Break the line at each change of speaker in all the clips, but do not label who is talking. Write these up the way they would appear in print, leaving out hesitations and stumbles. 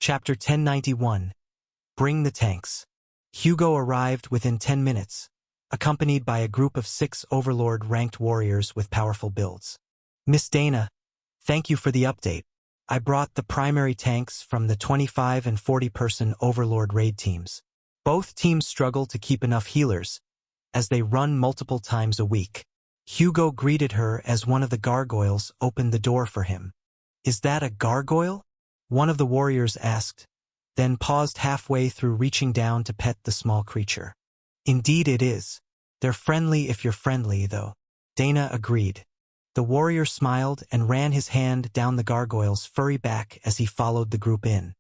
Chapter 1091. Bring the tanks. Hugo arrived within 10 minutes, accompanied by a group of 6 overlord-ranked warriors with powerful builds. Miss Dana, thank you for the update. I brought the primary tanks from the 25 and 40-person overlord raid teams. Both teams struggle to keep enough healers, as they run multiple times a week. Hugo greeted her as one of the gargoyles opened the door for him. Is that a gargoyle? One of the warriors asked, then paused halfway through reaching down to pet the small creature. Indeed it is. They're friendly if you're friendly, though. Dana agreed. The warrior smiled and ran his hand down the gargoyle's furry back as he followed the group in.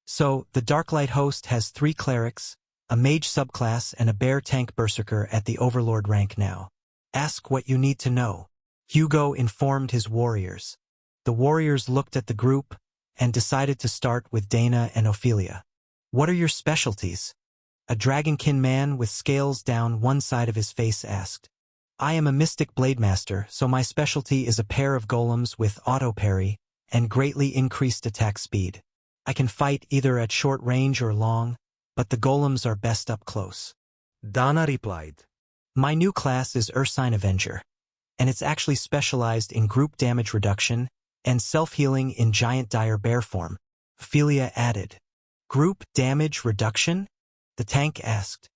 So, the Darklight host has 3 clerics, a mage subclass and a bear tank berserker at the overlord rank now. Ask what you need to know. Hugo informed his warriors. The warriors looked at the group and decided to start with Dana and Ophelia. What are your specialties? A dragonkin man with scales down one side of his face asked. I am a mystic blademaster, so my specialty is a pair of golems with auto parry and greatly increased attack speed. I can fight either at short range or long, but the golems are best up close.
Dana replied.
My new class is Ursine Avenger, and it's actually specialized in group damage reduction and self-healing in giant dire bear form. Ophelia added. Group damage reduction? The tank asked.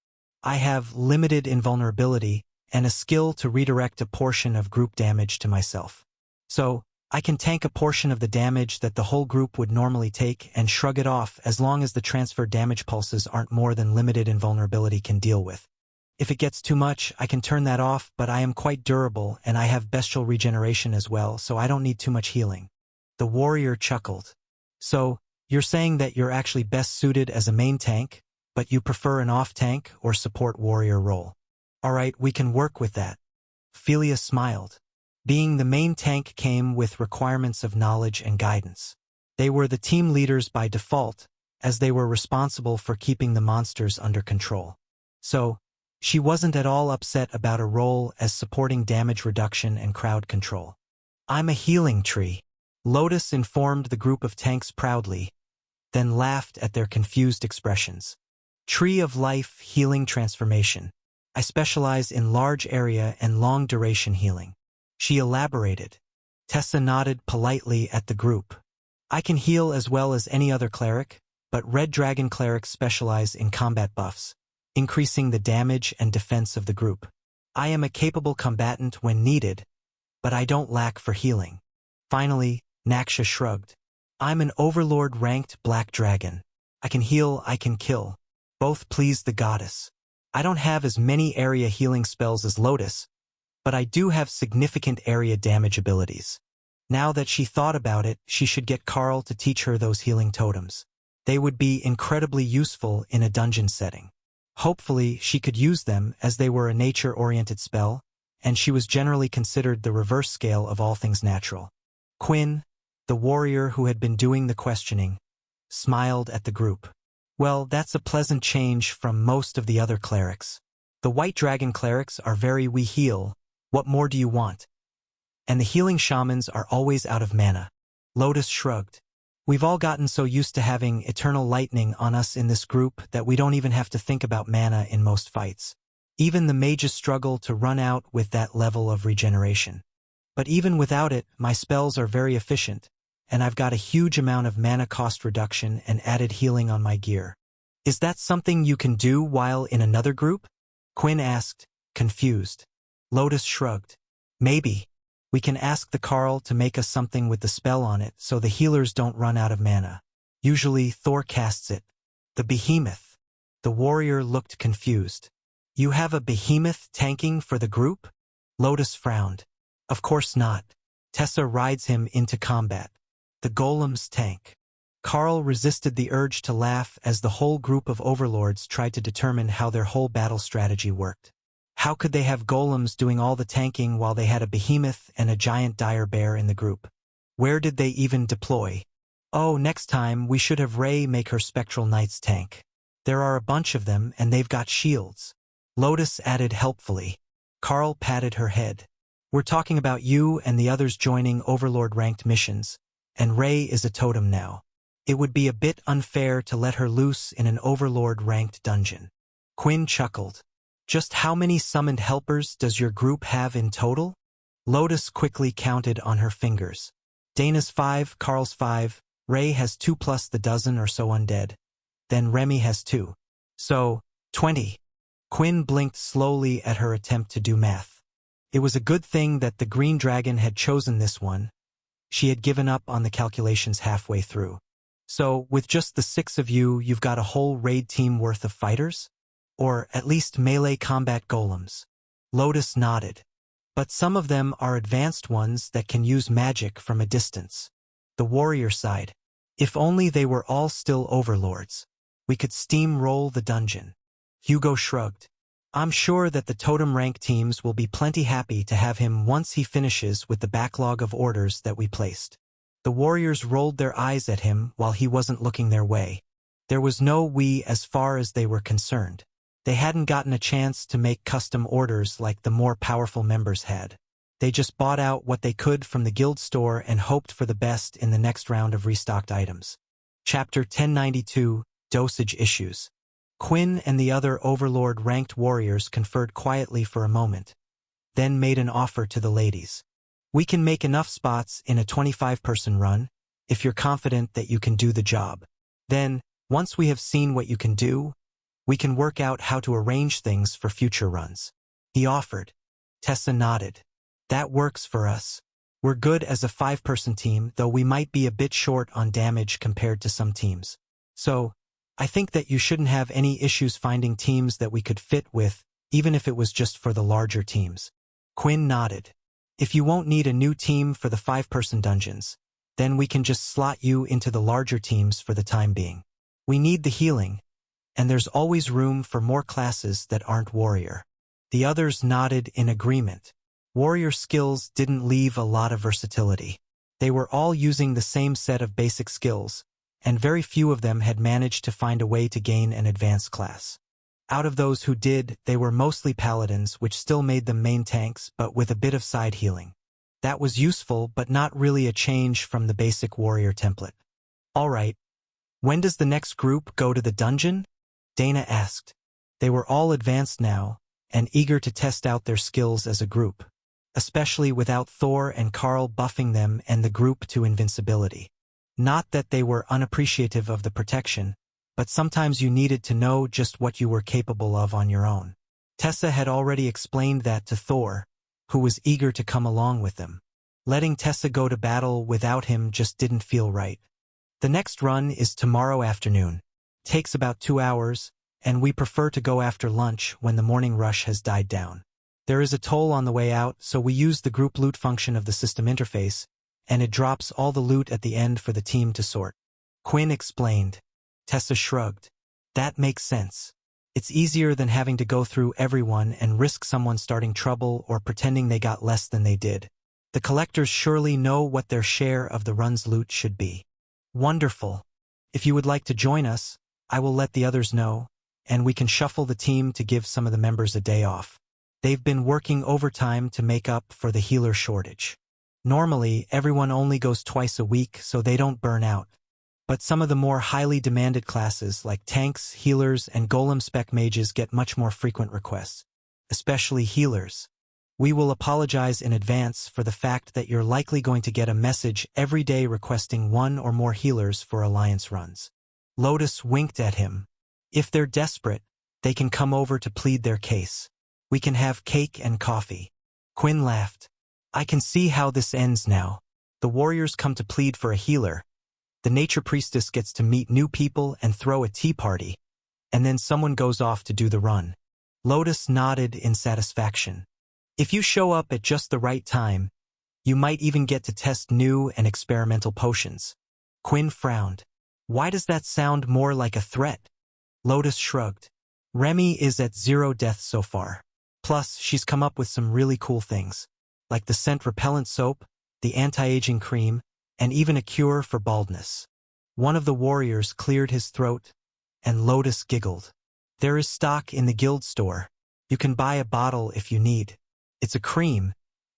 I have limited invulnerability and a skill to redirect a portion of group damage to myself. So, I can tank a portion of the damage that the whole group would normally take and shrug it off as long as the transfer damage pulses aren't more than limited invulnerability can deal with. If it gets too much, I can turn that off, but I am quite durable and I have bestial regeneration as well, so I don't need too much healing. The warrior chuckled. So, you're saying that you're actually best suited as a main tank, but you prefer an off-tank or support warrior role. Alright, we can work with that. Ophelia smiled. Being the main tank came with requirements of knowledge and guidance. They were the team leaders by default, as they were responsible for keeping the monsters under control. So, she wasn't at all upset about a role as supporting damage reduction and crowd control. I'm a healing tree. Lotus informed the group of tanks proudly, then laughed at their confused expressions. Tree of Life Healing Transformation. I specialize in large area and long duration healing. She elaborated. Tessa nodded politely at the group. I can heal as well as any other cleric, but Red Dragon clerics specialize in combat buffs, increasing the damage and defense of the group. I am a capable combatant when needed, but I don't lack for healing. Finally, Naksha shrugged. I'm an overlord-ranked black dragon. I can heal, I can kill. Both please the goddess. I don't have as many area healing spells as Lotus, but I do have significant area damage abilities. Now that she thought about it, she should get Carl to teach her those healing totems. They would be incredibly useful in a dungeon setting. Hopefully, she could use them as they were a nature-oriented spell, and she was generally considered the reverse scale of all things natural. Quinn, the warrior who had been doing the questioning, smiled at the group. Well, that's a pleasant change from most of the other clerics. The White Dragon clerics are very we heal. What more do you want? And the healing shamans are always out of mana. Lotus shrugged. We've all gotten so used to having eternal lightning on us in this group that we don't even have to think about mana in most fights. Even the mages struggle to run out with that level of regeneration. But even without it, my spells are very efficient, and I've got a huge amount of mana cost reduction and added healing on my gear. Is that something you can do while in another group? Quinn asked, confused. Lotus shrugged. Maybe. We can ask the Carl to make us something with the spell on it so the healers don't run out of mana. Usually Thor casts it. The behemoth. The warrior looked confused. You have a behemoth tanking for the group? Lotus frowned. Of course not. Tessa rides him into combat. The golems tank. Carl resisted the urge to laugh as the whole group of overlords tried to determine how their whole battle strategy worked. How could they have golems doing all the tanking while they had a behemoth and a giant dire bear in the group? Where did they even deploy? Oh, next time we should have Ray make her spectral knights tank. There are a bunch of them and they've got shields. Lotus added helpfully. Carl patted her head. We're talking about you and the others joining overlord-ranked missions, and Ray is a totem now. It would be a bit unfair to let her loose in an overlord-ranked dungeon. Quinn chuckled. Just how many summoned helpers does your group have in total? Lotus quickly counted on her fingers. Dana's 5, Carl's 5, Ray has 2 plus the dozen or so undead. Then Remy has 2. So, 20. Quinn blinked slowly at her attempt to do math. It was a good thing that the green dragon had chosen this one. She had given up on the calculations halfway through. So, with just the 6 of you, you've got a whole raid team worth of fighters? Or at least melee combat golems. Lotus nodded. But some of them are advanced ones that can use magic from a distance. The warrior side. If only they were all still overlords. We could steamroll the dungeon. Hugo shrugged. I'm sure that the totem rank teams will be plenty happy to have him once he finishes with the backlog of orders that we placed. The warriors rolled their eyes at him while he wasn't looking their way. There was no we as far as they were concerned. They hadn't gotten a chance to make custom orders like the more powerful members had. They just bought out what they could from the guild store and hoped for the best in the next round of restocked items. Chapter 1092, Dosage Issues. Quinn and the other overlord-ranked warriors conferred quietly for a moment, then made an offer to the ladies. We can make enough spots in a 25-person run, if you're confident that you can do the job. Then, once we have seen what you can do, we can work out how to arrange things for future runs. He offered. Tessa nodded. That works for us. We're good as a 5-person team, though we might be a bit short on damage compared to some teams. So, I think that you shouldn't have any issues finding teams that we could fit with, even if it was just for the larger teams. Quinn nodded. If you won't need a new team for the 5-person dungeons, then we can just slot you into the larger teams for the time being. We need the healing, and there's always room for more classes that aren't warrior. The others nodded in agreement. Warrior skills didn't leave a lot of versatility. They were all using the same set of basic skills, and very few of them had managed to find a way to gain an advanced class. Out of those who did, they were mostly paladins, which still made them main tanks, but with a bit of side healing. That was useful, but not really a change from the basic warrior template. All right. When does the next group go to the dungeon? Dana asked. They were all advanced now, and eager to test out their skills as a group, especially without Thor and Carl buffing them and the group to invincibility. Not that they were unappreciative of the protection, but sometimes you needed to know just what you were capable of on your own. Tessa had already explained that to Thor, who was eager to come along with them. Letting Tessa go to battle without him just didn't feel right. The next run is tomorrow afternoon. Takes about 2 hours, and we prefer to go after lunch when the morning rush has died down. There is a toll on the way out, so we use the group loot function of the system interface, and it drops all the loot at the end for the team to sort. Quinn explained. Tessa shrugged. That makes sense. It's easier than having to go through everyone and risk someone starting trouble or pretending they got less than they did. The collectors surely know what their share of the run's loot should be. Wonderful. If you would like to join us, I will let the others know, and we can shuffle the team to give some of the members a day off. They've been working overtime to make up for the healer shortage. Normally, everyone only goes twice a week so they don't burn out. But some of the more highly demanded classes like tanks, healers, and golem spec mages get much more frequent requests, especially healers. We will apologize in advance for the fact that you're likely going to get a message every day requesting 1 or more healers for alliance runs. Lotus winked at him. If they're desperate, they can come over to plead their case. We can have cake and coffee. Quinn laughed. I can see how this ends now. The warriors come to plead for a healer. The nature priestess gets to meet new people and throw a tea party, and then someone goes off to do the run. Lotus nodded in satisfaction. If you show up at just the right time, you might even get to test new and experimental potions. Quinn frowned. Why does that sound more like a threat? Lotus shrugged. Remy is at 0 deaths so far. Plus, she's come up with some really cool things, like the scent repellent soap, the anti-aging cream, and even a cure for baldness. One of the warriors cleared his throat, and Lotus giggled. There is stock in the guild store. You can buy a bottle if you need. It's a cream,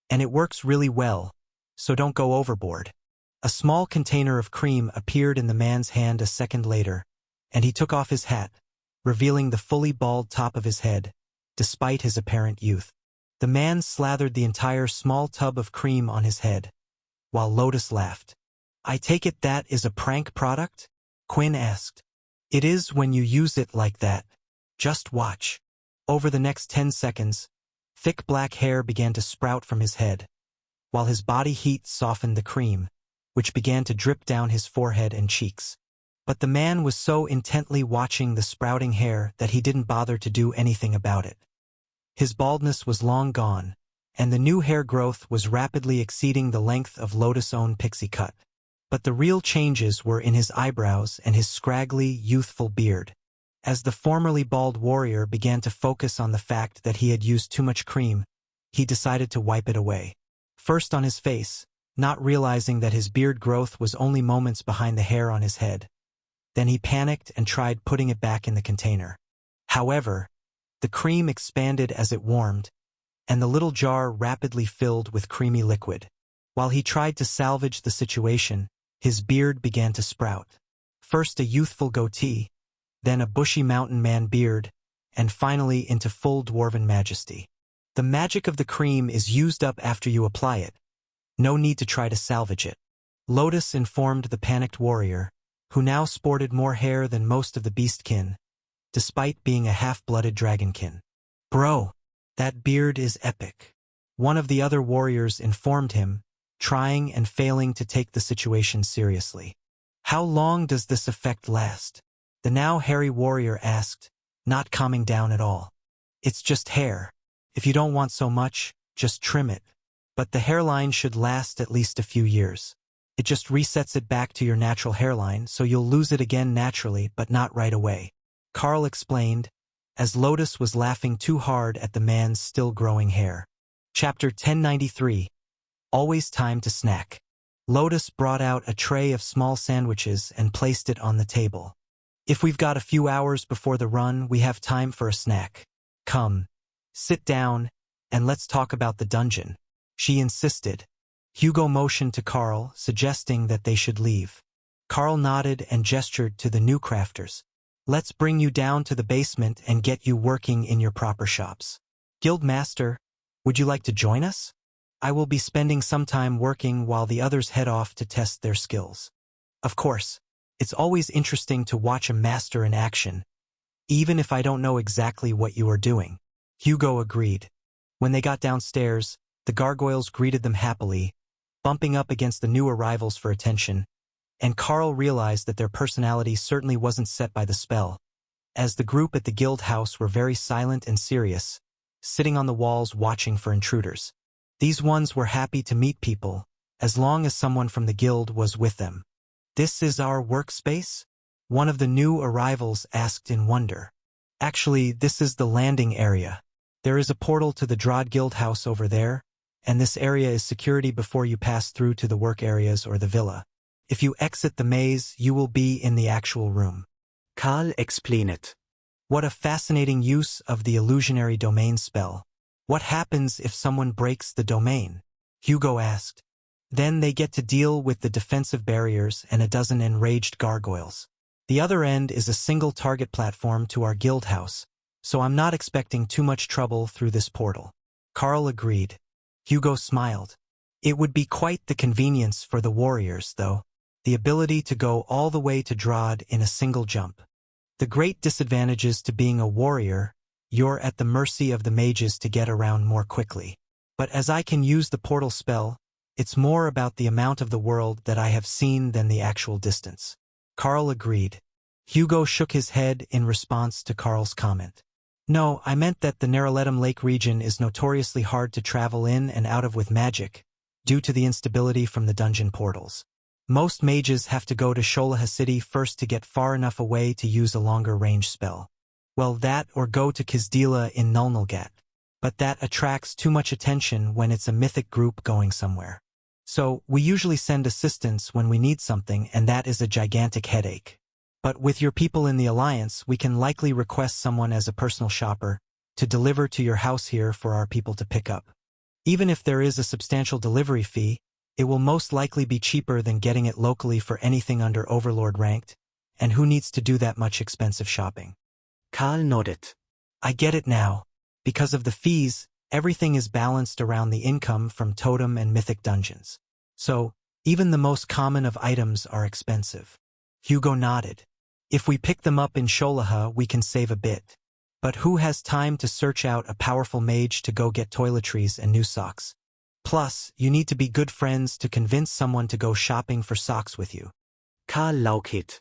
and it works really well, so don't go overboard. A small container of cream appeared in the man's hand a second later, and he took off his hat, revealing the fully bald top of his head, despite his apparent youth. The man slathered the entire small tub of cream on his head, while Lotus laughed. "I take it that is a prank product?" Quinn asked. "It is when you use it like that. Just watch." Over the next 10 seconds, thick black hair began to sprout from his head, while his body heat softened the cream, which began to drip down his forehead and cheeks. But the man was so intently watching the sprouting hair that he didn't bother to do anything about it. His baldness was long gone, and the new hair growth was rapidly exceeding the length of Lotus' own pixie cut. But the real changes were in his eyebrows and his scraggly, youthful beard. As the formerly bald warrior began to focus on the fact that he had used too much cream, he decided to wipe it away. First on his face, not realizing that his beard growth was only moments behind the hair on his head. Then he panicked and tried putting it back in the container. However, the cream expanded as it warmed, and the little jar rapidly filled with creamy liquid. While he tried to salvage the situation, his beard began to sprout. First a youthful goatee, then a bushy mountain man beard, and finally into full dwarven majesty. The magic of the cream is used up after you apply it. No need to try to salvage it. Lotus informed the panicked warrior, who now sported more hair than most of the beastkin, despite being a half-blooded dragonkin. "Bro, that beard is epic." One of the other warriors informed him, trying and failing to take the situation seriously. "How long does this effect last?" The now hairy warrior asked, not calming down at all. "It's just hair. If you don't want so much, just trim it. But the hairline should last at least a few years. It just resets it back to your natural hairline, so you'll lose it again naturally, but not right away," Carl explained, as Lotus was laughing too hard at the man's still growing hair. Chapter 1093. Always time to snack. Lotus brought out a tray of small sandwiches and placed it on the table. "If we've got a few hours before the run, we have time for a snack. Come, sit down, and let's talk about the dungeon," she insisted. Hugo motioned to Carl, suggesting that they should leave. Carl nodded and gestured to the new crafters. "Let's bring you down to the basement and get you working in your proper shops. Guildmaster, would you like to join us? I will be spending some time working while the others head off to test their skills." "Of course, it's always interesting to watch a master in action, even if I don't know exactly what you are doing," Hugo agreed. When they got downstairs, the gargoyles greeted them happily, bumping up against the new arrivals for attention, and Carl realized that their personality certainly wasn't set by the spell, as the group at the guild house were very silent and serious, sitting on the walls watching for intruders. These ones were happy to meet people, as long as someone from the guild was with them. "This is our workspace?" one of the new arrivals asked in wonder. "Actually, this is the landing area. There is a portal to the Drod Guild house over there, and this area is security before you pass through to the work areas or the villa. If you exit the maze, you will be in the actual room." Carl explained. What a fascinating use of the illusionary domain spell. "What happens if someone breaks the domain?" Hugo asked. "Then they get to deal with the defensive barriers and a dozen enraged gargoyles. The other end is a single target platform to our guild house, so I'm not expecting too much trouble through this portal." Carl agreed. Hugo smiled. It would be quite the convenience for the warriors, though. The ability to go all the way to Drod in a single jump. The great disadvantages to being a warrior: you're at the mercy of the mages to get around more quickly. But as I can use the portal spell, it's more about the amount of the world that I have seen than the actual distance. Carl agreed. Hugo shook his head in response to Carl's comment. "No, I meant that the Neraletum Lake region is notoriously hard to travel in and out of with magic, due to the instability from the dungeon portals. Most mages have to go to Sholaha City first to get far enough away to use a longer range spell. Well, that or go to Kizdila in Nulnulgat. But that attracts too much attention when it's a mythic group going somewhere. So, we usually send assistance when we need something, and that is a gigantic headache. But with your people in the Alliance, we can likely request someone as a personal shopper to deliver to your house here for our people to pick up. Even if there is a substantial delivery fee, It will most likely be cheaper than getting it locally for anything under overlord ranked, and who needs to do that much expensive shopping?
Karl nodded.
I get it now. Because of the fees, everything is balanced around the income from totem and mythic dungeons. So, even the most common of items are expensive. Hugo nodded. If we pick them up in Sholaha, we can save a bit. But who has time to search out a powerful mage to go get toiletries and new socks? Plus, you need to be good friends to convince someone to go shopping for socks with you.
Karl laukit.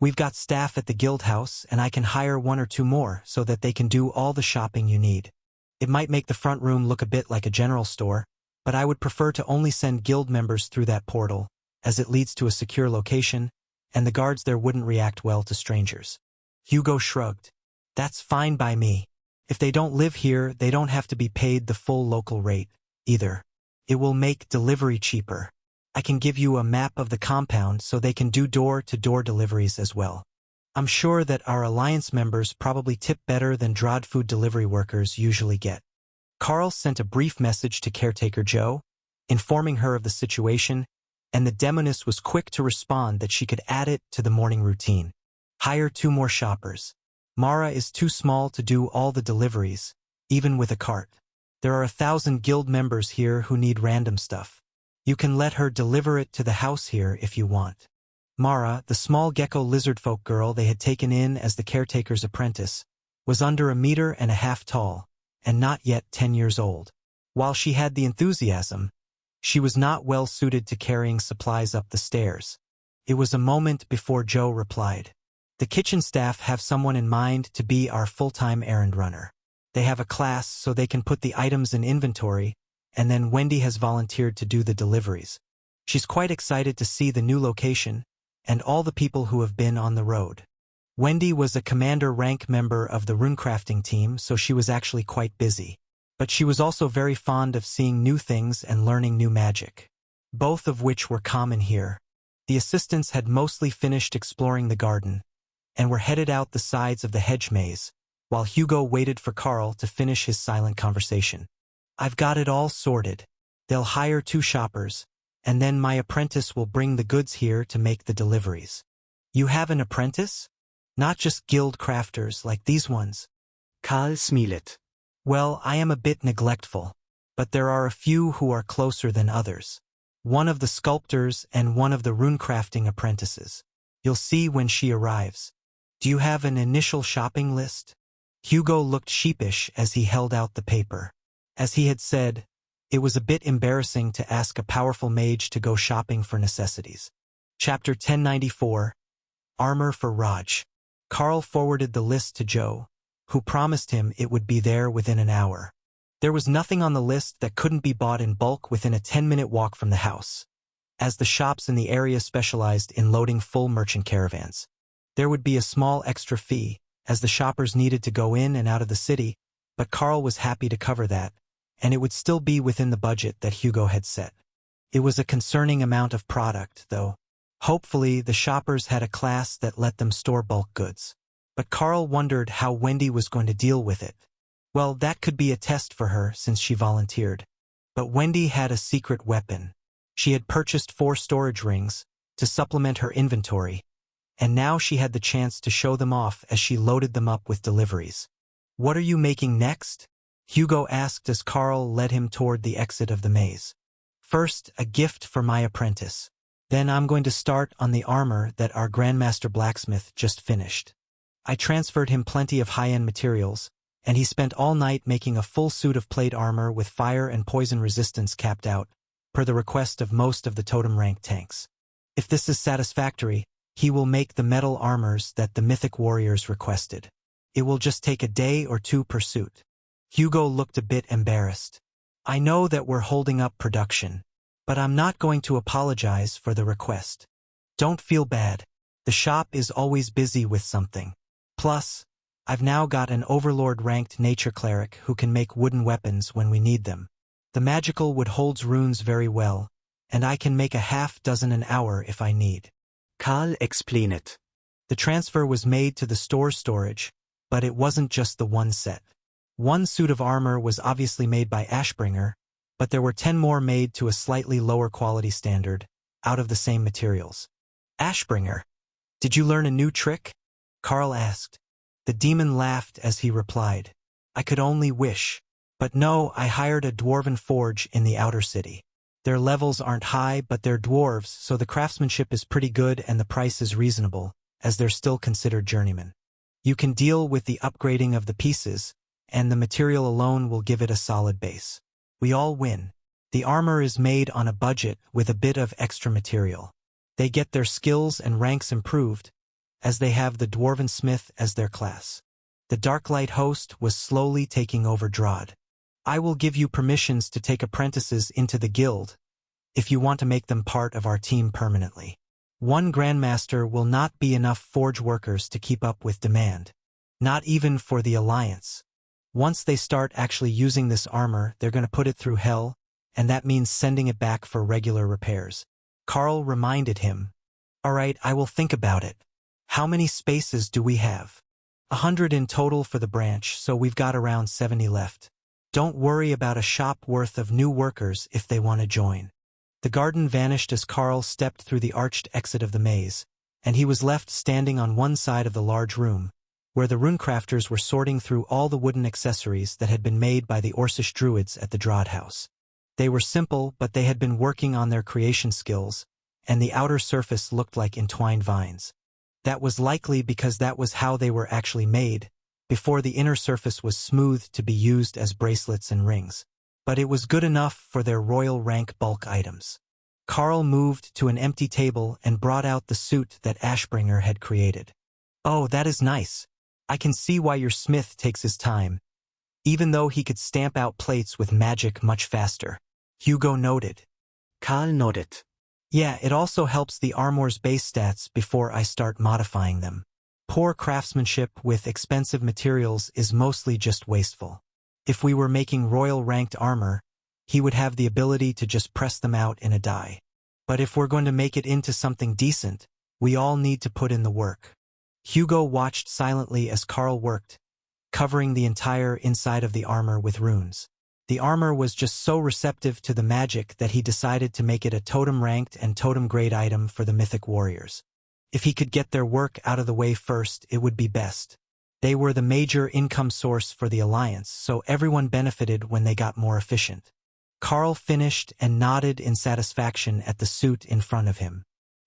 We've got staff at the guild house, and I can hire 1 or 2 more so that they can do all the shopping you need. It might make the front room look a bit like a general store, but I would prefer to only send guild members through that portal, as it leads to a secure location, and the guards there wouldn't react well to strangers. Hugo shrugged. That's fine by me. If they don't live here, they don't have to be paid the full local rate, either. It will make delivery cheaper. I can give you a map of the compound so they can do door-to-door deliveries as well. I'm sure that our alliance members probably tip better than Drod food delivery workers usually get. Carl sent a brief message to caretaker Joe, informing her of the situation, and the demoness was quick to respond that she could add it to the morning routine. Hire 2 more shoppers. Mara is too small to do all the deliveries, even with a cart. There are 1,000 guild members here who need random stuff. You can let her deliver it to the house here if you want. Mara, the small gecko lizardfolk girl they had taken in as the caretaker's apprentice, was under 1.5 meters tall, and not yet 10 years old. While she had the enthusiasm, she was not well suited to carrying supplies up the stairs. It was a moment before Joe replied. The kitchen staff have someone in mind to be our full-time errand runner. They have a class so they can put the items in inventory, and then Wendy has volunteered to do the deliveries. She's quite excited to see the new location and all the people who have been on the road. Wendy was a commander rank member of the runecrafting team, so she was actually quite busy. But she was also very fond of seeing new things and learning new magic, both of which were common here. The assistants had mostly finished exploring the garden and were headed out the sides of the hedge maze, while Hugo waited for Carl to finish his silent conversation. I've got it all sorted. They'll hire 2 shoppers, and then my apprentice will bring the goods here to make the deliveries. You have an apprentice? Not just guild crafters like these ones.
Karl smiled.
Well, I am a bit neglectful, but there are a few who are closer than others. One of the sculptors and one of the runecrafting apprentices. You'll see when she arrives. Do you have an initial shopping list? Hugo looked sheepish as he held out the paper. As he had said, it was a bit embarrassing to ask a powerful mage to go shopping for necessities. Chapter 1094, Armor for Raj. Carl forwarded the list to Joe, who promised him it would be there within an hour. There was nothing on the list that couldn't be bought in bulk within a 10-minute walk from the house, as the shops in the area specialized in loading full merchant caravans. There would be a small extra fee, as the shoppers needed to go in and out of the city, but Carl was happy to cover that, and it would still be within the budget that Hugo had set. It was a concerning amount of product, though. Hopefully, the shoppers had a class that let them store bulk goods. But Carl wondered how Wendy was going to deal with it. Well, that could be a test for her since she volunteered. But Wendy had a secret weapon. She had purchased 4 storage rings to supplement her inventory, and now she had the chance to show them off as she loaded them up with deliveries. What are you making next? Hugo asked as Carl led him toward the exit of the maze. First, a gift for my apprentice. Then I'm going to start on the armor that our Grandmaster Blacksmith just finished. I transferred him plenty of high-end materials, and he spent all night making a full suit of plate armor with fire and poison resistance capped out, per the request of most of the totem-rank tanks. If this is satisfactory, he will make the metal armors that the mythic warriors requested. It will just take a day or 2 per suit. Hugo looked a bit embarrassed. I know that we're holding up production, but I'm not going to apologize for the request. Don't feel bad. The shop is always busy with something. Plus, I've now got an overlord-ranked nature cleric who can make wooden weapons when we need them. The magical wood holds runes very well, and I can make a half-dozen an hour if I need.
Karl explained.
The transfer was made to the store's storage, but it wasn't just the one set. One suit of armor was obviously made by Ashbringer, but there were 10 more made to a slightly lower quality standard, out of the same materials. Ashbringer, did you learn a new trick? Carl asked. The demon laughed as he replied, I could only wish. But no, I hired a dwarven forge in the outer city. Their levels aren't high, but they're dwarves, so the craftsmanship is pretty good and the price is reasonable, as they're still considered journeymen. You can deal with the upgrading of the pieces, and the material alone will give it a solid base. We all win. The armor is made on a budget with a bit of extra material. They get their skills and ranks improved, as they have the dwarven smith as their class. The Darklight host was slowly taking over Drod. I will give you permissions to take apprentices into the guild, if you want to make them part of our team permanently. One Grandmaster will not be enough forge workers to keep up with demand. Not even for the Alliance. Once they start actually using this armor, they're going to put it through hell, and that means sending it back for regular repairs. Carl reminded him. All right, I will think about it. How many spaces do we have? 100 in total for the branch, so we've got around 70 left. Don't worry about a shop worth of new workers if they want to join. The garden vanished as Carl stepped through the arched exit of the maze, and he was left standing on one side of the large room, where the runecrafters were sorting through all the wooden accessories that had been made by the Orcish druids at the Drod house. They were simple, but they had been working on their creation skills, and the outer surface looked like entwined vines. That was likely because that was how they were actually made, before the inner surface was smooth to be used as bracelets and rings. But it was good enough for their royal rank bulk items. Carl moved to an empty table and brought out the suit that Ashbringer had created. Oh, that is nice. I can see why your smith takes his time, even though he could stamp out plates with magic much faster. Hugo noted.
Carl nodded.
Yeah, it also helps the armor's base stats before I start modifying them. Poor craftsmanship with expensive materials is mostly just wasteful. If we were making royal-ranked armor, he would have the ability to just press them out in a die. But if we're going to make it into something decent, we all need to put in the work. Hugo watched silently as Carl worked, covering the entire inside of the armor with runes. The armor was just so receptive to the magic that he decided to make it a totem-ranked and totem-grade item for the mythic warriors. If he could get their work out of the way first, it would be best. They were the major income source for the Alliance, so everyone benefited when they got more efficient. Carl finished and nodded in satisfaction at the suit in front of him.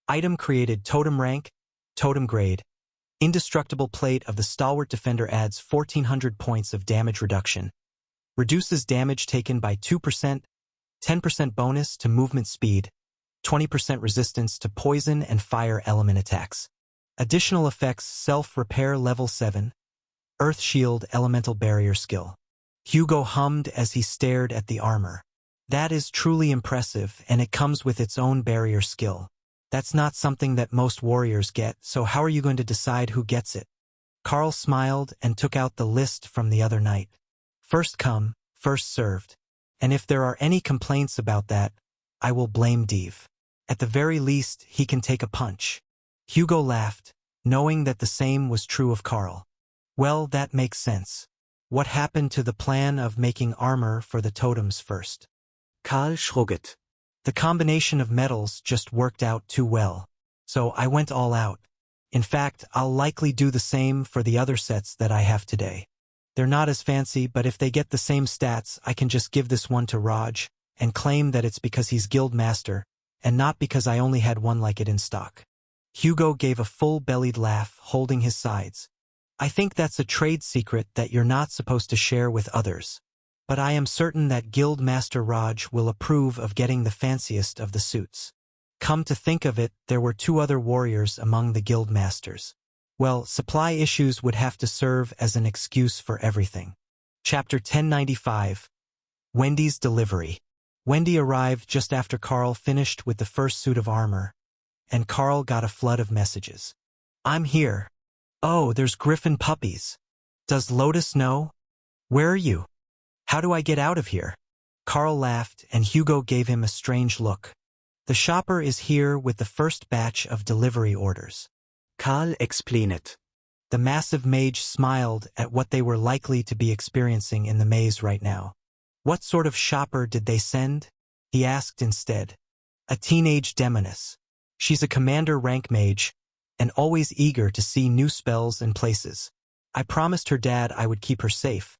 Item created totem rank, totem grade. Indestructible plate of the stalwart defender adds 1400 points of damage reduction. Reduces damage taken by 2%, 10% bonus to movement speed, 20% resistance to poison and fire element attacks. Additional effects: self-repair level 7, earth shield elemental barrier skill. Hugo hummed as he stared at the armor. That is truly impressive, and it comes with its own barrier skill. That's not something that most warriors get, so how are you going to decide who gets it? Carl smiled and took out the list from the other night. First come, first served. And if there are any complaints about that, I will blame Dave. At the very least, he can take a punch. Hugo laughed, knowing that the same was true of Carl. Well, that makes sense. What happened to the plan of making armor for the totems first?
Carl shrugged.
The combination of metals just worked out too well. So I went all out. In fact, I'll likely do the same for the other sets that I have today. They're not as fancy, but if they get the same stats, I can just give this one to Raj, and claim that it's because he's guild master, and not because I only had one like it in stock. Hugo gave a full-bellied laugh, holding his sides. I think that's a trade secret that you're not supposed to share with others. But I am certain that Guild Master Raj will approve of getting the fanciest of the suits. Come to think of it, there were 2 other warriors among the guild masters. Well, supply issues would have to serve as an excuse for everything. Chapter 1095. Wendy's Delivery. Wendy arrived just after Carl finished with the first suit of armor, and Carl got a flood of messages. I'm here. Oh, there's Griffin puppies. Does Lotus know? Where are you? How do I get out of here? Carl laughed, and Hugo gave him a strange look. The shopper is here with the first batch of delivery orders.
Carl explained.
The massive mage smiled at what they were likely to be experiencing in the maze right now. What sort of shopper did they send? He asked instead. A teenage demoness. She's a commander rank mage, and always eager to see new spells and places. I promised her dad I would keep her safe,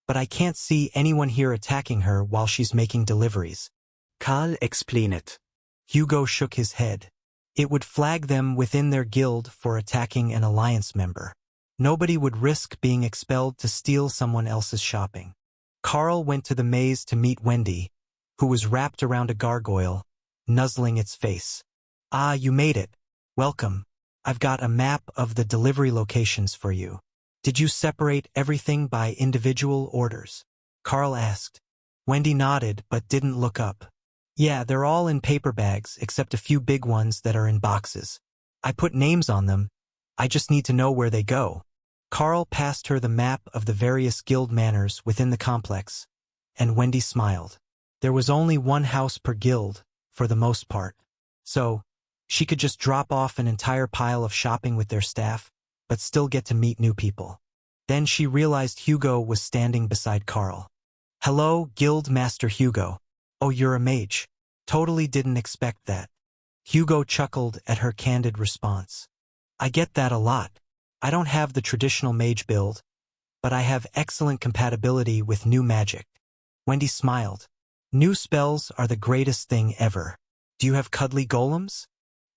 but I can't see anyone here attacking her while she's making deliveries.
Karl explained.
Hugo shook his head. It would flag them within their guild for attacking an alliance member. Nobody would risk being expelled to steal someone else's shopping. Carl went to the maze to meet Wendy, who was wrapped around a gargoyle, nuzzling its face. Ah, you made it. Welcome. I've got a map of the delivery locations for you. Did you separate everything by individual orders? Carl asked. Wendy nodded but didn't look up. Yeah, they're all in paper bags except a few big ones that are in boxes. I put names on them. I just need to know where they go. Carl passed her the map of the various guild manors within the complex, and Wendy smiled. There was only one house per guild, for the most part. So, she could just drop off an entire pile of shopping with their staff, but still get to meet new people. Then she realized Hugo was standing beside Carl. Hello, Guild Master Hugo. Oh, you're a mage. Totally didn't expect that. Hugo chuckled at her candid response. I get that a lot. I don't have the traditional mage build, but I have excellent compatibility with new magic. Wendy smiled. New spells are the greatest thing ever. Do you have cuddly golems?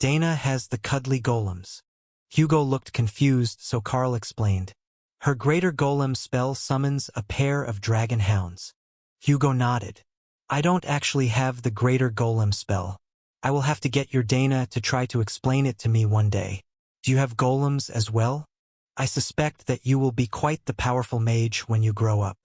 Dana has the cuddly golems. Hugo looked confused, so Carl explained. Her greater golem spell summons a pair of dragon hounds. Hugo nodded. I don't actually have the greater golem spell. I will have to get your Dana to try to explain it to me one day. Do you have golems as well? I suspect that you will be quite the powerful mage when you grow up.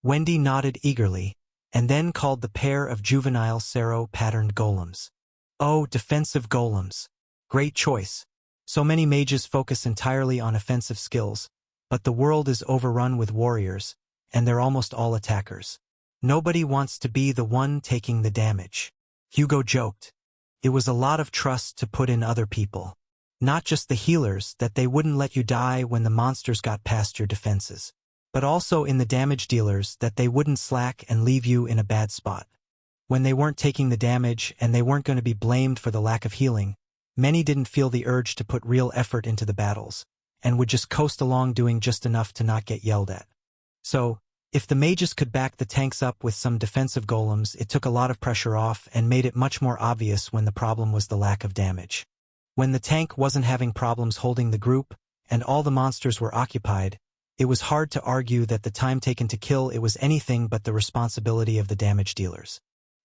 Wendy nodded eagerly, and then called the pair of juvenile Sero-patterned golems. Oh, defensive golems. Great choice. So many mages focus entirely on offensive skills, but the world is overrun with warriors, and they're almost all attackers. Nobody wants to be the one taking the damage. Hugo joked. It was a lot of trust to put in other people. Not just the healers, that they wouldn't let you die when the monsters got past your defenses, but also in the damage dealers, that they wouldn't slack and leave you in a bad spot. When they weren't taking the damage and they weren't going to be blamed for the lack of healing, many didn't feel the urge to put real effort into the battles, and would just coast along doing just enough to not get yelled at. So, if the mages could back the tanks up with some defensive golems, it took a lot of pressure off and made it much more obvious when the problem was the lack of damage. When the tank wasn't having problems holding the group, and all the monsters were occupied, it was hard to argue that the time taken to kill it was anything but the responsibility of the damage dealers.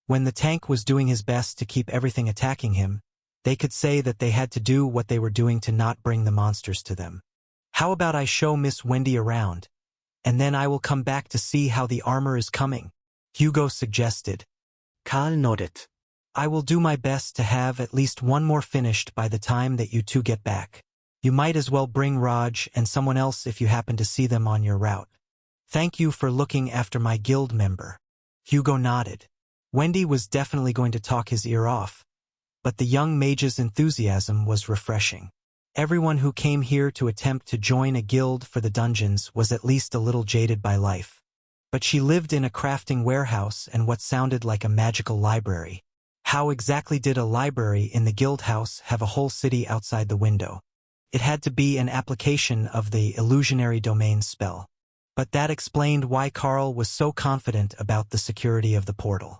When the tank was doing his best to keep everything attacking him, they could say that they had to do what they were doing to not bring the monsters to them. How about I show Miss Wendy around, and then I will come back to see how the armor is coming? Hugo suggested.
Karl nodded.
I will do my best to have at least one more finished by the time that you two get back. You might as well bring Raj and someone else if you happen to see them on your route. Thank you for looking after my guild member. Hugo nodded. Wendy was definitely going to talk his ear off, but the young mage's enthusiasm was refreshing. Everyone who came here to attempt to join a guild for the dungeons was at least a little jaded by life. But she lived in a crafting warehouse and what sounded like a magical library. How exactly did a library in the guild house have a whole city outside the window? It had to be an application of the illusionary domain spell. But that explained why Carl was so confident about the security of the portal.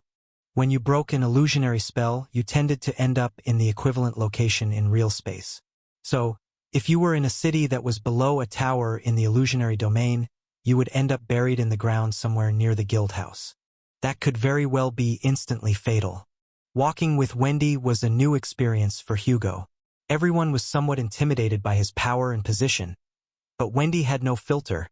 When you broke an illusionary spell, you tended to end up in the equivalent location in real space. So, if you were in a city that was below a tower in the illusionary domain, you would end up buried in the ground somewhere near the guild house. That could very well be instantly fatal. Walking with Wendy was a new experience for Hugo. Everyone was somewhat intimidated by his power and position, but Wendy had no filter,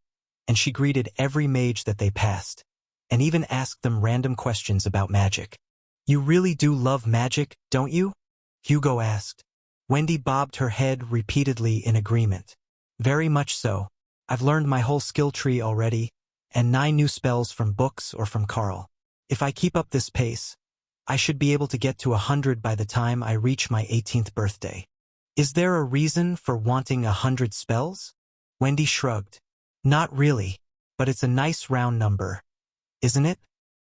and she greeted every mage that they passed, and even asked them random questions about magic. You really do love magic, don't you? Hugo asked. Wendy bobbed her head repeatedly in agreement. Very much so. I've learned my whole skill tree already, and 9 new spells from books or from Carl. If I keep up this pace, I should be able to get to 100 by the time I reach my 18th birthday. Is there a reason for wanting 100 spells? Wendy shrugged. Not really, but it's a nice round number, isn't it?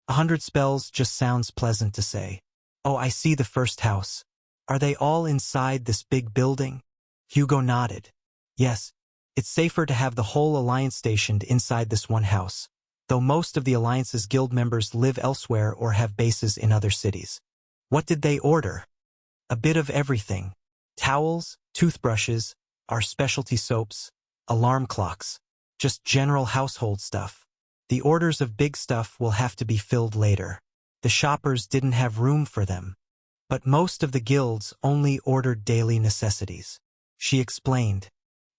100 spells just sounds pleasant to say. Oh, I see the first house. Are they all inside this big building? Hugo nodded. Yes, it's safer to have the whole Alliance stationed inside this one house, though most of the Alliance's guild members live elsewhere or have bases in other cities. What did they order? A bit of everything. Towels, toothbrushes, our specialty soaps, alarm clocks, just general household stuff. The orders of big stuff will have to be filled later. The shoppers didn't have room for them. But most of the guilds only ordered daily necessities. She explained.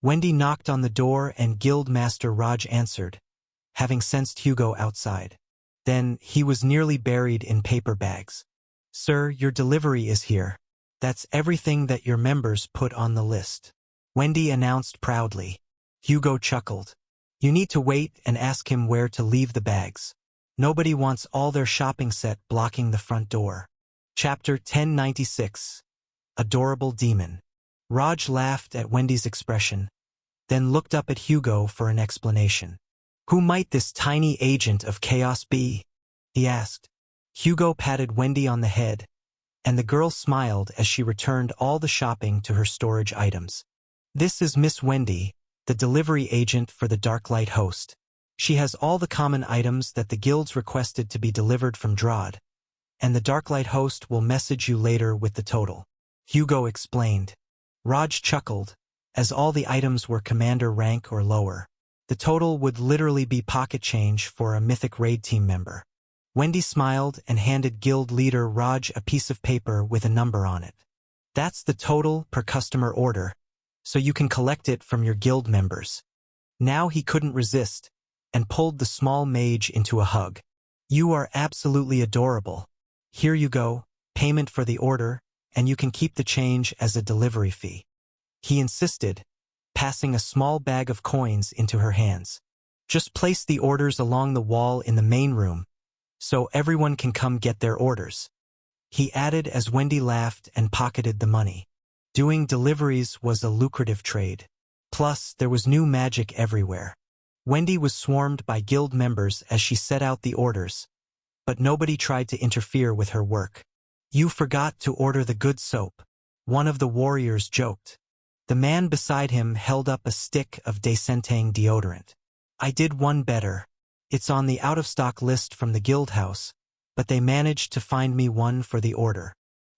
Wendy knocked on the door and Guild Master Raj answered, having sensed Hugo outside. Then he was nearly buried in paper bags. Sir, your delivery is here. That's everything that your members put on the list. Wendy announced proudly. Hugo chuckled. You need to wait and ask him where to leave the bags. Nobody wants all their shopping set blocking the front door. Chapter 1096. Adorable Demon. Raj laughed at Wendy's expression, then looked up at Hugo for an explanation. Who might this tiny agent of chaos be? He asked. Hugo patted Wendy on the head, and the girl smiled as she returned all the shopping to her storage items. This is Miss Wendy, the delivery agent for the Darklight host. She has all the common items that the guilds requested to be delivered from Drod, and the Darklight host will message you later with the total. Hugo explained. Raj chuckled, as all the items were commander rank or lower. The total would literally be pocket change for a mythic raid team member. Wendy smiled and handed guild leader Raj a piece of paper with a number on it. That's the total per customer order, so you can collect it from your guild members. Now he couldn't resist, and pulled the small mage into a hug. You are absolutely adorable. Here you go, payment for the order, and you can keep the change as a delivery fee. He insisted, passing a small bag of coins into her hands. Just place the orders along the wall in the main room, so everyone can come get their orders. He added as Wendy laughed and pocketed the money. Doing deliveries was a lucrative trade. Plus, there was new magic everywhere. Wendy was swarmed by guild members as she set out the orders, but nobody tried to interfere with her work. You forgot to order the good soap, one of the warriors joked. The man beside him held up a stick of Descentang deodorant. I did one better. It's on the out-of-stock list from the guild house, but they managed to find me one for the order.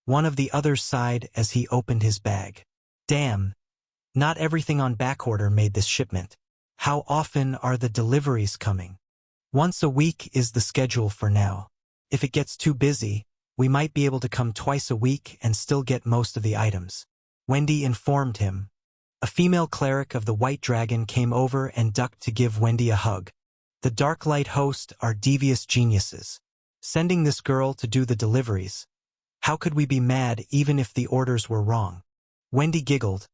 One of the others sighed as he opened his bag. Damn. Not everything on backorder made this shipment. How often are the deliveries coming? Once a week is the schedule for now. If it gets too busy, we might be able to come twice a week and still get most of the items. Wendy informed him. A female cleric of the White Dragon came over and ducked to give Wendy a hug. The Darklight host are devious geniuses. Sending this girl to do the deliveries. How could we be mad even if the orders were wrong? Wendy giggled,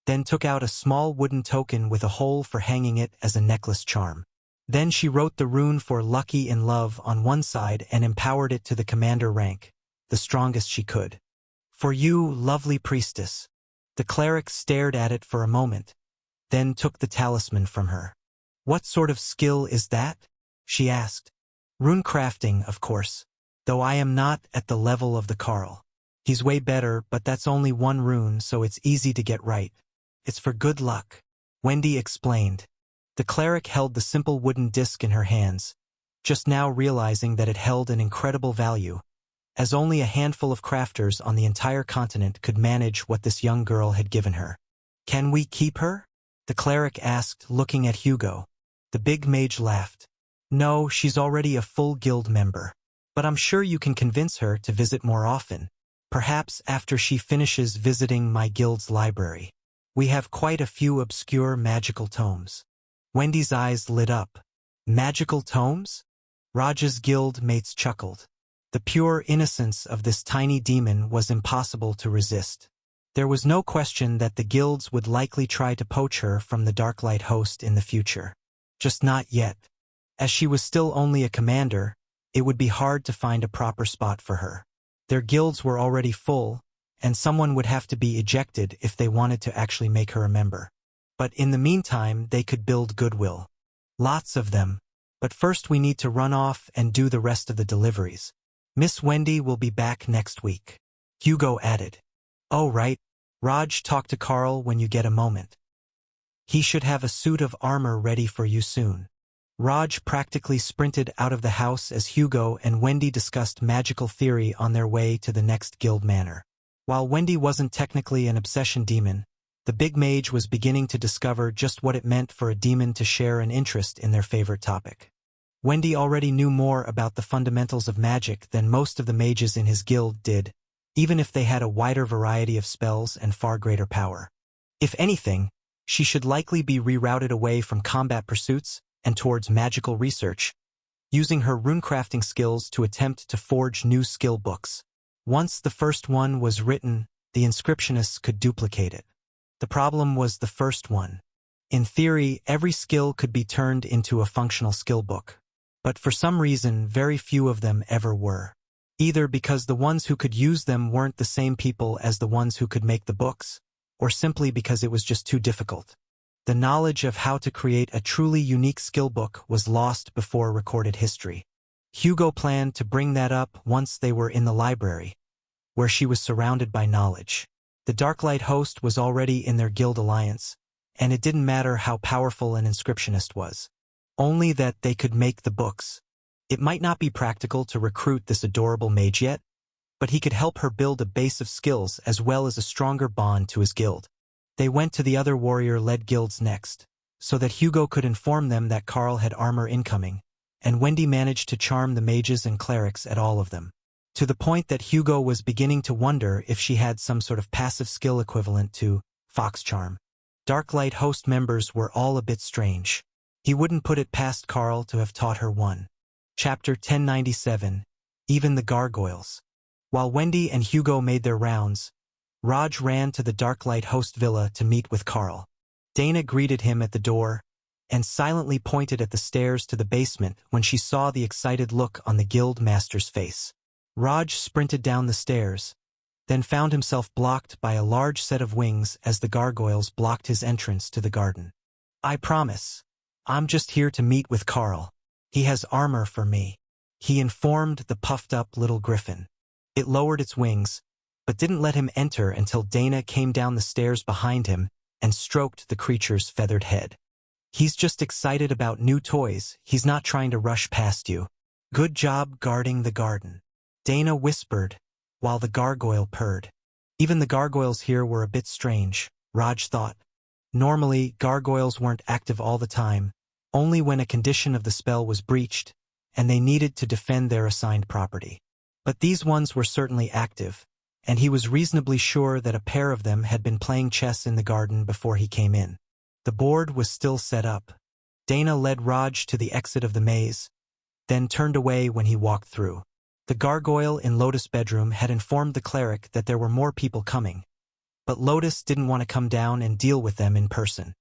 then took out a small wooden token with a hole for hanging it as a necklace charm. Then she wrote the rune for Lucky in Love on one side and empowered it to the commander rank, the strongest she could. For you, lovely priestess. The cleric stared at it for a moment, then took the talisman from her. What sort of skill is that? She asked. Rune crafting, of course, though I am not at the level of the Carl. He's way better, but that's only one rune, so it's easy to get right. It's for good luck, Wendy explained. The cleric held the simple wooden disc in her hands, just now realizing that it held an incredible value, as only a handful of crafters on the entire continent could manage what this young girl had given her. Can we keep her? The cleric asked, looking at Hugo. The big mage laughed. No, she's already a full guild member. But I'm sure you can convince her to visit more often, perhaps after she finishes visiting my guild's library. We have quite a few obscure magical tomes. Wendy's eyes lit up. Magical tomes? Raj's guild mates chuckled. The pure innocence of this tiny demon was impossible to resist. There was no question that the guilds would likely try to poach her from the Darklight host in the future. Just not yet. As she was still only a commander, it would be hard to find a proper spot for her. Their guilds were already full, and someone would have to be ejected if they wanted to actually make her a member. But in the meantime, they could build goodwill. Lots of them. But first we need to run off and do the rest of the deliveries. Miss Wendy will be back next week. Hugo added. Oh right, Raj, talk to Carl when you get a moment. He should have a suit of armor ready for you soon. Raj practically sprinted out of the house as Hugo and Wendy discussed magical theory on their way to the next guild manor. While Wendy wasn't technically an obsession demon, the big mage was beginning to discover just what it meant for a demon to share an interest in their favorite topic. Wendy already knew more about the fundamentals of magic than most of the mages in his guild did, even if they had a wider variety of spells and far greater power. If anything, she should likely be rerouted away from combat pursuits and towards magical research, using her runecrafting skills to attempt to forge new skill books. Once the first one was written, the inscriptionists could duplicate it. The problem was the first one. In theory, every skill could be turned into a functional skill book. But for some reason, very few of them ever were. Either because the ones who could use them weren't the same people as the ones who could make the books, or simply because it was just too difficult. The knowledge of how to create a truly unique skill book was lost before recorded history. Hugo planned to bring that up once they were in the library, where she was surrounded by knowledge. The Darklight host was already in their guild alliance, and it didn't matter how powerful an inscriptionist was. Only that they could make the books. It might not be practical to recruit this adorable mage yet, but he could help her build a base of skills as well as a stronger bond to his guild. They went to the other warrior-led guilds next, so that Hugo could inform them that Carl had armor incoming, and Wendy managed to charm the mages and clerics at all of them, to the point that Hugo was beginning to wonder if she had some sort of passive skill equivalent to Fox Charm. Darklight host members were all a bit strange. He wouldn't put it past Carl to have taught her one. Chapter 1097, Even the Gargoyles. While Wendy and Hugo made their rounds, Raj ran to the Darklight host villa to meet with Carl. Dana greeted him at the door and silently pointed at the stairs to the basement when she saw the excited look on the guild master's face. Raj sprinted down the stairs, then found himself blocked by a large set of wings as the gargoyles blocked his entrance to the garden. I promise. I'm just here to meet with Carl. He has armor for me, he informed the puffed-up little griffin. It lowered its wings, but didn't let him enter until Dana came down the stairs behind him and stroked the creature's feathered head. He's just excited about new toys, he's not trying to rush past you. Good job guarding the garden, Dana whispered, while the gargoyle purred. Even the gargoyles here were a bit strange, Raj thought. Normally, gargoyles weren't active all the time, only when a condition of the spell was breached, and they needed to defend their assigned property. But these ones were certainly active, and he was reasonably sure that a pair of them had been playing chess in the garden before he came in. The board was still set up. Dana led Raj to the exit of the maze, then turned away when he walked through. The gargoyle in Lotus' bedroom had informed the cleric that there were more people coming, but Lotus didn't want to come down and deal with them in person.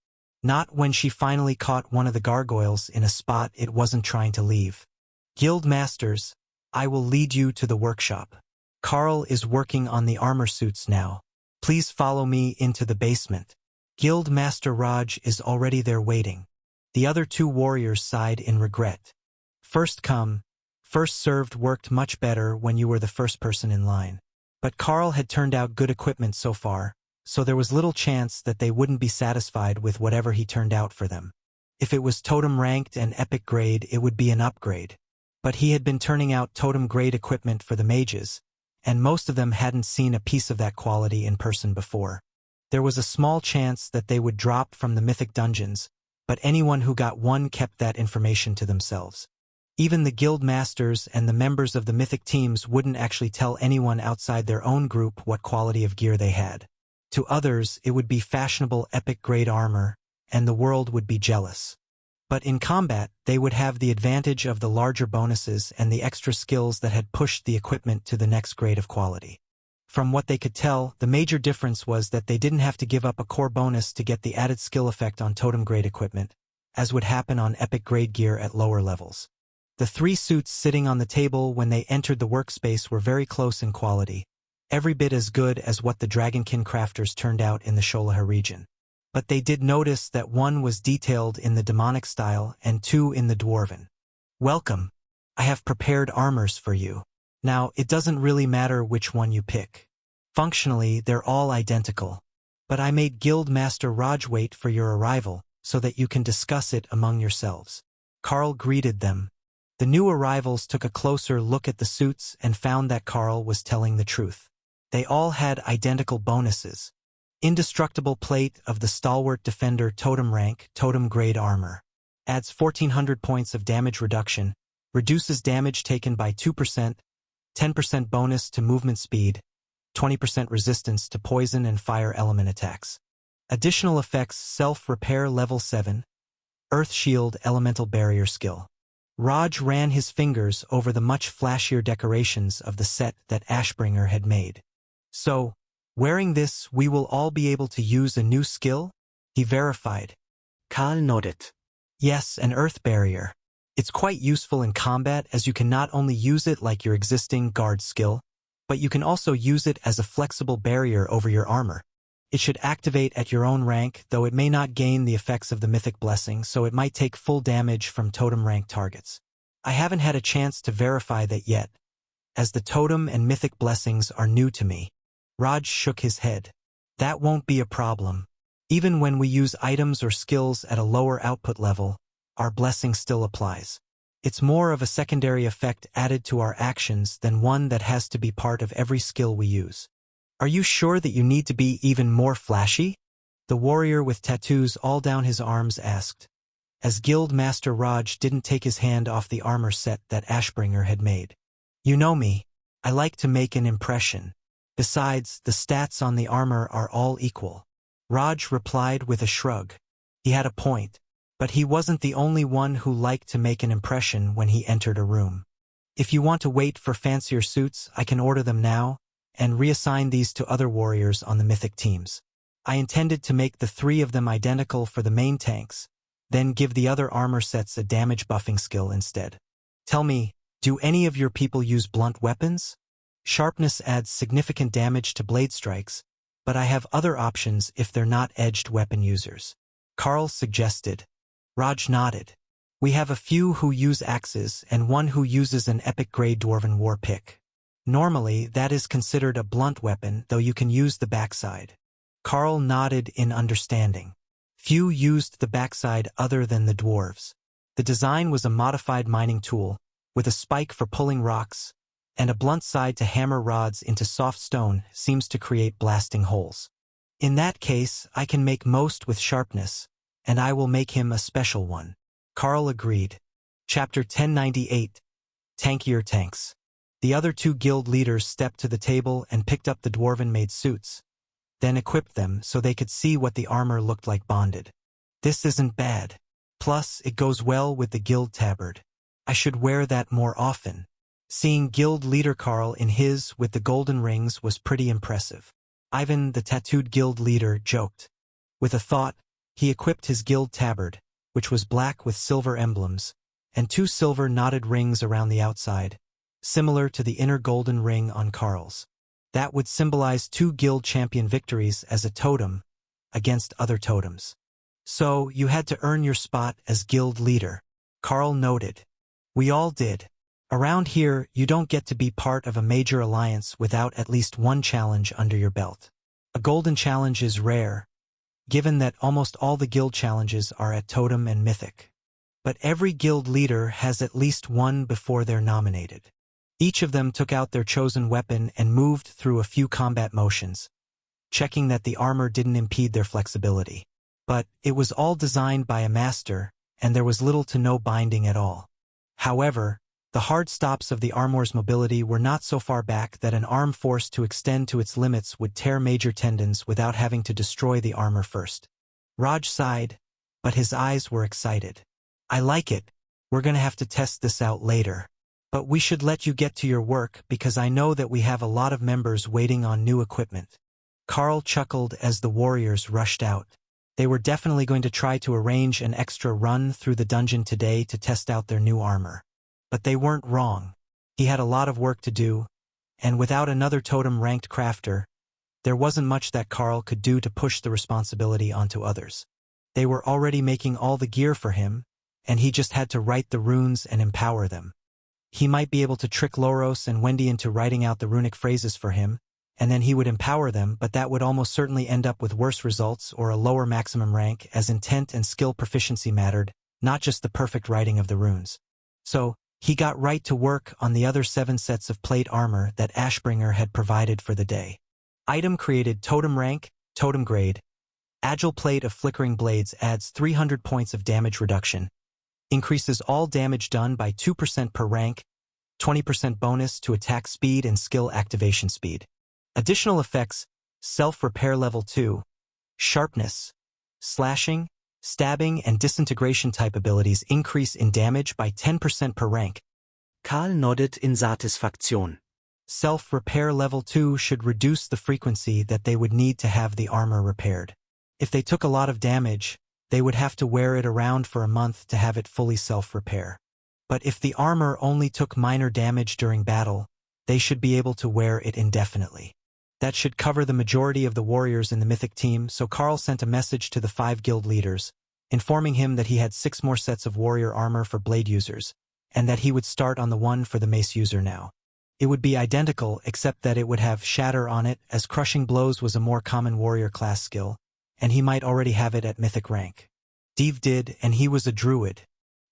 Not when she finally caught one of the gargoyles in a spot it wasn't trying to leave. Guild masters, I will lead you to the workshop. Carl is working on the armor suits now. Please follow me into the basement. Guild Master Raj is already there waiting. The other two warriors sighed in regret. First come, first served worked much better when you were the first person in line. But Carl had turned out good equipment so far, so there was little chance that they wouldn't be satisfied with whatever he turned out for them. If it was totem ranked and epic grade, it would be an upgrade. But he had been turning out totem grade equipment for the mages, and most of them hadn't seen a piece of that quality in person before. There was a small chance that they would drop from the mythic dungeons, but anyone who got one kept that information to themselves. Even the guild masters and the members of the mythic teams wouldn't actually tell anyone outside their own group what quality of gear they had. To others, it would be fashionable epic-grade armor, and the world would be jealous. But in combat, they would have the advantage of the larger bonuses and the extra skills that had pushed the equipment to the next grade of quality. From what they could tell, the major difference was that they didn't have to give up a core bonus to get the added skill effect on totem-grade equipment, as would happen on epic-grade gear at lower levels. The three suits sitting on the table when they entered the workspace were very close in quality, every bit as good as what the Dragonkin crafters turned out in the Sholaha region. But they did notice that one was detailed in the demonic style and two in the dwarven. Welcome. I have prepared armors for you. Now, it doesn't really matter which one you pick. Functionally, they're all identical. But I made Guild Master Raj wait for your arrival, so that you can discuss it among yourselves. Carl greeted them. The new arrivals took a closer look at the suits and found that Carl was telling the truth. They all had identical bonuses. Indestructible plate of the Stalwart Defender Totem rank, Totem grade armor. Adds 1400 points of damage reduction, reduces damage taken by 2%, 10% bonus to movement speed, 20% resistance to poison and fire element attacks. Additional effects: self-repair level 7, Earth Shield elemental barrier skill. Raj ran his fingers over the much flashier decorations of the set that Ashbringer had made. So, wearing this, we will all be able to use a new skill? He verified.
Karl nodded.
Yes, an earth barrier. It's quite useful in combat as you can not only use it like your existing guard skill, but you can also use it as a flexible barrier over your armor. It should activate at your own rank, though it may not gain the effects of the mythic blessing, so it might take full damage from totem rank targets. I haven't had a chance to verify that yet, as the totem and mythic blessings are new to me. Raj shook his head. That won't be a problem. Even when we use items or skills at a lower output level, our blessing still applies. It's more of a secondary effect added to our actions than one that has to be part of every skill we use. Are you sure that you need to be even more flashy? The warrior with tattoos all down his arms asked, as Guild Master Raj didn't take his hand off the armor set that Ashbringer had made. You know me. I like to make an impression. Besides, the stats on the armor are all equal. Raj replied with a shrug. He had a point, but he wasn't the only one who liked to make an impression when he entered a room. If you want to wait for fancier suits, I can order them now, and reassign these to other warriors on the mythic teams. I intended to make the 3 of them identical for the main tanks, then give the other armor sets a damage buffing skill instead. Tell me, do any of your people use blunt weapons? Sharpness adds significant damage to blade strikes, but I have other options if they're not edged weapon users. Carl suggested. Raj nodded. We have a few who use axes and one who uses an epic grey dwarven war pick. Normally, that is considered a blunt weapon, though you can use the backside. Carl nodded in understanding. Few used the backside other than the dwarves. The design was a modified mining tool, with a spike for pulling rocks, and a blunt side to hammer rods into soft stone seems to create blasting holes. In that case, I can make most with sharpness, and I will make him a special one. Carl agreed. Chapter 1098. Tankier Tanks. The other 2 guild leaders stepped to the table and picked up the dwarven-made suits, then equipped them so they could see what the armor looked like bonded. This isn't bad. Plus, it goes well with the guild tabard. I should wear that more often. Seeing guild leader Carl in his with the golden rings was pretty impressive. Ivan, the tattooed guild leader, joked. With a thought, he equipped his guild tabard, which was black with silver emblems, and 2 silver knotted rings around the outside, similar to the inner golden ring on Carl's. That would symbolize 2 guild champion victories as a totem against other totems. So, you had to earn your spot as guild leader. Carl noted. We all did. Around here, you don't get to be part of a major alliance without at least one challenge under your belt. A golden challenge is rare, given that almost all the guild challenges are at totem and mythic. But every guild leader has at least one before they're nominated. Each of them took out their chosen weapon and moved through a few combat motions, checking that the armor didn't impede their flexibility. But it was all designed by a master, and there was little to no binding at all. However, the hard stops of the armor's mobility were not so far back that an arm forced to extend to its limits would tear major tendons without having to destroy the armor first. Raj sighed, but his eyes were excited. I like it. We're gonna have to test this out later. But we should let you get to your work because I know that we have a lot of members waiting on new equipment. Carl chuckled as the warriors rushed out. They were definitely going to try to arrange an extra run through the dungeon today to test out their new armor. But they weren't wrong. He had a lot of work to do, and without another totem-ranked crafter, there wasn't much that Carl could do to push the responsibility onto others. They were already making all the gear for him, and he just had to write the runes and empower them. He might be able to trick Loros and Wendy into writing out the runic phrases for him, and then he would empower them, but that would almost certainly end up with worse results or a lower maximum rank, as intent and skill proficiency mattered, not just the perfect writing of the runes. So, he got right to work on the other 7 sets of plate armor that Ashbringer had provided for the day. Item created: totem rank, totem grade. Agile plate of flickering blades adds 300 points of damage reduction. Increases all damage done by 2% per rank, 20% bonus to attack speed and skill activation speed. Additional effects: self-repair level 2, sharpness, slashing, stabbing and disintegration type abilities increase in damage by 10% per rank.
Karl nodded in Satisfaktion.
Self-repair level 2 should reduce the frequency that they would need to have the armor repaired. If they took a lot of damage, they would have to wear it around for a month to have it fully self-repair. But if the armor only took minor damage during battle, they should be able to wear it indefinitely. That should cover the majority of the warriors in the mythic team, so Karl sent a message to the 5 guild leaders, informing him that he had 6 more sets of warrior armor for blade users, and that he would start on the one for the mace user now. It would be identical, except that it would have shatter on it, as crushing blows was a more common warrior class skill, and he might already have it at mythic rank. Deve did, and he was a druid.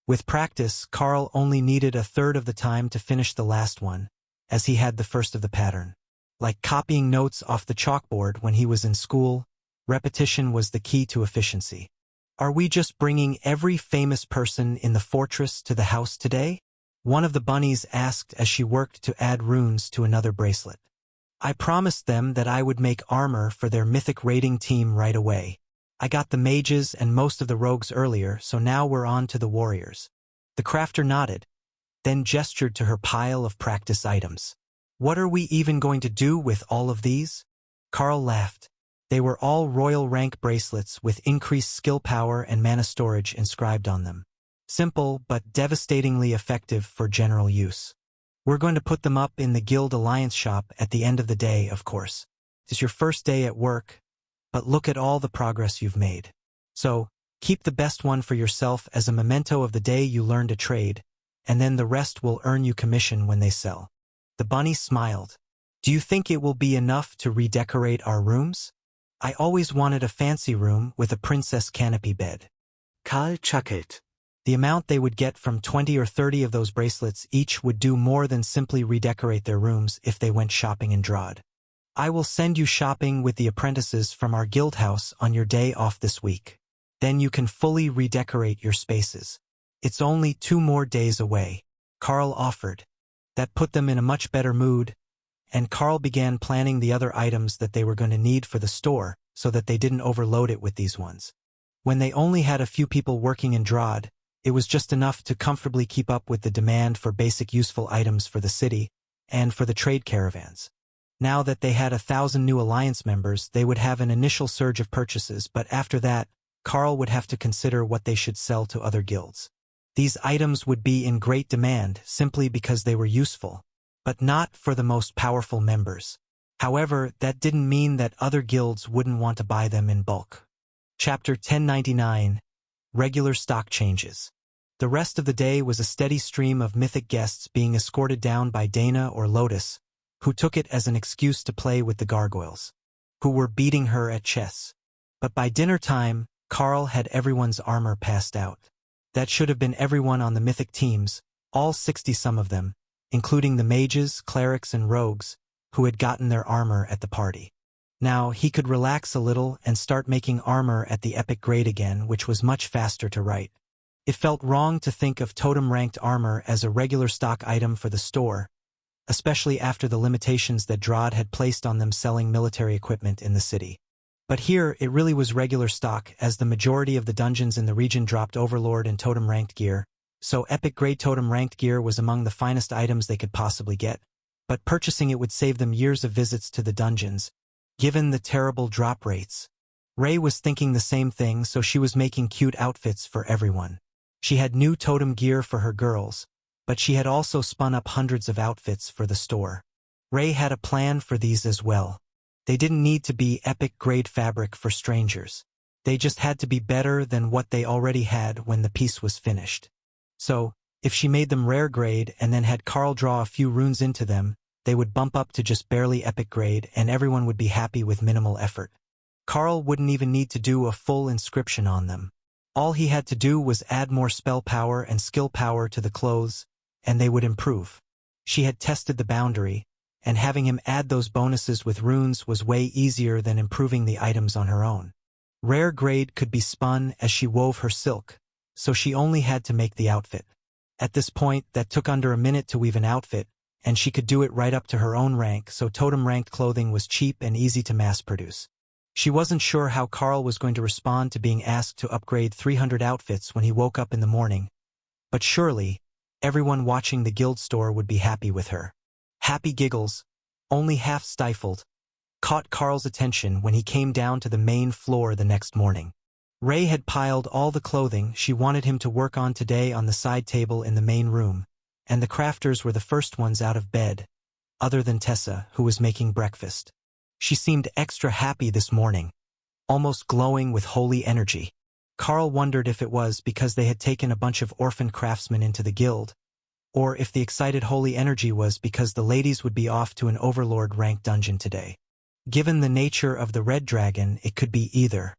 With practice, Karl only needed a third of the time to finish the last one, as he had the first of the pattern. Like copying notes off the chalkboard when he was in school, repetition was the key to efficiency. Are we just bringing every famous person in the fortress to the house today? One of the bunnies asked as she worked to add runes to another bracelet. I promised them that I would make armor for their mythic raiding team right away. I got the mages and most of the rogues earlier, so now we're on to the warriors. The crafter nodded, then gestured to her pile of practice items. What are we even going to do with all of these? Karl laughed. They were all royal rank bracelets with increased skill power and mana storage inscribed on them. Simple, but devastatingly effective for general use. We're going to put them up in the Guild Alliance shop at the end of the day, of course. It's your first day at work, but look at all the progress you've made. So, keep the best one for yourself as a memento of the day you learned a trade, and then the rest will earn you commission when they sell. The bunny smiled. Do you think it will be enough to redecorate our rooms? I always wanted a fancy room with a princess canopy bed.
Karl chuckled.
The amount they would get from 20 or 30 of those bracelets each would do more than simply redecorate their rooms if they went shopping in Drod. I will send you shopping with the apprentices from our guild house on your day off this week. Then you can fully redecorate your spaces. It's only 2 more days away, Karl offered. That put them in a much better mood, and Karl began planning the other items that they were going to need for the store so that they didn't overload it with these ones. When they only had a few people working in Drod, it was just enough to comfortably keep up with the demand for basic useful items for the city and for the trade caravans. Now that they had 1,000 new alliance members, they would have an initial surge of purchases, but after that, Karl would have to consider what they should sell to other guilds. These items would be in great demand simply because they were useful, but not for the most powerful members. However, that didn't mean that other guilds wouldn't want to buy them in bulk. Chapter 1099, Regular Stock Changes. The rest of the day was a steady stream of mythic guests being escorted down by Dana or Lotus, who took it as an excuse to play with the gargoyles, who were beating her at chess. But by dinner time, Karl had everyone's armor passed out. That should have been everyone on the mythic teams, all 60-some of them, including the mages, clerics, and rogues, who had gotten their armor at the party. Now he could relax a little and start making armor at the epic grade again, which was much faster to write. It felt wrong to think of totem-ranked armor as a regular stock item for the store, especially after the limitations that Drod had placed on them selling military equipment in the city. But here, it really was regular stock, as the majority of the dungeons in the region dropped overlord and totem-ranked gear, so epic-grade totem-ranked gear was among the finest items they could possibly get. But purchasing it would save them years of visits to the dungeons, given the terrible drop rates. Ray was thinking the same thing, so she was making cute outfits for everyone. She had new totem gear for her girls, but she had also spun up hundreds of outfits for the store. Ray had a plan for these as well. They didn't need to be epic-grade fabric for strangers. They just had to be better than what they already had when the piece was finished. So, if she made them rare grade and then had Carl draw a few runes into them, they would bump up to just barely epic grade and everyone would be happy with minimal effort. Carl wouldn't even need to do a full inscription on them. All he had to do was add more spell power and skill power to the clothes, and they would improve. She had tested the boundary, and having him add those bonuses with runes was way easier than improving the items on her own. Rare grade could be spun as she wove her silk, so she only had to make the outfit. At this point, that took under a minute to weave an outfit, and she could do it right up to her own rank, so totem-ranked clothing was cheap and easy to mass-produce. She wasn't sure how Carl was going to respond to being asked to upgrade 300 outfits when he woke up in the morning, but surely, everyone watching the guild store would be happy with her. Happy giggles, only half stifled, caught Carl's attention when he came down to the main floor the next morning. Ray had piled all the clothing she wanted him to work on today on the side table in the main room, and the crafters were the first ones out of bed, other than Tessa, who was making breakfast. She seemed extra happy this morning, almost glowing with holy energy. Carl wondered if it was because they had taken a bunch of orphan craftsmen into the guild, or if the excited holy energy was because the ladies would be off to an overlord rank dungeon today. Given the nature of the red dragon, it could be either.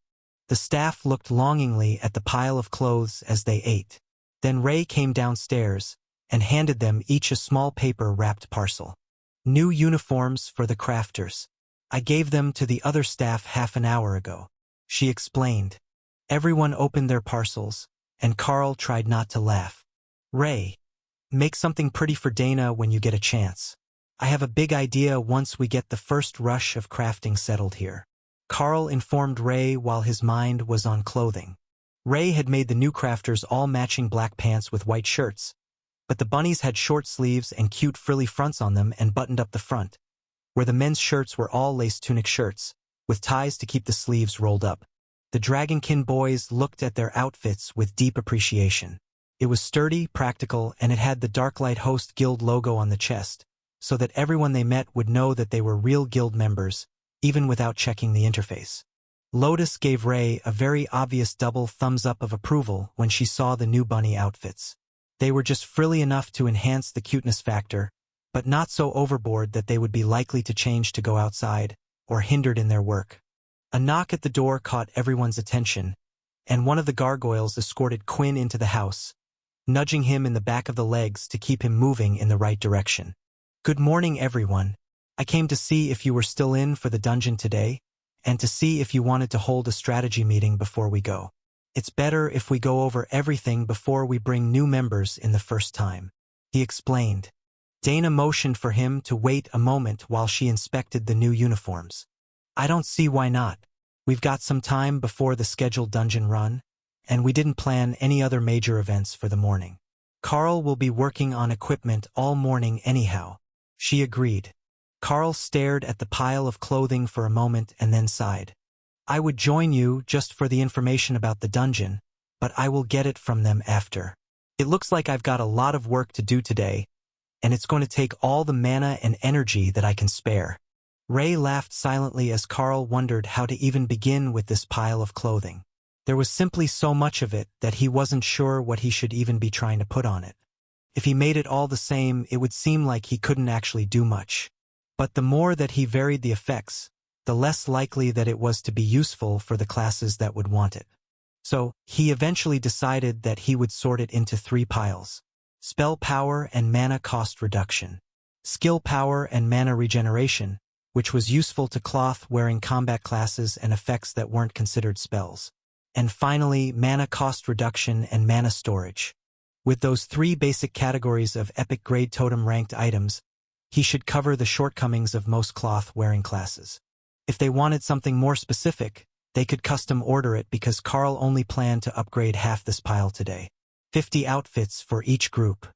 The staff looked longingly at the pile of clothes as they ate. Then Ray came downstairs and handed them each a small paper-wrapped parcel. New uniforms for the crafters. I gave them to the other staff half an hour ago, she explained. Everyone opened their parcels, and Carl tried not to laugh. Ray, make something pretty for Dana when you get a chance. I have a big idea once we get the first rush of crafting settled here. Carl informed Ray while his mind was on clothing. Ray had made the new crafters all matching black pants with white shirts, but the bunnies had short sleeves and cute frilly fronts on them and buttoned up the front, where the men's shirts were all lace tunic shirts, with ties to keep the sleeves rolled up. The Dragonkin boys looked at their outfits with deep appreciation. It was sturdy, practical, and it had the Darklight Host Guild logo on the chest, so that everyone they met would know that they were real guild members, even without checking the interface. Lotus gave Ray a very obvious double thumbs up of approval when she saw the new bunny outfits. They were just frilly enough to enhance the cuteness factor, but not so overboard that they would be likely to change to go outside, or hindered in their work. A knock at the door caught everyone's attention, and one of the gargoyles escorted Quinn into the house, nudging him in the back of the legs to keep him moving in the right direction. Good morning, everyone. I came to see if you were still in for the dungeon today, and to see if you wanted to hold a strategy meeting before we go. It's better if we go over everything before we bring new members in the first time, he explained. Dana motioned for him to wait a moment while she inspected the new uniforms. I don't see why not. We've got some time before the scheduled dungeon run, and we didn't plan any other major events for the morning. Carl will be working on equipment all morning anyhow, she agreed. Carl stared at the pile of clothing for a moment and then sighed. I would join you just for the information about the dungeon, but I will get it from them after. It looks like I've got a lot of work to do today, and it's going to take all the mana and energy that I can spare. Ray laughed silently as Carl wondered how to even begin with this pile of clothing. There was simply so much of it that he wasn't sure what he should even be trying to put on it. If he made it all the same, it would seem like he couldn't actually do much. But the more that he varied the effects, the less likely that it was to be useful for the classes that would want it. So, he eventually decided that he would sort it into 3 piles. Spell power and mana cost reduction. Skill power and mana regeneration, which was useful to cloth-wearing combat classes and effects that weren't considered spells. And finally, mana cost reduction and mana storage. With those 3 basic categories of epic grade totem-ranked items, he should cover the shortcomings of most cloth-wearing classes. If they wanted something more specific, they could custom order it because Carl only planned to upgrade half this pile today. 50 outfits for each group.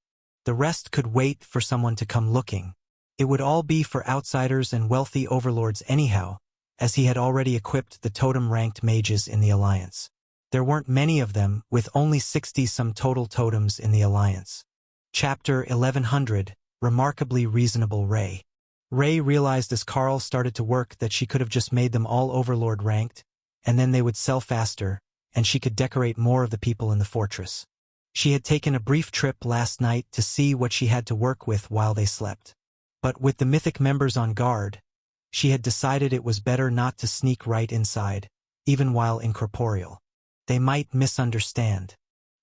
The rest could wait for someone to come looking. It would all be for outsiders and wealthy overlords anyhow, as he had already equipped the totem-ranked mages in the Alliance. There weren't many of them, with only 60-some total totems in the Alliance. Chapter 1100, Remarkably Reasonable Ray. Ray realized as Carl started to work that she could have just made them all overlord ranked, and then they would sell faster, and she could decorate more of the people in the fortress. She had taken a brief trip last night to see what she had to work with while they slept. But with the mythic members on guard, she had decided it was better not to sneak right inside, even while incorporeal. They might misunderstand.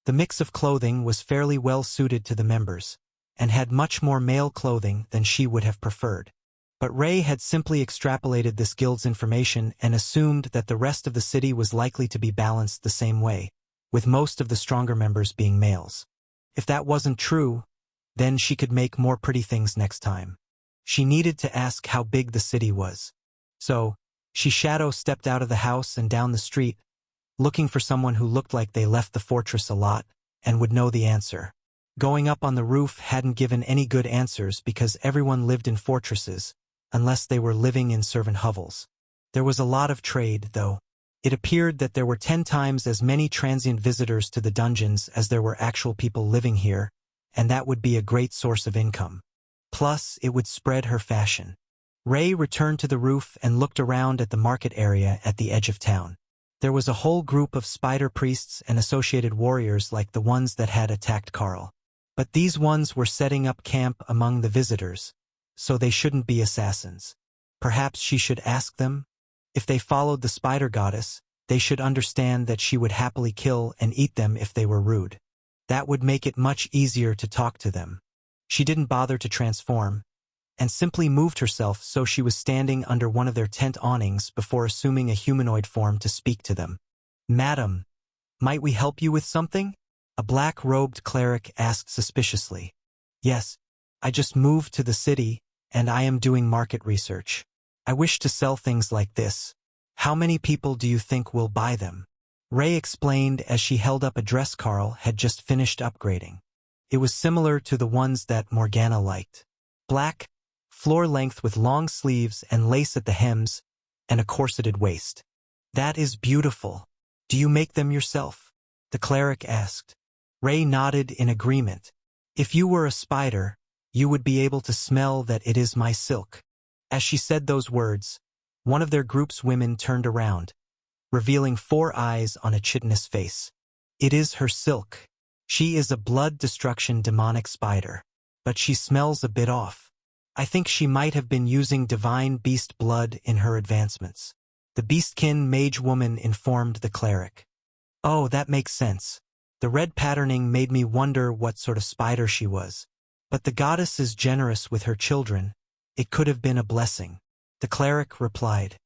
The mix of clothing was fairly well suited to the members, and had much more male clothing than she would have preferred. But Ray had simply extrapolated this guild's information and assumed that the rest of the city was likely to be balanced the same way, with most of the stronger members being males. If that wasn't true, then she could make more pretty things next time. She needed to ask how big the city was. So, she shadow-stepped out of the house and down the street, looking for someone who looked like they left the fortress a lot and would know the answer. Going up on the roof hadn't given any good answers because everyone lived in fortresses, unless they were living in servant hovels. There was a lot of trade, though. It appeared that there were 10 times as many transient visitors to the dungeons as there were actual people living here, and that would be a great source of income. Plus, it would spread her fashion. Ray returned to the roof and looked around at the market area at the edge of town. There was a whole group of spider priests and associated warriors like the ones that had attacked Carl. But these ones were setting up camp among the visitors, so they shouldn't be assassins. Perhaps she should ask them? If they followed the spider goddess, they should understand that she would happily kill and eat them if they were rude. That would make it much easier to talk to them. She didn't bother to transform, and simply moved herself so she was standing under one of their tent awnings before assuming a humanoid form to speak to them. "Madam, might we help you with something?" A black-robed cleric asked suspiciously. "Yes, I just moved to the city, and I am doing market research. I wish to sell things like this. How many people do you think will buy them?" Ray explained as she held up a dress Carl had just finished upgrading. It was similar to the ones that Morgana liked. Black, floor length with long sleeves and lace at the hems, and a corseted waist. "That is beautiful. Do you make them yourself?" the cleric asked. Ray nodded in agreement. "If you were a spider, you would be able to smell that it is my silk." As she said those words, one of their group's women turned around, revealing 4 eyes on a chitinous face. "It is her silk. She is a blood destruction demonic spider, but she smells a bit off. I think she might have been using divine beast blood in her advancements." The beastkin mage woman informed the cleric. "Oh, that makes sense. The red patterning made me wonder what sort of spider she was. But the goddess is generous with her children. It could have been a blessing." The cleric replied.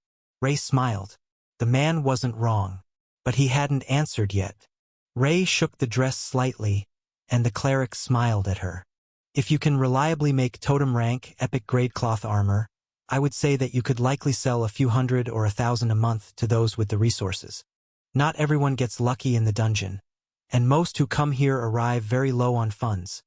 Ray smiled. The man wasn't wrong, but he hadn't answered yet. Ray shook the dress slightly, and the cleric smiled at her. "If you can reliably make totem rank, epic grade cloth armor, I would say that you could likely sell a few hundred or 1,000 a month to those with the resources. Not everyone gets lucky in the dungeon, and most who come here arrive very low on funds,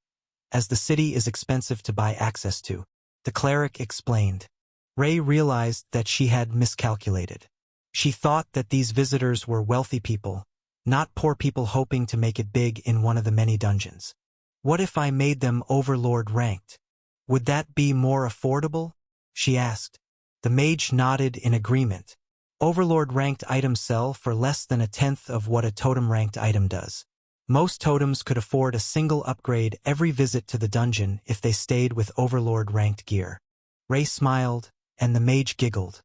as the city is expensive to buy access to," the cleric explained. Ray realized that she had miscalculated. She thought that these visitors were wealthy people, not poor people hoping to make it big in one of the many dungeons. "What if I made them overlord ranked? Would that be more affordable?" she asked. The mage nodded in agreement. Overlord ranked items sell for less than 1/10 of what a totem ranked item does. Most totems could afford a single upgrade every visit to the dungeon if they stayed with overlord ranked gear. Ray smiled, and the mage giggled.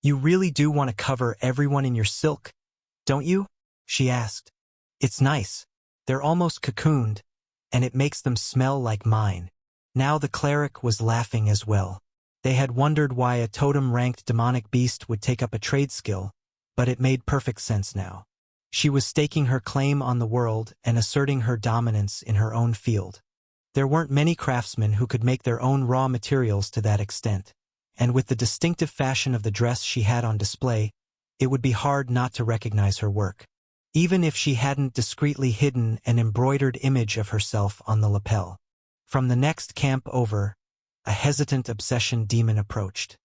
"You really do want to cover everyone in your silk, don't you?" she asked. "It's nice. They're almost cocooned, and it makes them smell like mine." Now the cleric was laughing as well. They had wondered why a totem-ranked demonic beast would take up a trade skill, but it made perfect sense now. She was staking her claim on the world and asserting her dominance in her own field. There weren't many craftsmen who could make their own raw materials to that extent, and with the distinctive fashion of the dress she had on display, it would be hard not to recognize her work, even if she hadn't discreetly hidden an embroidered image of herself on the lapel. From the next camp over, a hesitant obsession demon approached.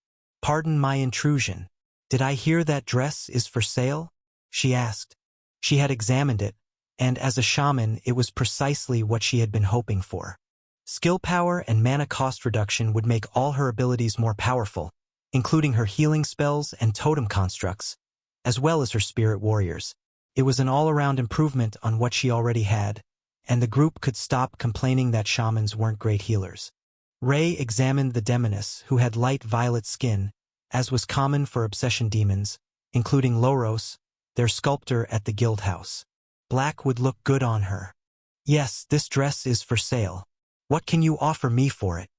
"Pardon my intrusion. Did I hear that dress is for sale?" she asked. She had examined it, and as a shaman it was precisely what she had been hoping for. Skill power and mana cost reduction would make all her abilities more powerful, including her healing spells and totem constructs, as well as her spirit warriors. It was an all-around improvement on what she already had, and the group could stop complaining that shamans weren't great healers. Ray examined the demoness, who had light violet skin, as was common for obsession demons, including Loros, their sculptor at the guild house. Black would look good on her. Yes, this dress is for sale. What can you offer me for it?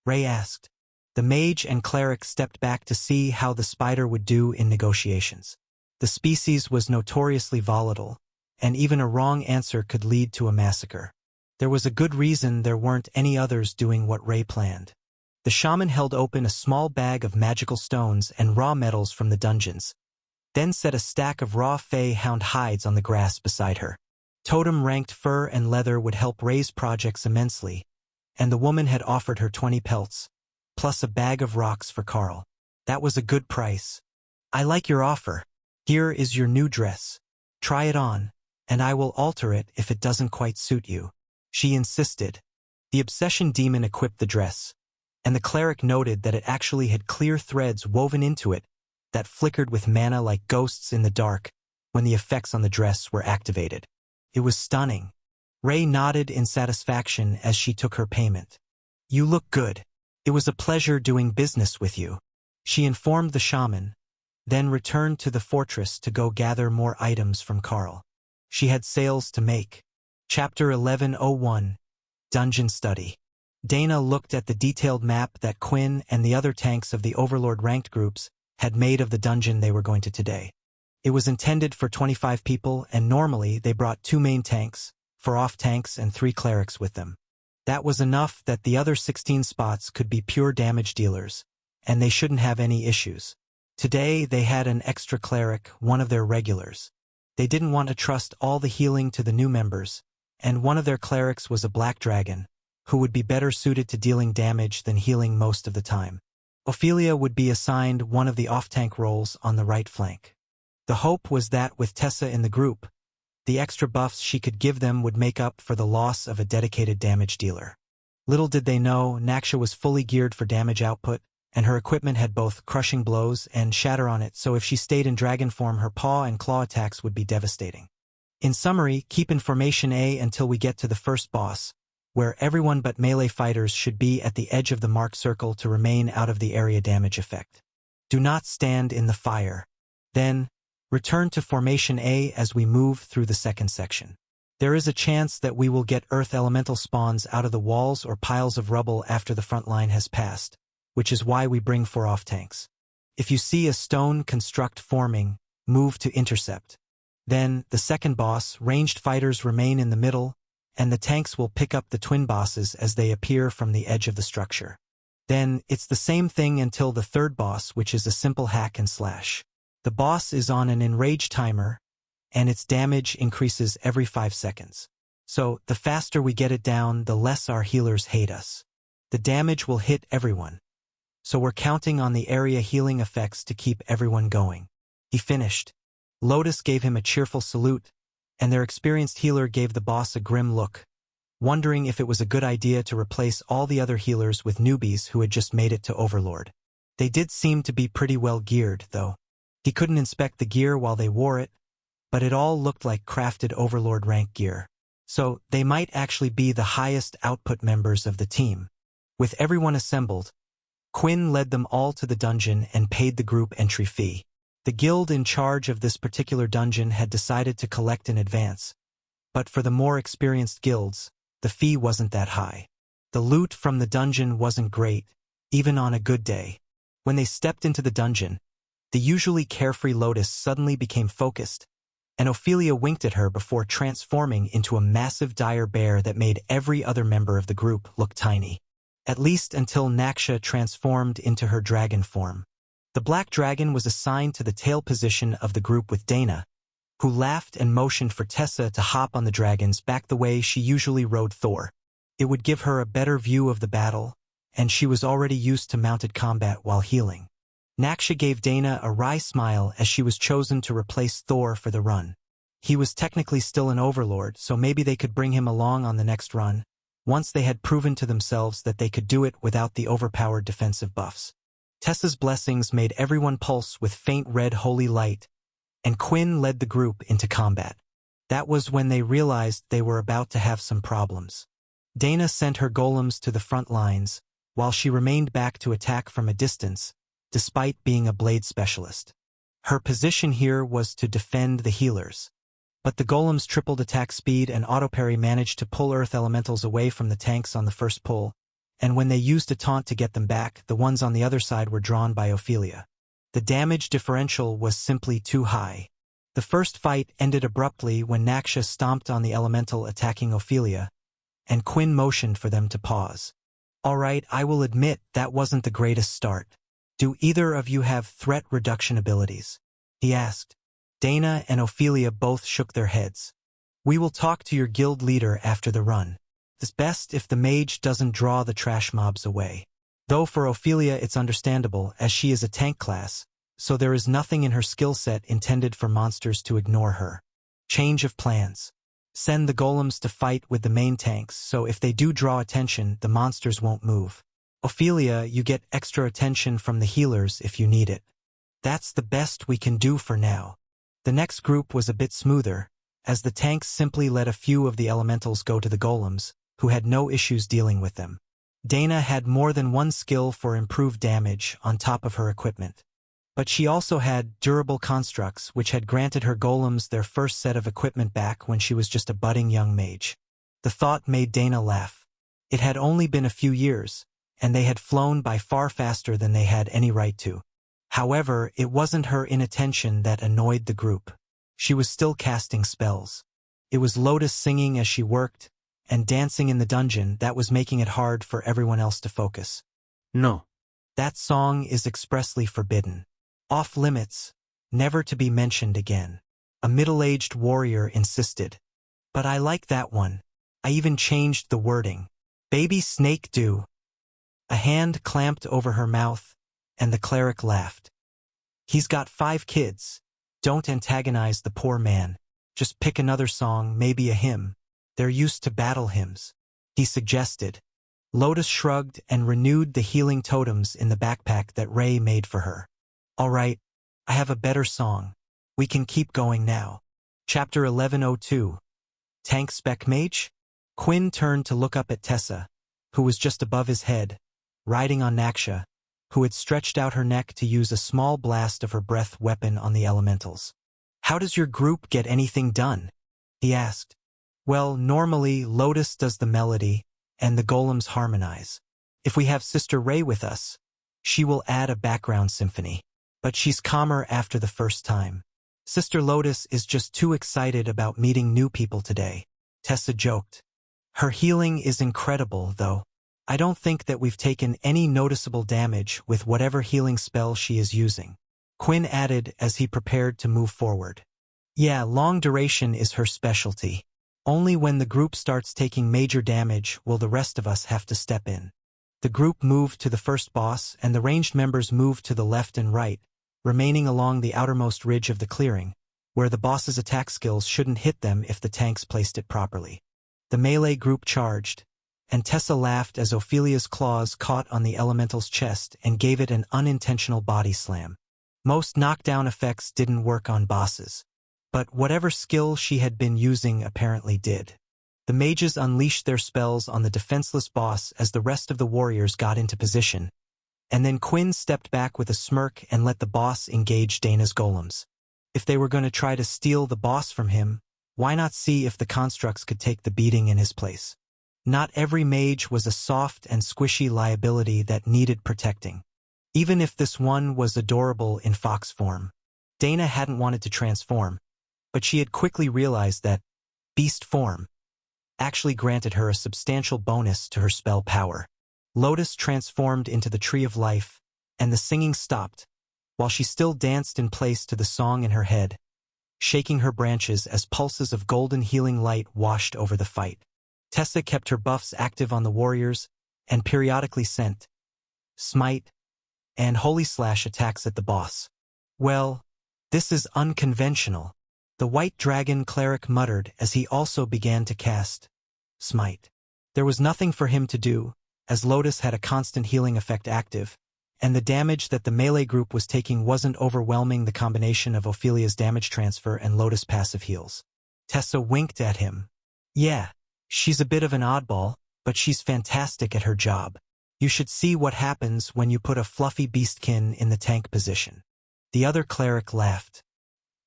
Ray asked. The mage and cleric stepped back to see how the spider would do in negotiations. The species was notoriously volatile, and even a wrong answer could lead to a massacre. There was a good reason there weren't any others doing what Ray planned. The shaman held open a small bag of magical stones and raw metals from the dungeons, then set a stack of raw fey hound hides on the grass beside her. Totem-ranked fur and leather would help Ray's projects immensely, and the woman had offered her 20 pelts, plus a bag of rocks for Carl. That was a good price. I like your offer. Here is your new dress. Try it on, and I will alter it if it doesn't quite suit you. She insisted. The obsession demon equipped the dress, and the cleric noted that it actually had clear threads woven into it that flickered with mana like ghosts in the dark when the effects on the dress were activated. It was stunning. Ray nodded in satisfaction as she took her payment. You look good. It was a pleasure doing business with you. She informed the shaman, then returned to the fortress to go gather more items from Carl. She had sales to make. Chapter 1101, Dungeon Study. Dana looked at the detailed map that Quinn and the other tanks of the Overlord ranked groups had made of the dungeon they were going to today. It was intended for 25 people, and normally they brought 2 main tanks, 4 off-tanks and 3 clerics with them. That was enough that the other 16 spots could be pure damage dealers, and they shouldn't have any issues. Today they had an extra cleric, one of their regulars. They didn't want to trust all the healing to the new members, and one of their clerics was a black dragon, who would be better suited to dealing damage than healing most of the time. Ophelia would be assigned one of the off-tank roles on the right flank. The hope was that with Tessa in the group, the extra buffs she could give them would make up for the loss of a dedicated damage dealer. Little did they know, Naksha was fully geared for damage output, and her equipment had both crushing blows and shatter on it, so if she stayed in dragon form her paw and claw attacks would be devastating. In summary, keep in formation A until we get to the first boss, where everyone but melee fighters should be at the edge of the marked circle to remain out of the area damage effect. Do not stand in the fire. Then, return to formation A as we move through the second section. There is a chance that we will get earth elemental spawns out of the walls or piles of rubble after the front line has passed, which is why we bring 4 off-tanks. If you see a stone construct forming, move to intercept. Then, the second boss, ranged fighters remain in the middle, and the tanks will pick up the twin bosses as they appear from the edge of the structure. Then, it's the same thing until the third boss, which is a simple hack and slash. The boss is on an enrage timer, and its damage increases every 5 seconds. So, the faster we get it down, the less our healers hate us. The damage will hit everyone. So we're counting on the area healing effects to keep everyone going. He finished. Lotus gave him a cheerful salute, and their experienced healer gave the boss a grim look, wondering if it was a good idea to replace all the other healers with newbies who had just made it to Overlord. They did seem to be pretty well geared, though. He couldn't inspect the gear while they wore it, but it all looked like crafted Overlord rank gear. So they might actually be the highest output members of the team. With everyone assembled, Quinn led them all to the dungeon and paid the group entry fee. The guild in charge of this particular dungeon had decided to collect in advance, but for the more experienced guilds, the fee wasn't that high. The loot from the dungeon wasn't great, even on a good day. When they stepped into the dungeon, the usually carefree Lotus suddenly became focused, and Ophelia winked at her before transforming into a massive dire bear that made every other member of the group look tiny. At least until Naksha transformed into her dragon form. The black dragon was assigned to the tail position of the group with Dana, who laughed and motioned for Tessa to hop on the dragon's back the way she usually rode Thor. It would give her a better view of the battle, and she was already used to mounted combat while healing. Naksha gave Dana a wry smile as she was chosen to replace Thor for the run. He was technically still an overlord, so maybe they could bring him along on the next run, once they had proven to themselves that they could do it without the overpowered defensive buffs. Tessa's blessings made everyone pulse with faint red holy light, and Quinn led the group into combat. That was when they realized they were about to have some problems. Dana sent her golems to the front lines, while she remained back to attack from a distance, despite being a blade specialist. Her position here was to defend the healers. But the golems tripled attack speed and auto-parry managed to pull earth elementals away from the tanks on the first pull, and when they used a taunt to get them back, the ones on the other side were drawn by Ophelia. The damage differential was simply too high. The first fight ended abruptly when Naksha stomped on the elemental attacking Ophelia, and Quinn motioned for them to pause. "Alright, I will admit that wasn't the greatest start. Do either of you have threat reduction abilities?" he asked. Dana and Ophelia both shook their heads. "We will talk to your guild leader after the run. It's best if the mage doesn't draw the trash mobs away." Though for Ophelia it's understandable, as she is a tank class, so there is nothing in her skill set intended for monsters to ignore her. Change of plans. Send the golems to fight with the main tanks, so if they do draw attention, the monsters won't move. Ophelia, you get extra attention from the healers if you need it. That's the best we can do for now. The next group was a bit smoother, as the tanks simply let a few of the elementals go to the golems, who had no issues dealing with them. Dana had more than one skill for improved damage on top of her equipment. But she also had durable constructs, which had granted her golems their first set of equipment back when she was just a budding young mage. The thought made Dana laugh. It had only been a few years, and they had flown by far faster than they had any right to. However, it wasn't her inattention that annoyed the group. She was still casting spells. It was Lotus singing as she worked, and dancing in the dungeon that was making it hard for everyone else to focus.
No.
That song is expressly forbidden. Off limits, never to be mentioned again. A middle-aged warrior insisted. But I like that one. I even changed the wording. Baby snake do. A hand clamped over her mouth, and the cleric laughed. He's got 5 kids. Don't antagonize the poor man. Just pick another song, maybe a hymn. They're used to battle hymns, he suggested. Lotus shrugged and renewed the healing totems in the backpack that Ray made for her. "Alright, I have a better song. We can keep going now." Chapter 1102. Tank Spec Mage? Quinn turned to look up at Tessa, who was just above his head, riding on Naksha, who had stretched out her neck to use a small blast of her breath weapon on the elementals. "How does your group get anything done?" he asked. "Well, normally Lotus does the melody, and the golems harmonize. If we have Sister Ray with us, she will add a background symphony. But she's calmer after the first time. Sister Lotus is just too excited about meeting new people today," Tessa joked. "Her healing is incredible, though. I don't think that we've taken any noticeable damage with whatever healing spell she is using," Quinn added as he prepared to move forward. "Yeah, long duration is her specialty. Only when the group starts taking major damage will the rest of us have to step in." The group moved to the first boss, and the ranged members moved to the left and right, remaining along the outermost ridge of the clearing, where the boss's attack skills shouldn't hit them if the tanks placed it properly. The melee group charged, and Tessa laughed as Ophelia's claws caught on the elemental's chest and gave it an unintentional body slam. Most knockdown effects didn't work on bosses, but whatever skill she had been using apparently did. The mages unleashed their spells on the defenseless boss as the rest of the warriors got into position, and then Quinn stepped back with a smirk and let the boss engage Dana's golems. If they were going to try to steal the boss from him, why not see if the constructs could take the beating in his place? Not every mage was a soft and squishy liability that needed protecting. Even if this one was adorable in fox form. Dana hadn't wanted to transform, but she had quickly realized that beast form actually granted her a substantial bonus to her spell power. Lotus transformed into the Tree of Life, and the singing stopped, while she still danced in place to the song in her head, shaking her branches as pulses of golden healing light washed over the fight. Tessa kept her buffs active on the warriors, and periodically sent Smite and Holy Slash attacks at the boss. "Well, this is unconventional," the White Dragon cleric muttered as he also began to cast Smite. There was nothing for him to do, as Lotus had a constant healing effect active, and the damage that the melee group was taking wasn't overwhelming the combination of Ophelia's damage transfer and Lotus' passive heals. Tessa winked at him. Yeah, she's a bit of an oddball, but she's fantastic at her job. You should see what happens when you put a fluffy beastkin in the tank position. The other cleric laughed.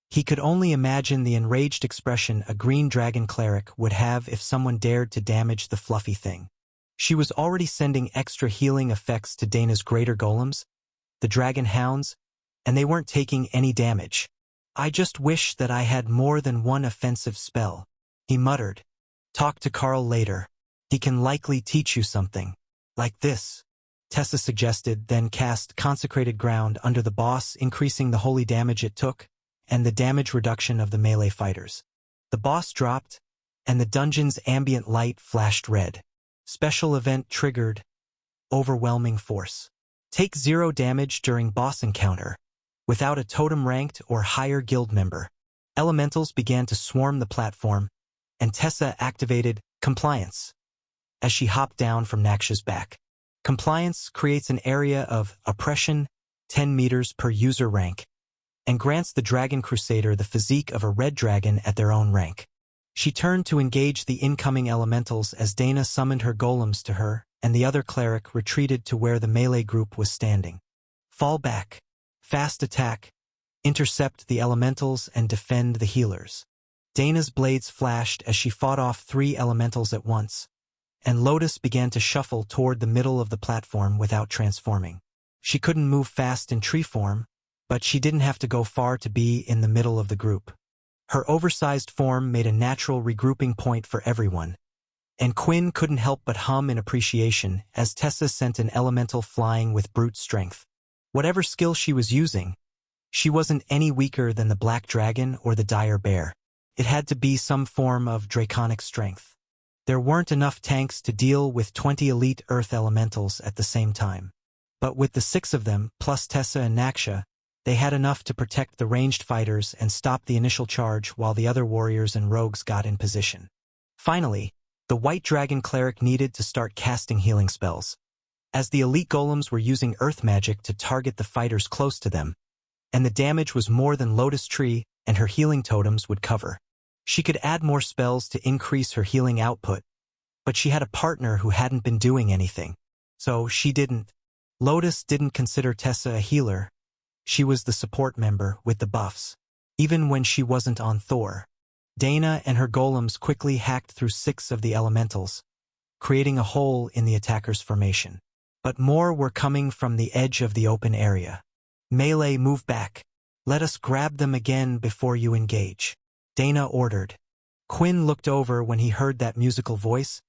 He could only imagine the enraged expression a green dragon cleric would have if someone dared to damage the fluffy thing. She was already sending extra healing effects to Dana's greater golems, the dragon hounds, and they weren't taking any damage. I just wish that I had more than one offensive spell, he muttered. Talk to Carl later. He can likely teach you something. Like this, Tessa suggested, then cast Consecrated Ground under the boss, increasing the holy damage it took, and the damage reduction of the melee fighters. The boss dropped, and the dungeon's ambient light flashed red. Special event triggered. Overwhelming force. Take 0 damage during boss encounter. Without a totem ranked or higher guild member. Elementals began to swarm the platform, and Tessa activated Compliance as she hopped down from Naksha's back. Compliance creates an area of oppression 10 meters per user rank, and grants the Dragon Crusader the physique of a red dragon at their own rank. She turned to engage the incoming elementals as Dana summoned her golems to her, and the other cleric retreated to where the melee group was standing. Fall back. Fast attack. Intercept the elementals and defend the healers. Dana's blades flashed as she fought off 3 elementals at once, and Lotus began to shuffle toward the middle of the platform without transforming. She couldn't move fast in tree form, but she didn't have to go far to be in the middle of the group. Her oversized form made a natural regrouping point for everyone, and Quinn couldn't help but hum in appreciation as Tessa sent an elemental flying with brute strength. Whatever skill she was using, she wasn't any weaker than the black dragon or the dire bear. It had to be some form of draconic strength. There weren't enough tanks to deal with 20 elite earth elementals at the same time. But with the 6 of them, plus Tessa and Naksha, they had enough to protect the ranged fighters and stop the initial charge while the other warriors and rogues got in position. Finally, the white dragon cleric needed to start casting healing spells, as the elite golems were using earth magic to target the fighters close to them, and the damage was more than Lotus Tree and her healing totems would cover. She could add more spells to increase her healing output, but she had a partner who hadn't been doing anything, so she didn't. Lotus didn't consider Tessa a healer. She was the support member with the buffs, even when she wasn't on Thor. Dana and her golems quickly hacked through 6 of the elementals, creating a hole in the attacker's formation. But more were coming from the edge of the open area. Melee, move back. Let us grab them again before you engage, Dana ordered. Quinn looked over when he heard that musical voice,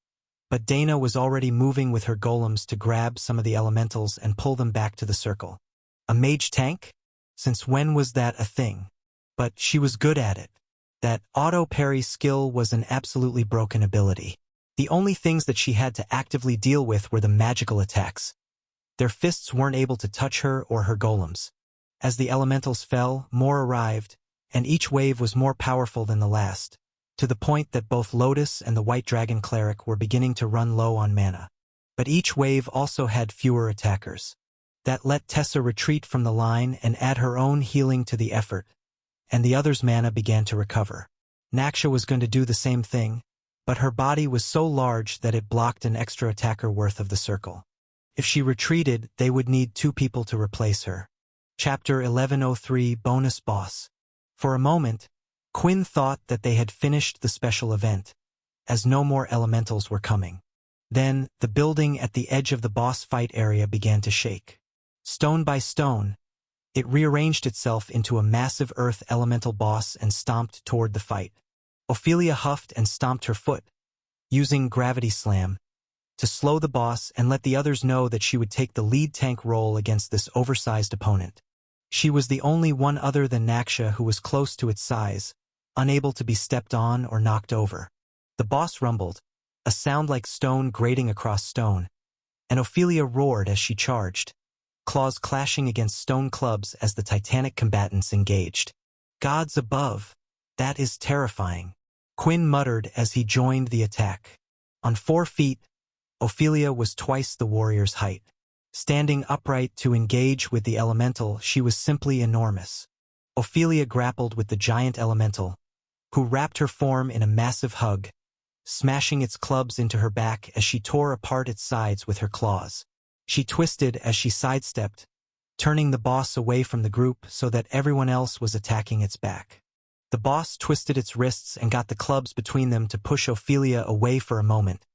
but Dana was already moving with her golems to grab some of the elementals and pull them back to the circle. A mage tank? Since when was that a thing? But she was good at it. That auto-parry skill was an absolutely broken ability. The only things that she had to actively deal with were the magical attacks. Their fists weren't able to touch her or her golems. As the elementals fell, more arrived, and each wave was more powerful than the last, to the point that both Lotus and the White Dragon Cleric were beginning to run low on mana. But each wave also had fewer attackers. That let Tessa retreat from the line and add her own healing to the effort, and the others' mana began to recover. Naksha was going to do the same thing, but her body was so large that it blocked an extra attacker worth of the circle. If she retreated, they would need 2 people to replace her. Chapter 1103 Bonus Boss. For a moment, Quinn thought that they had finished the special event, as no more elementals were coming. Then, the building at the edge of the boss fight area began to shake. Stone by stone, it rearranged itself into a massive earth elemental boss and stomped toward the fight. Ophelia huffed and stomped her foot, using Gravity Slam, to slow the boss and let the others know that she would take the lead tank role against this oversized opponent. She was the only one other than Naksha who was close to its size, unable to be stepped on or knocked over. The boss rumbled, a sound like stone grating across stone, and Ophelia roared as she charged, claws clashing against stone clubs as the titanic combatants engaged. Gods above, that is terrifying, Quinn muttered as he joined the attack. On 4 feet, Ophelia was twice the warrior's height. Standing upright to engage with the elemental, she was simply enormous. Ophelia grappled with the giant elemental, who wrapped her form in a massive hug, smashing its clubs into her back as she tore apart its sides with her claws. She twisted as she sidestepped, turning the boss away from the group so that everyone else was attacking its back. The boss twisted its wrists and got the clubs between them to push Ophelia away for a moment.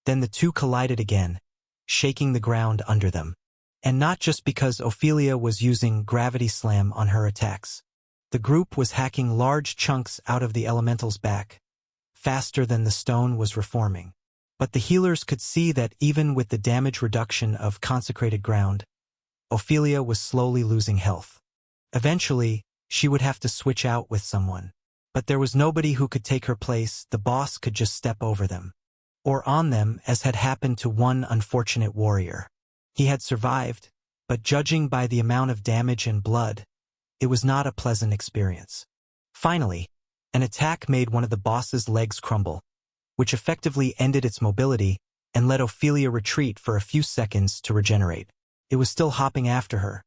Then the two collided again, shaking the ground under them. And not just because Ophelia was using gravity slam on her attacks. The group was hacking large chunks out of the elemental's back, faster than the stone was reforming. But the healers could see that even with the damage reduction of consecrated ground, Ophelia was slowly losing health. Eventually, she would have to switch out with someone. But there was nobody who could take her place. The boss could just step over them. Or on them, as had happened to one unfortunate warrior. He had survived, but judging by the amount of damage and blood, it was not a pleasant experience. Finally, an attack made one of the boss's legs crumble, which effectively ended its mobility and let Ophelia retreat for a few seconds to regenerate. It was still hopping after her,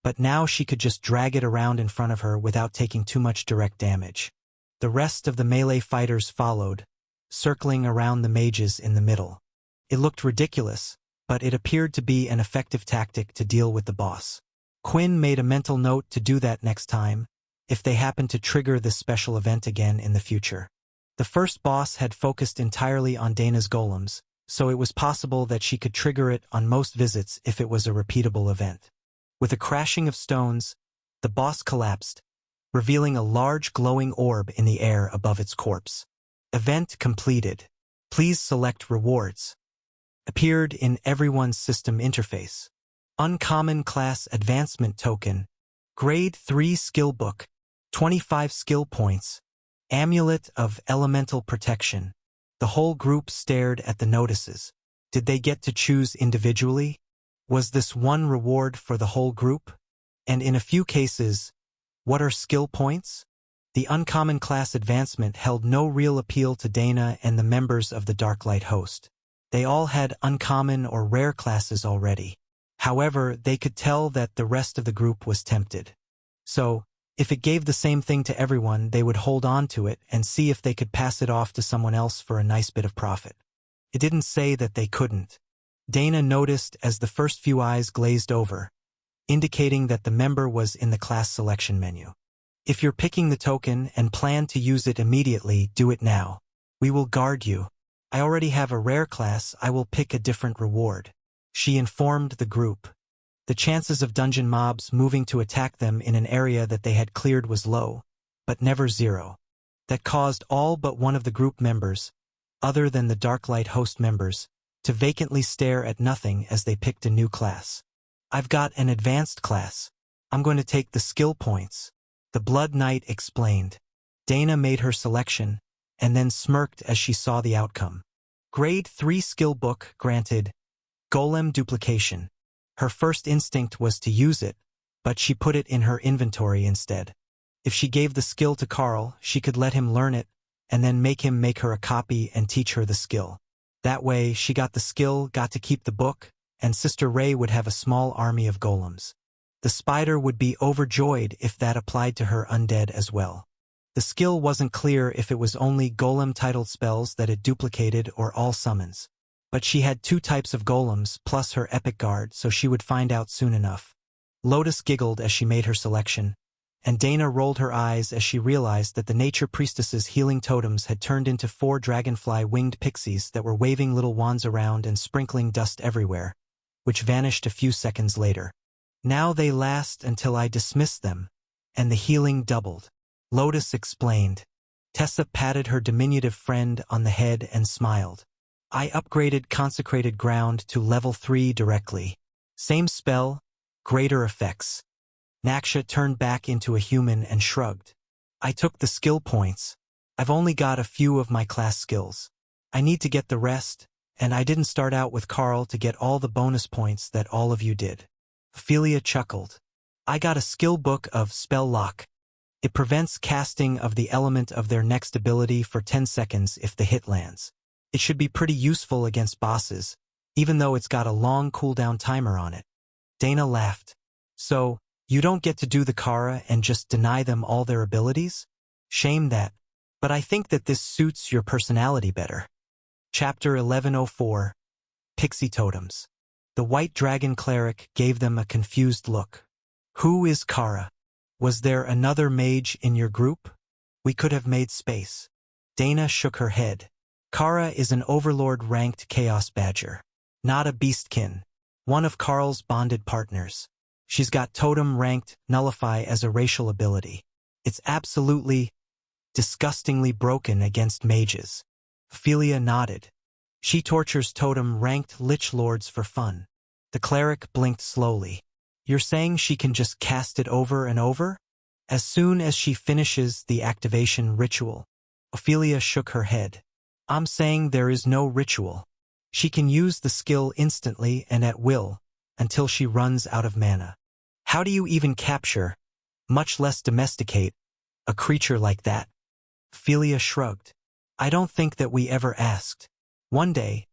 but now she could just drag it around in front of her without taking too much direct damage. The rest of the melee fighters followed, circling around the mages in the middle. It looked ridiculous, but it appeared to be an effective tactic to deal with the boss. Quinn made a mental note to do that next time, if they happened to trigger this special event again in the future. The first boss had focused entirely on Dana's golems, so it was possible that she could trigger it on most visits if it was a repeatable event. With a crashing of stones, the boss collapsed, revealing a large glowing orb in the air above its corpse. Event completed. Please select rewards. Appeared in everyone's system interface. Uncommon class advancement token. Grade 3 skill book. 25 skill points. Amulet of elemental protection. The whole group stared at the notices. Did they get to choose individually? Was this one reward for the whole group? And in a few cases, what are skill points? The uncommon class advancement held no real appeal to Dana and the members of the Darklight host. They all had uncommon or rare classes already. However, they could tell that the rest of the group was tempted. So, if it gave the same thing to everyone, they would hold on to it and see if they could pass it off to someone else for a nice bit of profit. It didn't say that they couldn't. Dana noticed as the first few eyes glazed over, indicating that the member was in the class selection menu. If you're picking the token and plan to use it immediately, do it now. We will guard you. I already have a rare class, I will pick a different reward. She informed the group. The chances of dungeon mobs moving to attack them in an area that they had cleared was low, but never zero. That caused all but one of the group members, other than the Darklight host members, to vacantly stare at nothing as they picked a new class. I've got an advanced class. I'm going to take the skill points. The Blood Knight explained. Dana made her selection, and then smirked as she saw the outcome. Grade 3 skill book granted. Golem duplication. Her first instinct was to use it, but she put it in her inventory instead. If she gave the skill to Carl, she could let him learn it, and then make him make her a copy and teach her the skill. That way, she got the skill, got to keep the book, and Sister Ray would have a small army of golems. The spider would be overjoyed if that applied to her undead as well. The skill wasn't clear if it was only golem-titled spells that it duplicated or all summons. But she had 2 types of golems plus her epic guard, so she would find out soon enough. Lotus giggled as she made her selection, and Dana rolled her eyes as she realized that the nature priestess's healing totems had turned into 4 dragonfly-winged pixies that were waving little wands around and sprinkling dust everywhere, which vanished a few seconds later. Now they last until I dismiss them, and the healing doubled. Lotus explained. Tessa patted her diminutive friend on the head and smiled. I upgraded consecrated ground to level 3 directly. Same spell, greater effects. Naksha turned back into a human and shrugged. I took the skill points. I've only got a few of my class skills. I need to get the rest, and I didn't start out with Carl to get all the bonus points that all of you did. Ophelia chuckled. I got a skill book of Spell Lock. It prevents casting of the element of their next ability for 10 seconds if the hit lands. It should be pretty useful against bosses, even though it's got a long cooldown timer on it. Dana laughed. So, you don't get to do the Kara and just deny them all their abilities? Shame that. But I think that this suits your personality better. Chapter 1104. Pixie Totems. The White Dragon Cleric gave them a confused look. Who is Kara? Was there another mage in your group? We could have made space. Dana shook her head. Kara is an overlord-ranked Chaos Badger. Not a beastkin. One of Carl's bonded partners. She's got totem-ranked Nullify as a racial ability. It's absolutely, disgustingly broken against mages. Ophelia nodded. She tortures totem-ranked Lich Lords for fun. The cleric blinked slowly. You're saying she can just cast it over and over? As soon as she finishes the activation ritual. Ophelia shook her head. I'm saying there is no ritual. She can use the skill instantly and at will, until she runs out of mana. How do you even capture, much less domesticate, a creature like that? Ophelia shrugged. I don't think that we ever asked. One day,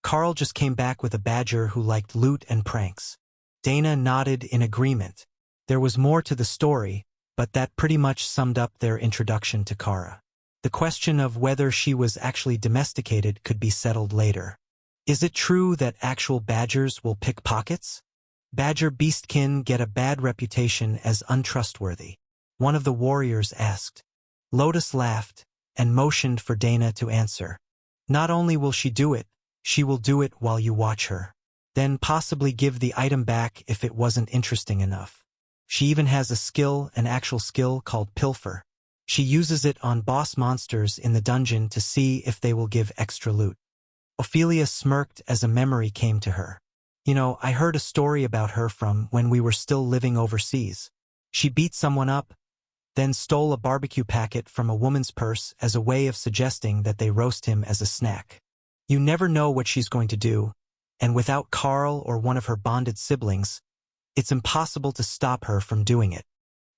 Carl just came back with a badger who liked loot and pranks. Dana nodded in agreement. There was more to the story, but that pretty much summed up their introduction to Kara. The question of whether she was actually domesticated could be settled later. Is it true that actual badgers will pick pockets? Badger beastkin get a bad reputation as untrustworthy. One of the warriors asked. Lotus laughed and motioned for Dana to answer. Not only will she do it, she will do it while you watch her. Then possibly give the item back if it wasn't interesting enough. She even has a skill, an actual skill called Pilfer. She uses it on boss monsters in the dungeon to see if they will give extra loot. Ophelia smirked as a memory came to her. You know, I heard a story about her from when we were still living overseas. She beat someone up, then stole a barbecue packet from a woman's purse as a way of suggesting that they roast him as a snack. You never know what she's going to do, and without Carl or one of her bonded siblings, it's impossible to stop her from doing it.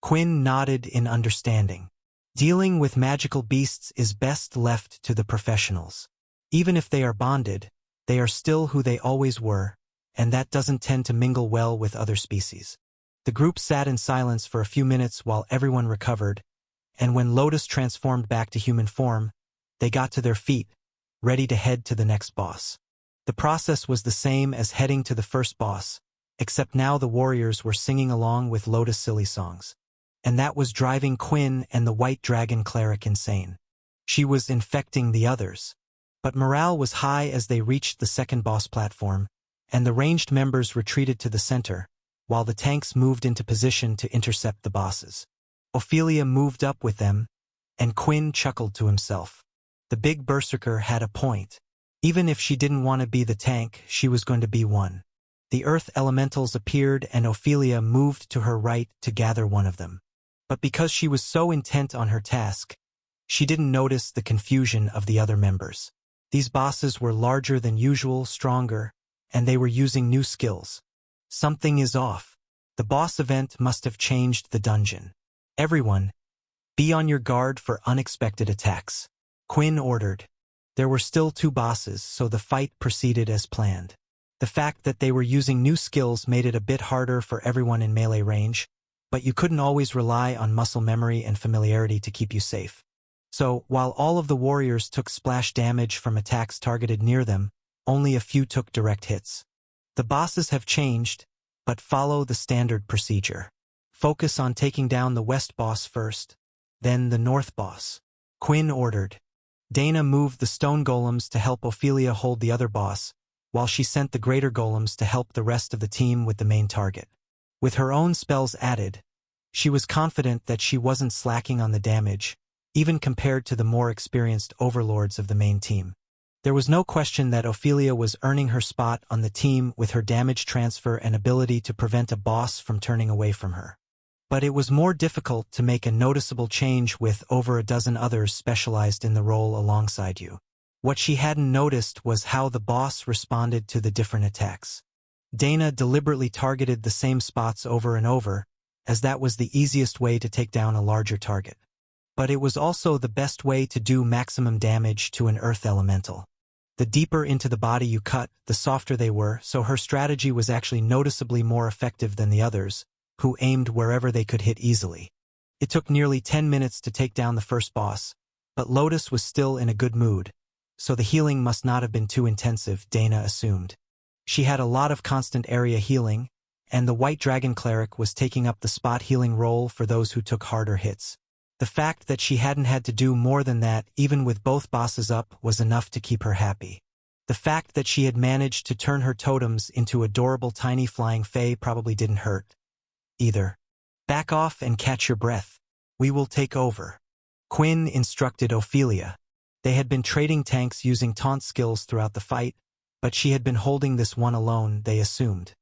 Quinn nodded in understanding. Dealing with magical beasts is best left to the professionals. Even if they are bonded, they are still who they always were, and that doesn't tend to mingle well with other species. The group sat in silence for a few minutes while everyone recovered, and when Lotus transformed back to human form, they got to their feet, ready to head to the next boss. The process was the same as heading to the first boss, except now the warriors were singing along with Lotus silly songs. And that was driving Quinn and the White Dragon Cleric insane. She was infecting the others. But morale was high as they reached the second boss platform, and the ranged members retreated to the center, while the tanks moved into position to intercept the bosses. Ophelia moved up with them, and Quinn chuckled to himself. The big berserker had a point. Even if she didn't want to be the tank, she was going to be one. The earth elementals appeared and Ophelia moved to her right to gather one of them. But because she was so intent on her task, she didn't notice the confusion of the other members. These bosses were larger than usual, stronger, and they were using new skills. Something is off. The boss event must have changed the dungeon. Everyone, be on your guard for unexpected attacks. Quinn ordered. There were still two bosses, so the fight proceeded as planned. The fact that they were using new skills made it a bit harder for everyone in melee range, but you couldn't always rely on muscle memory and familiarity to keep you safe. So, while all of the warriors took splash damage from attacks targeted near them, only a few took direct hits. The bosses have changed, but follow the standard procedure. Focus on taking down the west boss first, then the north boss. Quinn ordered. Dana moved the stone golems to help Ophelia hold the other boss, while she sent the greater golems to help the rest of the team with the main target. With her own spells added, she was confident that she wasn't slacking on the damage, even compared to the more experienced overlords of the main team. There was no question that Ophelia was earning her spot on the team with her damage transfer and ability to prevent a boss from turning away from her. But it was more difficult to make a noticeable change with over a dozen others specialized in the role alongside you. What she hadn't noticed was how the boss responded to the different attacks. Dana deliberately targeted the same spots over and over, as that was the easiest way to take down a larger target. But it was also the best way to do maximum damage to an earth elemental. The deeper into the body you cut, the softer they were, so her strategy was actually noticeably more effective than the others, who aimed wherever they could hit easily. It took nearly 10 minutes to take down the first boss, but Lotus was still in a good mood, so the healing must not have been too intensive, Dana assumed. She had a lot of constant area healing, and the White Dragon Cleric was taking up the spot healing role for those who took harder hits. The fact that she hadn't had to do more than that, even with both bosses up, was enough to keep her happy. The fact that she had managed to turn her totems into adorable tiny flying fae probably didn't hurt either. Back off and catch your breath. We will take over. Quinn instructed Ophelia. They had been trading tanks using taunt skills throughout the fight, but she had been holding this one alone, they assumed.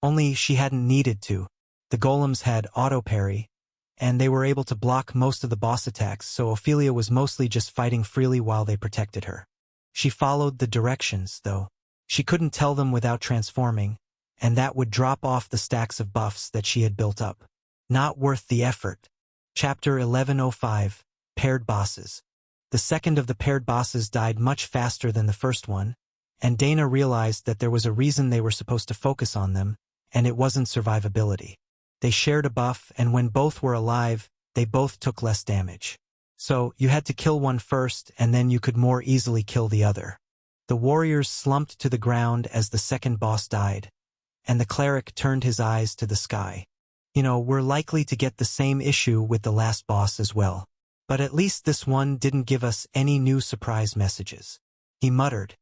Only she hadn't needed to. The golems had auto-parry, and they were able to block most of the boss attacks, so Ophelia was mostly just fighting freely while they protected her. She followed the directions, though. She couldn't tell them without transforming, and that would drop off the stacks of buffs that she had built up. Not worth the effort. Chapter 1105, Paired Bosses. The second of the paired bosses died much faster than the first one, and Dana realized that there was a reason they were supposed to focus on them, and it wasn't survivability. They shared a buff, and when both were alive, they both took less damage. So, you had to kill one first, and then you could more easily kill the other. The warriors slumped to the ground as the second boss died, and the cleric turned his eyes to the sky. We're likely to get the same issue with the last boss as well. But at least this one didn't give us any new surprise messages. He muttered.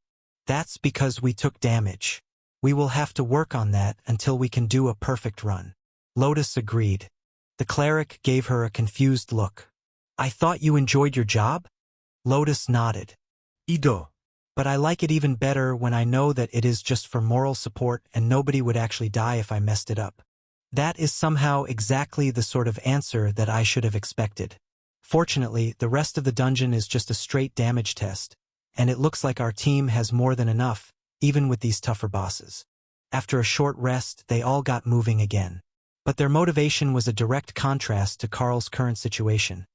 That's because we took damage. We will have to work on that until we can do a perfect run. Lotus agreed. The cleric gave her a confused look. I thought you enjoyed your job? Lotus nodded.
Ido.
But I like it even better when I know that it is just for moral support and nobody would actually die if I messed it up. That is somehow exactly the sort of answer that I should have expected. Fortunately, the rest of the dungeon is just a straight damage test, and it looks like our team has more than enough, even with these tougher bosses. After a short rest, they all got moving again. But their motivation was a direct contrast to Carl's current situation,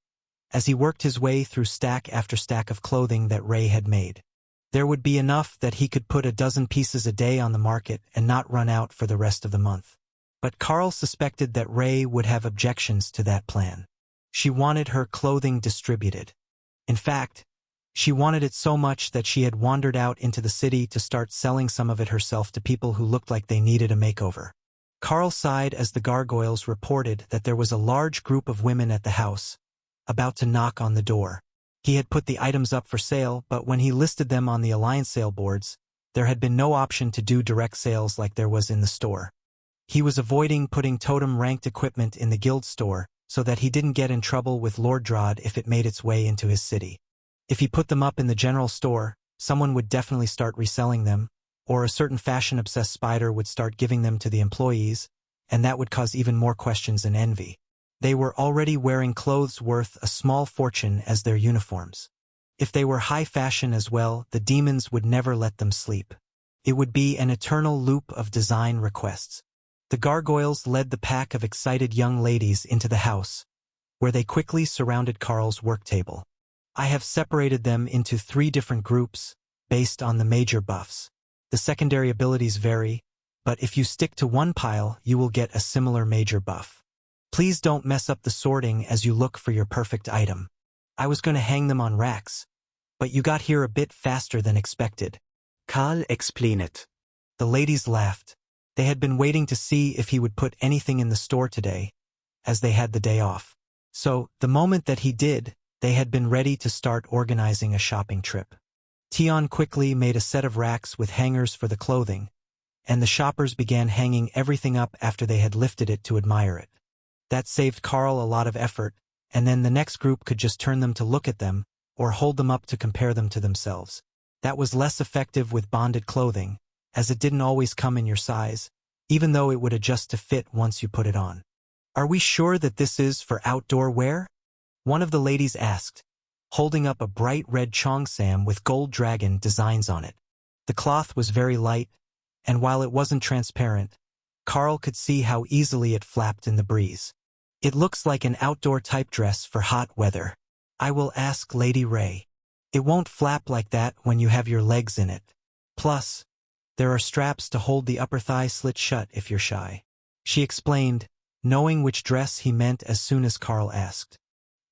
as he worked his way through stack after stack of clothing that Ray had made. There would be enough that he could put a dozen pieces a day on the market and not run out for the rest of the month. But Carl suspected that Ray would have objections to that plan. She wanted her clothing distributed. In fact, she wanted it so much that she had wandered out into the city to start selling some of it herself to people who looked like they needed a makeover. Carl sighed as the gargoyles reported that there was a large group of women at the house, about to knock on the door. He had put the items up for sale, but when he listed them on the Alliance sale boards, there had been no option to do direct sales like there was in the store. He was avoiding putting totem-ranked equipment in the guild store so that he didn't get in trouble with Lord Drod if it made its way into his city. If he put them up in the general store, someone would definitely start reselling them, or a certain fashion-obsessed spider would start giving them to the employees, and that would cause even more questions and envy. They were already wearing clothes worth a small fortune as their uniforms. If they were high fashion as well, the demons would never let them sleep. It would be an eternal loop of design requests. The gargoyles led the pack of excited young ladies into the house, where they quickly surrounded Carl's work table. I have separated them into 3 different groups, based on the major buffs. The secondary abilities vary, but if you stick to one pile, you will get a similar major buff. Please don't mess up the sorting as you look for your perfect item. I was going to hang them on racks, but you got here a bit faster than expected.
Carl explained.
The ladies laughed. They had been waiting to see if he would put anything in the store today, as they had the day off. So, the moment that he did, they had been ready to start organizing a shopping trip. Tion quickly made a set of racks with hangers for the clothing, and the shoppers began hanging everything up after they had lifted it to admire it. That saved Carl a lot of effort, and then the next group could just turn them to look at them, or hold them up to compare them to themselves. That was less effective with bonded clothing, as it didn't always come in your size, even though it would adjust to fit once you put it on. Are we sure that this is for outdoor wear? One of the ladies asked, holding up a bright red cheongsam with gold dragon designs on it. The cloth was very light, and while it wasn't transparent, Carl could see how easily it flapped in the breeze. It looks like an outdoor type dress for hot weather. I will ask Lady Ray. It won't flap like that when you have your legs in it. Plus, there are straps to hold the upper thigh slit shut if you're shy. She explained, knowing which dress he meant as soon as Carl asked.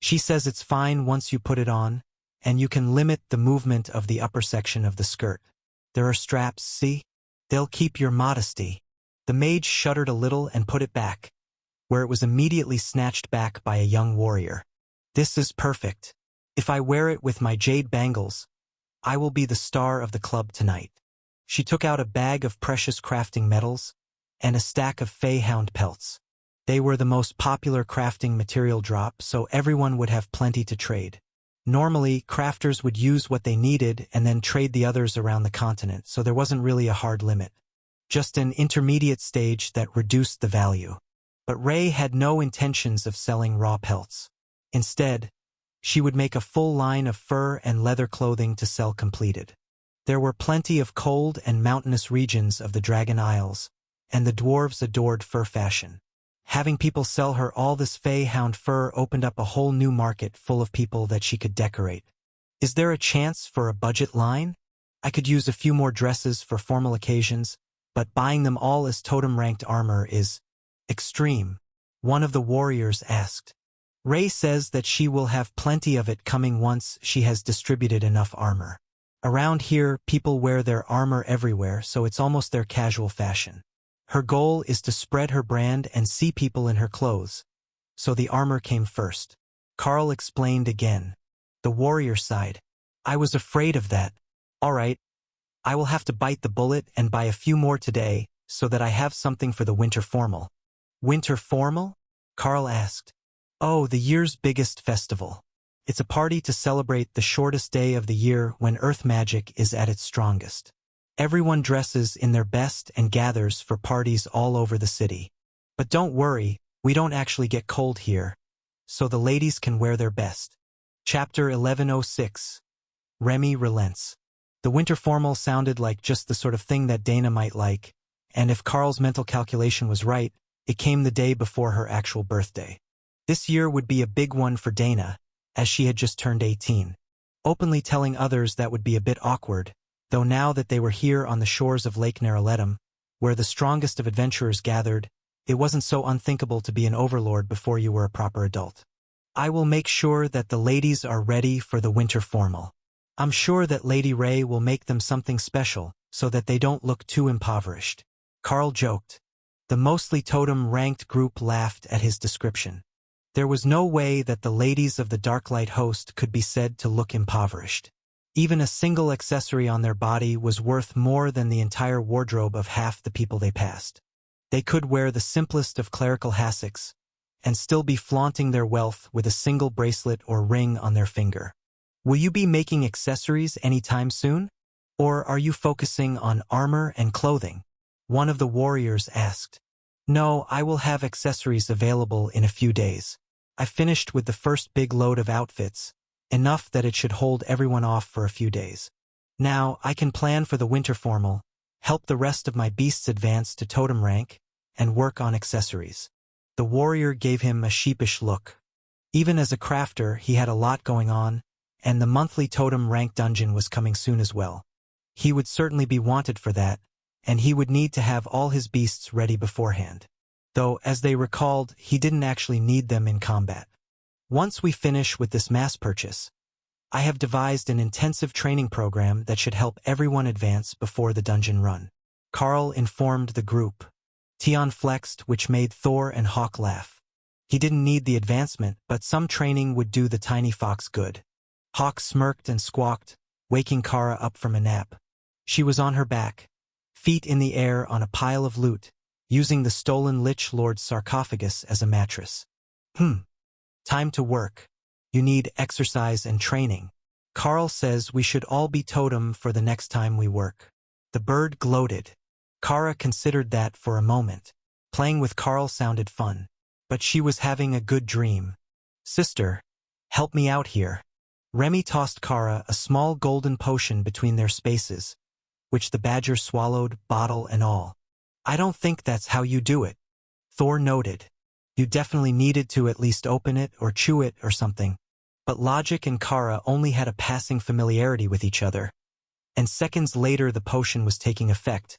She says it's fine once you put it on, and you can limit the movement of the upper section of the skirt. There are straps, see? They'll keep your modesty. The mage shuddered a little and put it back, where it was immediately snatched back by a young warrior. This is perfect. If I wear it with my jade bangles, I will be the star of the club tonight. She took out a bag of precious crafting metals and a stack of fey-hound pelts. They were the most popular crafting material drop, so everyone would have plenty to trade. Normally, crafters would use what they needed and then trade the others around the continent, so there wasn't really a hard limit. Just an intermediate stage that reduced the value. But Ray had no intentions of selling raw pelts. Instead, she would make a full line of fur and leather clothing to sell completed. There were plenty of cold and mountainous regions of the Dragon Isles, and the dwarves adored fur fashion. Having people sell her all this fey-hound fur opened up a whole new market full of people that she could decorate. Is there a chance for a budget line? I could use a few more dresses for formal occasions, but buying them all as totem-ranked armor is extreme, one of the warriors asked. Ray says that she will have plenty of it coming once she has distributed enough armor. Around here, people wear their armor everywhere, so it's almost their casual fashion. Her goal is to spread her brand and see people in her clothes, so the armor came first. Carl explained again. The warrior sighed. I was afraid of that. All right, I will have to bite the bullet and buy a few more today so that I have something for the winter formal. Winter formal? Carl asked. Oh, the year's biggest festival. It's a party to celebrate the shortest day of the year when earth magic is at its strongest. Everyone dresses in their best and gathers for parties all over the city. But don't worry, we don't actually get cold here, so the ladies can wear their best. Chapter 1106. Remy relents. The winter formal sounded like just the sort of thing that Dana might like, and if Carl's mental calculation was right, it came the day before her actual birthday. This year would be a big one for Dana, as she had just turned 18. Openly telling others that would be a bit awkward, though now that they were here on the shores of Lake Naraletum, where the strongest of adventurers gathered, it wasn't so unthinkable to be an overlord before you were a proper adult. I will make sure that the ladies are ready for the winter formal. I'm sure that Lady Ray will make them something special, so that they don't look too impoverished. Carl joked. The mostly totem-ranked group laughed at his description. There was no way that the ladies of the Darklight host could be said to look impoverished. Even a single accessory on their body was worth more than the entire wardrobe of half the people they passed. They could wear the simplest of clerical hassocks and still be flaunting their wealth with a single bracelet or ring on their finger. Will you be making accessories anytime soon? Or are you focusing on armor and clothing? One of the warriors asked. No, I will have accessories available in a few days. I finished with the first big load of outfits, enough that it should hold everyone off for a few days. Now, I can plan for the winter formal, help the rest of my beasts advance to totem rank, and work on accessories. The warrior gave him a sheepish look. Even as a crafter, he had a lot going on, and the monthly totem rank dungeon was coming soon as well. He would certainly be wanted for that, and he would need to have all his beasts ready beforehand. Though, as they recalled, he didn't actually need them in combat. Once we finish with this mass purchase, I have devised an intensive training program that should help everyone advance before the dungeon run. Carl informed the group. Tion flexed, which made Thor and Hawk laugh. He didn't need the advancement, but some training would do the tiny fox good. Hawk smirked and squawked, waking Kara up from a nap. She was on her back, feet in the air on a pile of loot, using the stolen Lich Lord's sarcophagus as a mattress. Time to work. You need exercise and training. Carl says we should all be totem for the next time we work. The bird gloated. Kara considered that for a moment. Playing with Carl sounded fun, but she was having a good dream. Sister, help me out here. Remy tossed Kara a small golden potion between their spaces, which the badger swallowed, bottle and all. I don't think that's how you do it. Thor noted. You definitely needed to at least open it or chew it or something. But Logic and Kara only had a passing familiarity with each other, and seconds later the potion was taking effect,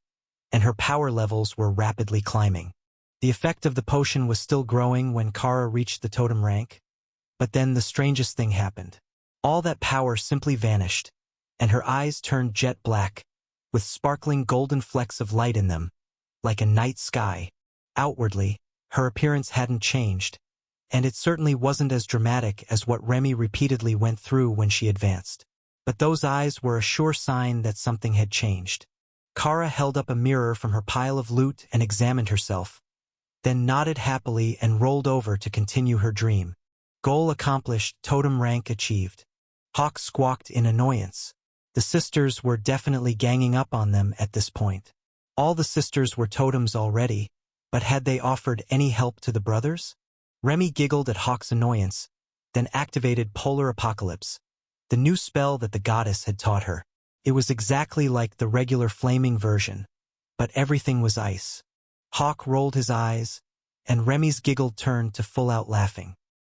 and her power levels were rapidly climbing. The effect of the potion was still growing when Kara reached the totem rank, but then the strangest thing happened. All that power simply vanished, and her eyes turned jet black, with sparkling golden flecks of light in them, like a night sky. Outwardly, her appearance hadn't changed, and it certainly wasn't as dramatic as what Remy repeatedly went through when she advanced. But those eyes were a sure sign that something had changed. Kara held up a mirror from her pile of loot and examined herself, then nodded happily and rolled over to continue her dream. Goal accomplished, totem rank achieved. Hawk squawked in annoyance. The sisters were definitely ganging up on them at this point. All the sisters were totems already, but had they offered any help to the brothers? Remy giggled at Hawk's annoyance, then activated Polar Apocalypse, the new spell that the goddess had taught her. It was exactly like the regular flaming version, but everything was ice. Hawk rolled his eyes, and Remy's giggle turned to full-out laughing.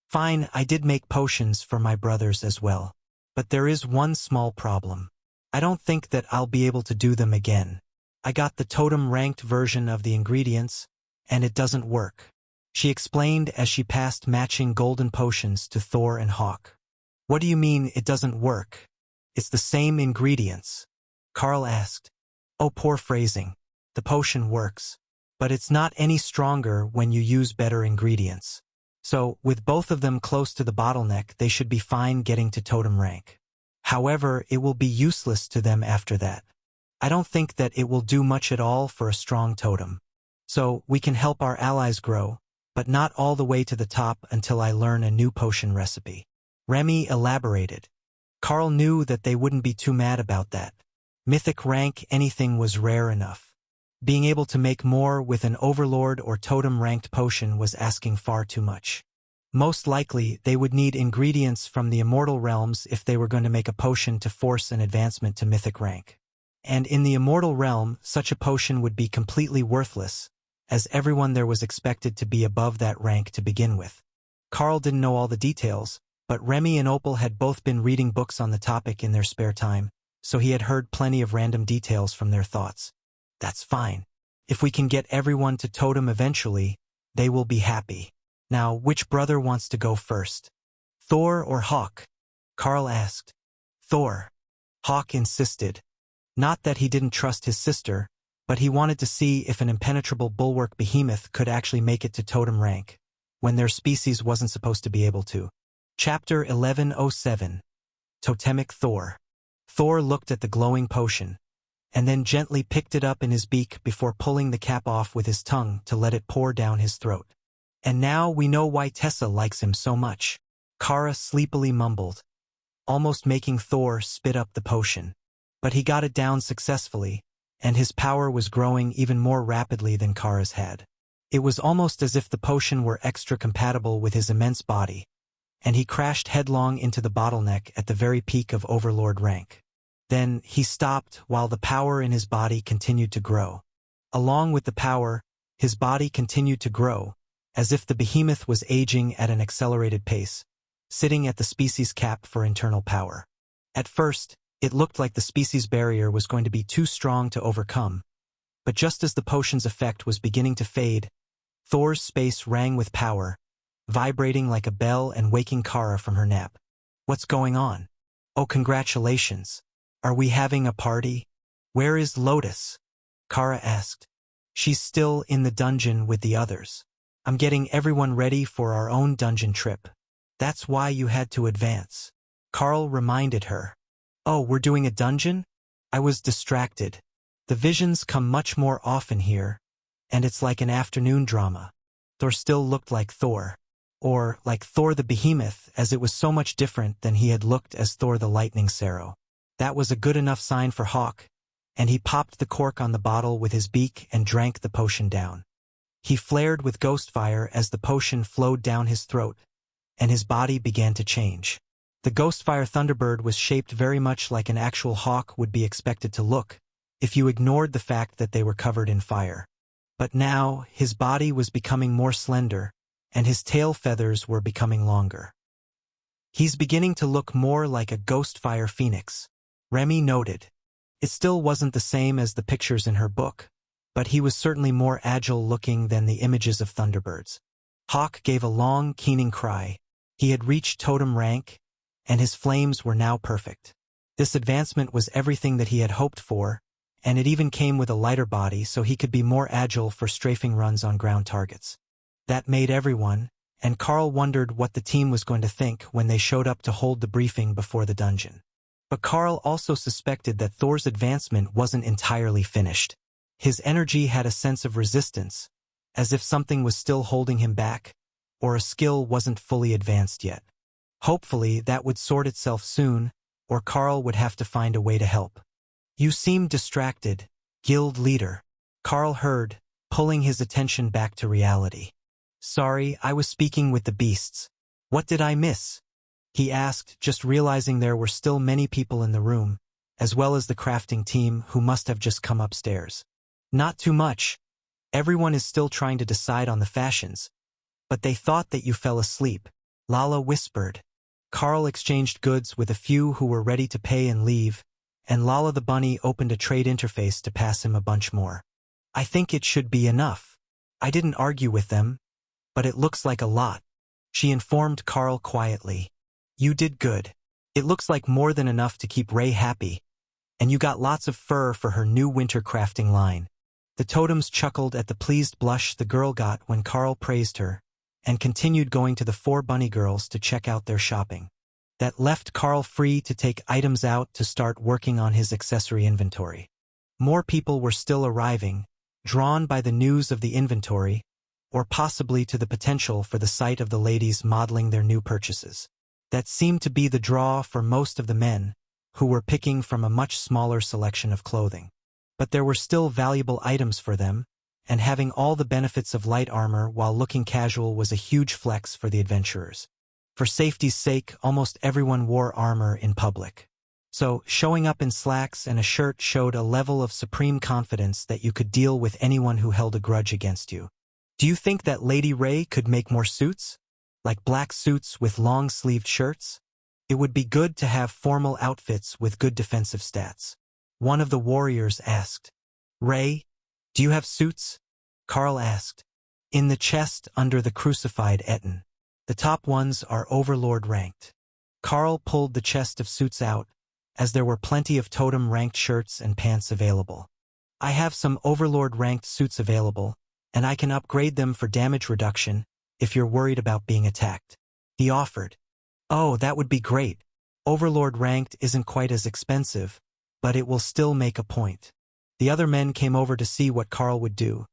Fine, I did make potions for my brothers as well. But there is one small problem. I don't think that I'll be able to do them again. I got the totem-ranked version of the ingredients, and it doesn't work, she explained as she passed matching golden potions to Thor and Hawk. What do you mean it doesn't work? It's the same ingredients, Carl asked. Oh, poor phrasing. The potion works, but it's not any stronger when you use better ingredients. So, with both of them close to the bottleneck, they should be fine getting to totem rank. However, it will be useless to them after that. I don't think that it will do much at all for a strong totem. So, we can help our allies grow, but not all the way to the top until I learn a new potion recipe. Remy elaborated. Carl knew that they wouldn't be too mad about that. Mythic rank anything was rare enough. Being able to make more with an overlord or totem-ranked potion was asking far too much. Most likely, they would need ingredients from the immortal realms if they were going to make a potion to force an advancement to mythic rank. And in the immortal realm, such a potion would be completely worthless, as everyone there was expected to be above that rank to begin with. Carl didn't know all the details, but Remy and Opal had both been reading books on the topic in their spare time, so he had heard plenty of random details from their thoughts. That's fine. If we can get everyone to totem eventually, they will be happy. Now, which brother wants to go first? Thor or Hawk? Carl asked. Thor. Hawk insisted. Not that he didn't trust his sister, but he wanted to see if an impenetrable bulwark behemoth could actually make it to totem rank, when their species wasn't supposed to be able to. Chapter 1107. Totemic Thor. Thor looked at the glowing potion, and then gently picked it up in his beak before pulling the cap off with his tongue to let it pour down his throat. And now we know why Tessa likes him so much, Kara sleepily mumbled, almost making Thor spit up the potion. But he got it down successfully, and his power was growing even more rapidly than Kara's had. It was almost as if the potion were extra compatible with his immense body, and he crashed headlong into the bottleneck at the very peak of overlord rank. Then he stopped while the power in his body continued to grow. Along with the power, his body continued to grow, as if the behemoth was aging at an accelerated pace, sitting at the species cap for internal power. At first, it looked like the species barrier was going to be too strong to overcome, but just as the potion's effect was beginning to fade, Thor's space rang with power, vibrating like a bell and waking Kara from her nap. What's going on? Oh, congratulations. Are we having a party? Where is Lotus? Kara asked. She's still in the dungeon with the others. I'm getting everyone ready for our own dungeon trip. That's why you had to advance. Carl reminded her. Oh, we're doing a dungeon? I was distracted. The visions come much more often here, and it's like an afternoon drama. Thor still looked like Thor. Or like Thor the Behemoth, as it was so much different than he had looked as Thor the Lightning Sarrow. That was a good enough sign for Hawk, and he popped the cork on the bottle with his beak and drank the potion down. He flared with ghost fire as the potion flowed down his throat, and his body began to change. The Ghostfire Thunderbird was shaped very much like an actual hawk would be expected to look, if you ignored the fact that they were covered in fire. But now, his body was becoming more slender, and his tail feathers were becoming longer. He's beginning to look more like a ghost fire phoenix, Remy noted. It still wasn't the same as the pictures in her book, but he was certainly more agile-looking than the images of thunderbirds. Hawk gave a long, keening cry. He had reached totem rank, and his flames were now perfect. This advancement was everything that he had hoped for, and it even came with a lighter body so he could be more agile for strafing runs on ground targets. That made everyone, and Carl wondered what the team was going to think when they showed up to hold the briefing before the dungeon. But Carl also suspected that Thor's advancement wasn't entirely finished. His energy had a sense of resistance, as if something was still holding him back, or a skill wasn't fully advanced yet. Hopefully that would sort itself soon, or Carl would have to find a way to help. "You seem distracted, guild leader," Carl heard, pulling his attention back to reality. "Sorry, I was speaking with the beasts. What did I miss?" he asked, just realizing there were still many people in the room, as well as the crafting team who must have just come upstairs. "Not too much. Everyone is still trying to decide on the fashions, but they thought that you fell asleep," Lala whispered. Carl exchanged goods with a few who were ready to pay and leave, and Lala the bunny opened a trade interface to pass him a bunch more. "I think it should be enough. I didn't argue with them, but it looks like a lot," she informed Carl quietly. "You did good. It looks like more than enough to keep Ray happy, and you got lots of fur for her new winter crafting line." The totems chuckled at the pleased blush the girl got when Carl praised her, and continued going to the 4 bunny girls to check out their shopping. That left Carl free to take items out to start working on his accessory inventory. More people were still arriving, drawn by the news of the inventory, or possibly to the potential for the sight of the ladies modeling their new purchases. That seemed to be the draw for most of the men, who were picking from a much smaller selection of clothing. But there were still valuable items for them, and having all the benefits of light armor while looking casual was a huge flex for the adventurers. For safety's sake, almost everyone wore armor in public. So, showing up in slacks and a shirt showed a level of supreme confidence that you could deal with anyone who held a grudge against you. "Do you think that Lady Ray could make more suits? Like black suits with long-sleeved shirts? It would be good to have formal outfits with good defensive stats," one of the warriors asked. "Ray, do you have suits?" Carl asked. "In the chest under the crucified Etten. The top ones are overlord ranked." Carl pulled the chest of suits out, as there were plenty of totem-ranked shirts and pants available. "I have some overlord-ranked suits available, and I can upgrade them for damage reduction if you're worried about being attacked," he offered. "Oh, that would be great. Overlord-ranked isn't quite as expensive, but it will still make a point." The other men came over to see what Carl would do,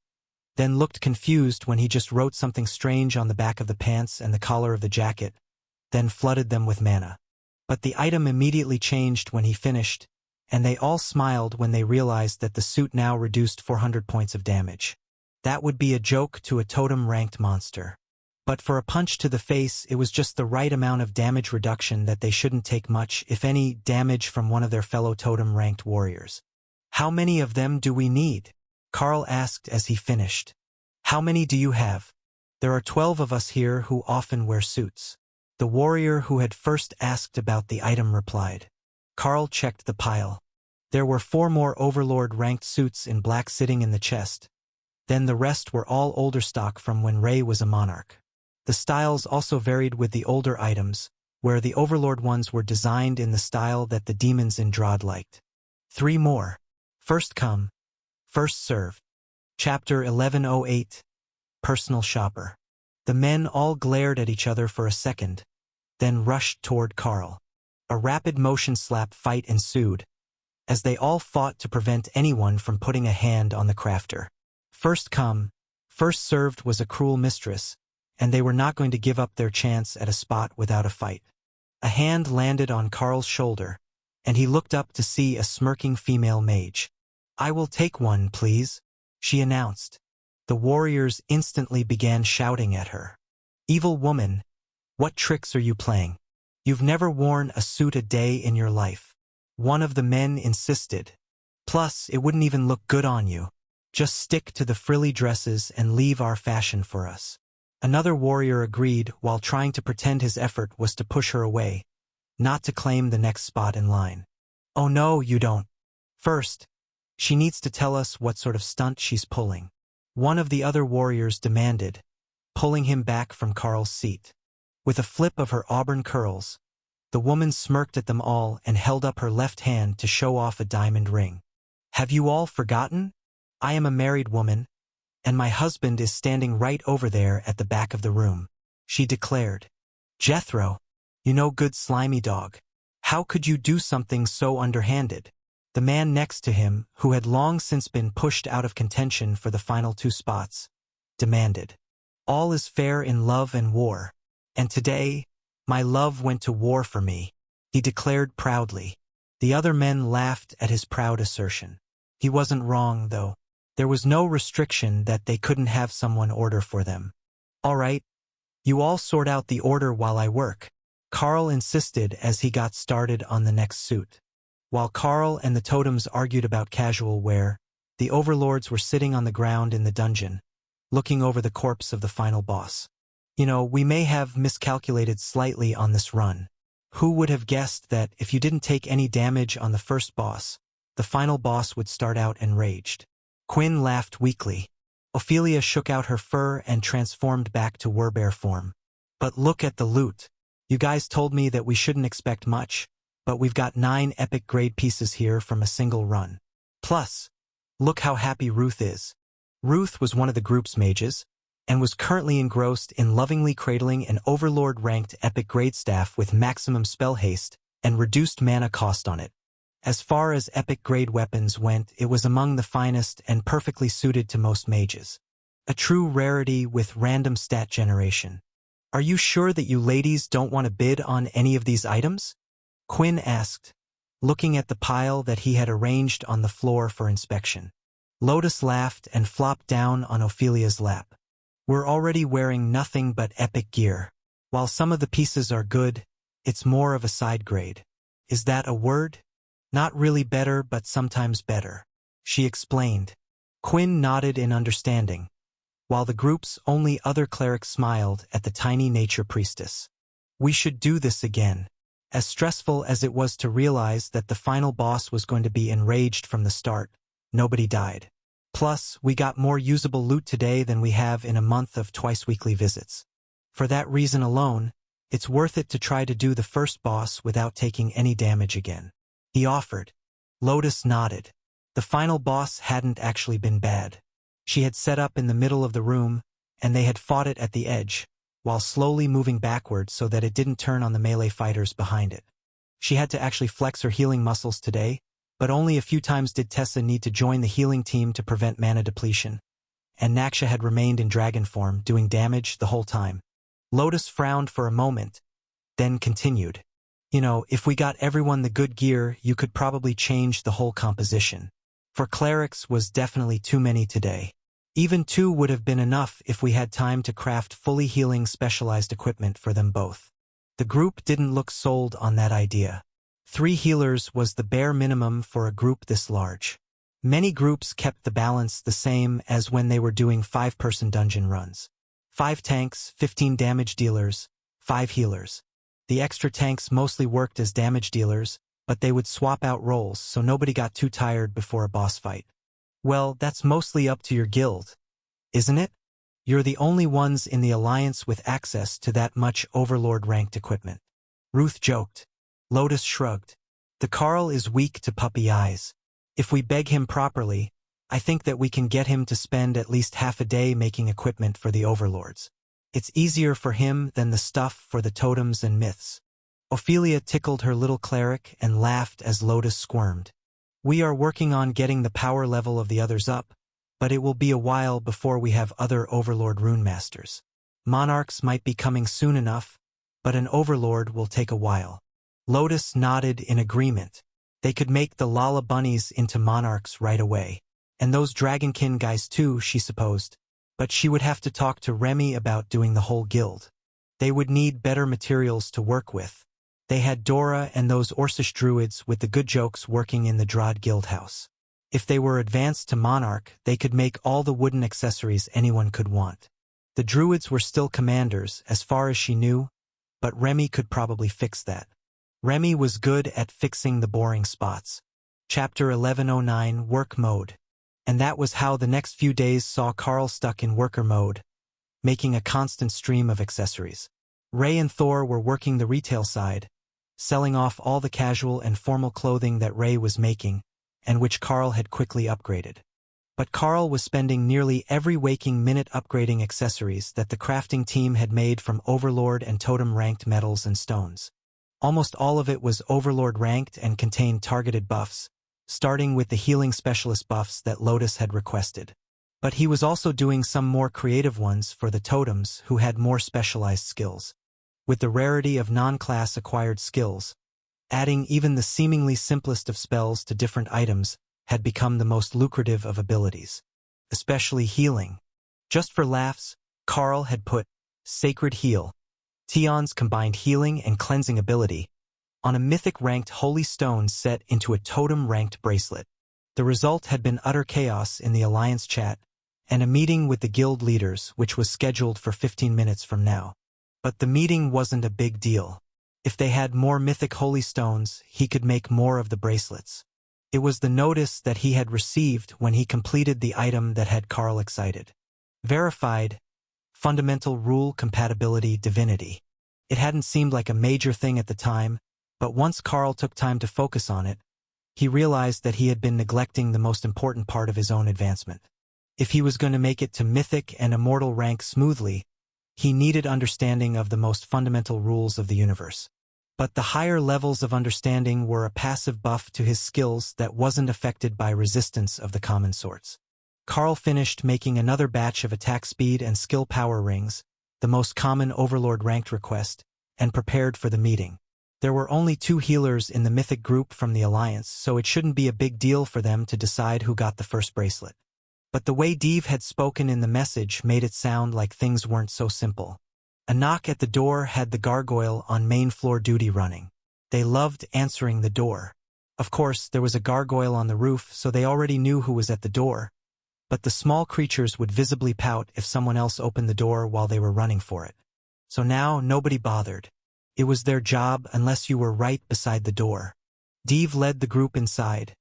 then looked confused when he just wrote something strange on the back of the pants and the collar of the jacket, then flooded them with mana. But the item immediately changed when he finished, and they all smiled when they realized that the suit now reduced 400 points of damage. That would be a joke to a totem-ranked monster. But for a punch to the face, it was just the right amount of damage reduction that they shouldn't take much, if any, damage from one of their fellow totem-ranked warriors. "How many of them do we need?" Carl asked as he finished. "How many do you have?" "There are 12 of us here who often wear suits," the warrior who had first asked about the item replied. Carl checked the pile. There were 4 more overlord-ranked suits in black sitting in the chest. Then the rest were all older stock from when Ray was a monarch. The styles also varied with the older items, where the overlord ones were designed in the style that the demons in Drod liked. 3 more. First come, first served. Chapter 1108. Personal Shopper. The men all glared at each other for a second, then rushed toward Carl. A rapid motion slap fight ensued, as they all fought to prevent anyone from putting a hand on the crafter. First come, first served was a cruel mistress, and they were not going to give up their chance at a spot without a fight. A hand landed on Carl's shoulder, and he looked up to see a smirking female mage. "I will take one, please," she announced. The warriors instantly began shouting at her. "Evil woman, what tricks are you playing? You've never worn a suit a day in your life," one of the men insisted. "Plus, it wouldn't even look good on you. Just stick to the frilly dresses and leave our fashion for us." Another warrior agreed while trying to pretend his effort was to push her away, not to claim the next spot in line. Oh no, you don't. First, she needs to tell us what sort of stunt she's pulling. One of the other warriors demanded, pulling him back from Carl's seat. With a flip of her auburn curls, the woman smirked at them all and held up her left hand to show off a diamond ring. Have you all forgotten? I am a married woman, and my husband is standing right over there at the back of the room, she declared. Jethro, you no good slimy dog. How could you do something so underhanded? The man next to him, who had long since been pushed out of contention for the final 2 spots, demanded. All is fair in love and war, and today, my love went to war for me, he declared proudly. The other men laughed at his proud assertion. He wasn't wrong, though. There was no restriction that they couldn't have someone order for them. All right, you all sort out the order while I work, Carl insisted as he got started on the next suit. While Carl and the totems argued about casual wear, the overlords were sitting on the ground in the dungeon, looking over the corpse of the final boss. You know, we may have miscalculated slightly on this run. Who would have guessed that if you didn't take any damage on the first boss, the final boss would start out enraged? Quinn laughed weakly. Ophelia shook out her fur and transformed back to werbear form. But look at the loot. You guys told me that we shouldn't expect much, but we've got 9 epic grade pieces here from a single run. Plus, look how happy Ruth is. Ruth was one of the group's mages, and was currently engrossed in lovingly cradling an overlord-ranked epic grade staff with maximum spell haste and reduced mana cost on it. As far as epic grade weapons went, it was among the finest and perfectly suited to most mages. A true rarity with random stat generation. Are you sure that you ladies don't want to bid on any of these items? Quinn asked, looking at the pile that he had arranged on the floor for inspection. Lotus laughed and flopped down on Ophelia's lap. We're already wearing nothing but epic gear. While some of the pieces are good, it's more of a side grade. Is that a word? Not really better, but sometimes better, she explained. Quinn nodded in understanding, while the group's only other cleric smiled at the tiny nature priestess. We should do this again. As stressful as it was to realize that the final boss was going to be enraged from the start, nobody died. Plus, we got more usable loot today than we have in a month of twice-weekly visits. For that reason alone, it's worth it to try to do the first boss without taking any damage again, he offered. Lotus nodded. The final boss hadn't actually been bad. She had set up in the middle of the room, and they had fought it at the edge, while slowly moving backward so that it didn't turn on the melee fighters behind it. She had to actually flex her healing muscles today, but only a few times did Tessa need to join the healing team to prevent mana depletion, and Naksha had remained in dragon form, doing damage the whole time. Lotus frowned for a moment, then continued. You know, if we got everyone the good gear, you could probably change the whole composition. For clerics was definitely too many today. Even 2 would have been enough if we had time to craft fully healing specialized equipment for them both. The group didn't look sold on that idea. 3 healers was the bare minimum for a group this large. Many groups kept the balance the same as when they were doing 5-person dungeon runs. 5 tanks, 15 damage dealers, 5 healers. The extra tanks mostly worked as damage dealers, but they would swap out roles so nobody got too tired before a boss fight. Well, that's mostly up to your guild, isn't it? You're the only ones in the Alliance with access to that much overlord-ranked equipment. Ruth joked. Lotus shrugged. The Carl is weak to puppy eyes. If we beg him properly, I think that we can get him to spend at least half a day making equipment for the overlords. It's easier for him than the stuff for the totems and myths. Ophelia tickled her little cleric and laughed as Lotus squirmed. We are working on getting the power level of the others up, but it will be a while before we have other overlord rune masters. Monarchs might be coming soon enough, but an overlord will take a while. Lotus nodded in agreement. They could make the Lala bunnies into monarchs right away. And those dragonkin guys too, she supposed. But she would have to talk to Remy about doing the whole guild. They would need better materials to work with. They had Dora and those Orcish druids with the good jokes working in the Drod guild house. If they were advanced to monarch, they could make all the wooden accessories anyone could want. The druids were still commanders, as far as she knew, but Remy could probably fix that. Remy was good at fixing the boring spots. Chapter 1109, Work Mode. And that was how the next few days saw Carl stuck in worker mode, making a constant stream of accessories. Ray and Thor were working the retail side, selling off all the casual and formal clothing that Ray was making, and which Carl had quickly upgraded. But Carl was spending nearly every waking minute upgrading accessories that the crafting team had made from overlord and totem-ranked metals and stones. Almost all of it was overlord ranked and contained targeted buffs, starting with the healing specialist buffs that Lotus had requested. But he was also doing some more creative ones for the totems who had more specialized skills. With the rarity of non-class acquired skills, adding even the seemingly simplest of spells to different items had become the most lucrative of abilities. Especially healing. Just for laughs, Carl had put Sacred Heal, Tion's combined healing and cleansing ability, on a mythic-ranked holy stone set into a totem-ranked bracelet. The result had been utter chaos in the Alliance chat, and a meeting with the guild leaders which was scheduled for 15 minutes from now. But the meeting wasn't a big deal. If they had more mythic holy stones, he could make more of the bracelets. It was the notice that he had received when he completed the item that had Carl excited. Verified, Fundamental Rule Compatibility Divinity. It hadn't seemed like a major thing at the time, but once Carl took time to focus on it, he realized that he had been neglecting the most important part of his own advancement. If he was going to make it to mythic and immortal rank smoothly, he needed understanding of the most fundamental rules of the universe. But the higher levels of understanding were a passive buff to his skills that wasn't affected by resistance of the common sorts. Carl finished making another batch of attack speed and skill power rings, the most common overlord ranked request, and prepared for the meeting. There were only 2 healers in the mythic group from the Alliance, so it shouldn't be a big deal for them to decide who got the first bracelet. But the way Deve had spoken in the message made it sound like things weren't so simple. A knock at the door had the Gargoyle on main floor duty running. They loved answering the door. Of course, there was a Gargoyle on the roof, so they already knew who was at the door, but the small creatures would visibly pout if someone else opened the door while they were running for it. So now nobody bothered. It was their job unless you were right beside the door. Deve led the group inside,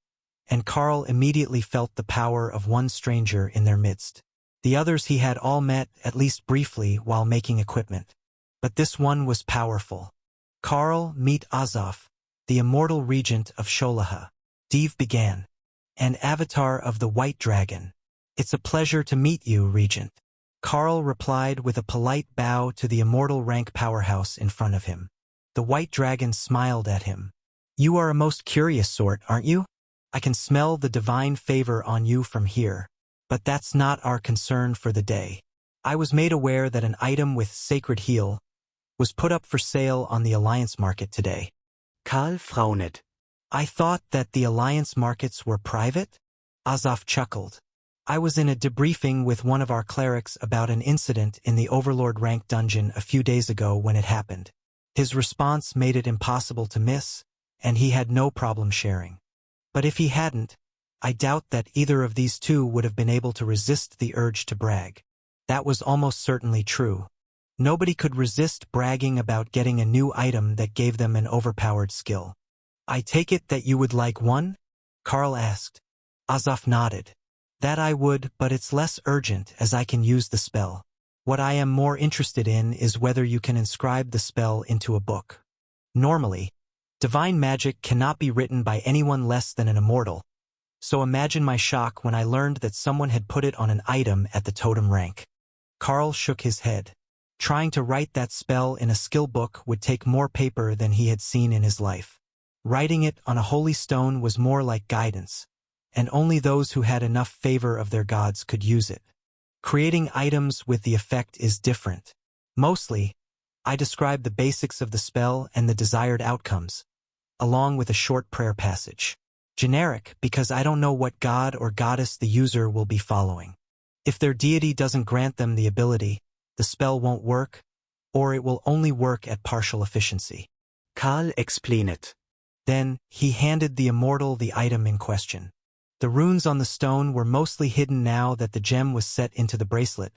and Carl immediately felt the power of one stranger in their midst. The others he had all met, at least briefly, while making equipment. But this one was powerful. Carl, meet Azov, the immortal regent of Sholaha. Deve began. An avatar of the White Dragon. It's a pleasure to meet you, Regent. Carl replied with a polite bow to the immortal rank powerhouse in front of him. The White Dragon smiled at him. You are a most curious sort, aren't you? I can smell the divine favor on you from here. But that's not our concern for the day. I was made aware that an item with Sacred Heal was put up for sale on the Alliance market today.
Karl frowned.
I thought that the Alliance markets were private? Azov chuckled. I was in a debriefing with one of our clerics about an incident in the Overlord rank dungeon a few days ago when it happened. His response made it impossible to miss, and he had no problem sharing. But if he hadn't, I doubt that either of these two would have been able to resist the urge to brag. That was almost certainly true. Nobody could resist bragging about getting a new item that gave them an overpowered skill. I take it that you would like one? Carl asked. Azov nodded. That I would, but it's less urgent as I can use the spell. What I am more interested in is whether you can inscribe the spell into a book. Normally, divine magic cannot be written by anyone less than an immortal, so imagine my shock when I learned that someone had put it on an item at the totem rank. Carl shook his head. Trying to write that spell in a skill book would take more paper than he had seen in his life. Writing it on a holy stone was more like guidance, and only those who had enough favor of their gods could use it. Creating items with the effect is different. Mostly, I describe the basics of the spell and the desired outcomes, along with a short prayer passage. Generic because I don't know what god or goddess the user will be following. If their deity doesn't grant them the ability, the spell won't work, or it will only work at partial efficiency.
Karl explained.
Then, he handed the immortal the item in question. The runes on the stone were mostly hidden now that the gem was set into the bracelet,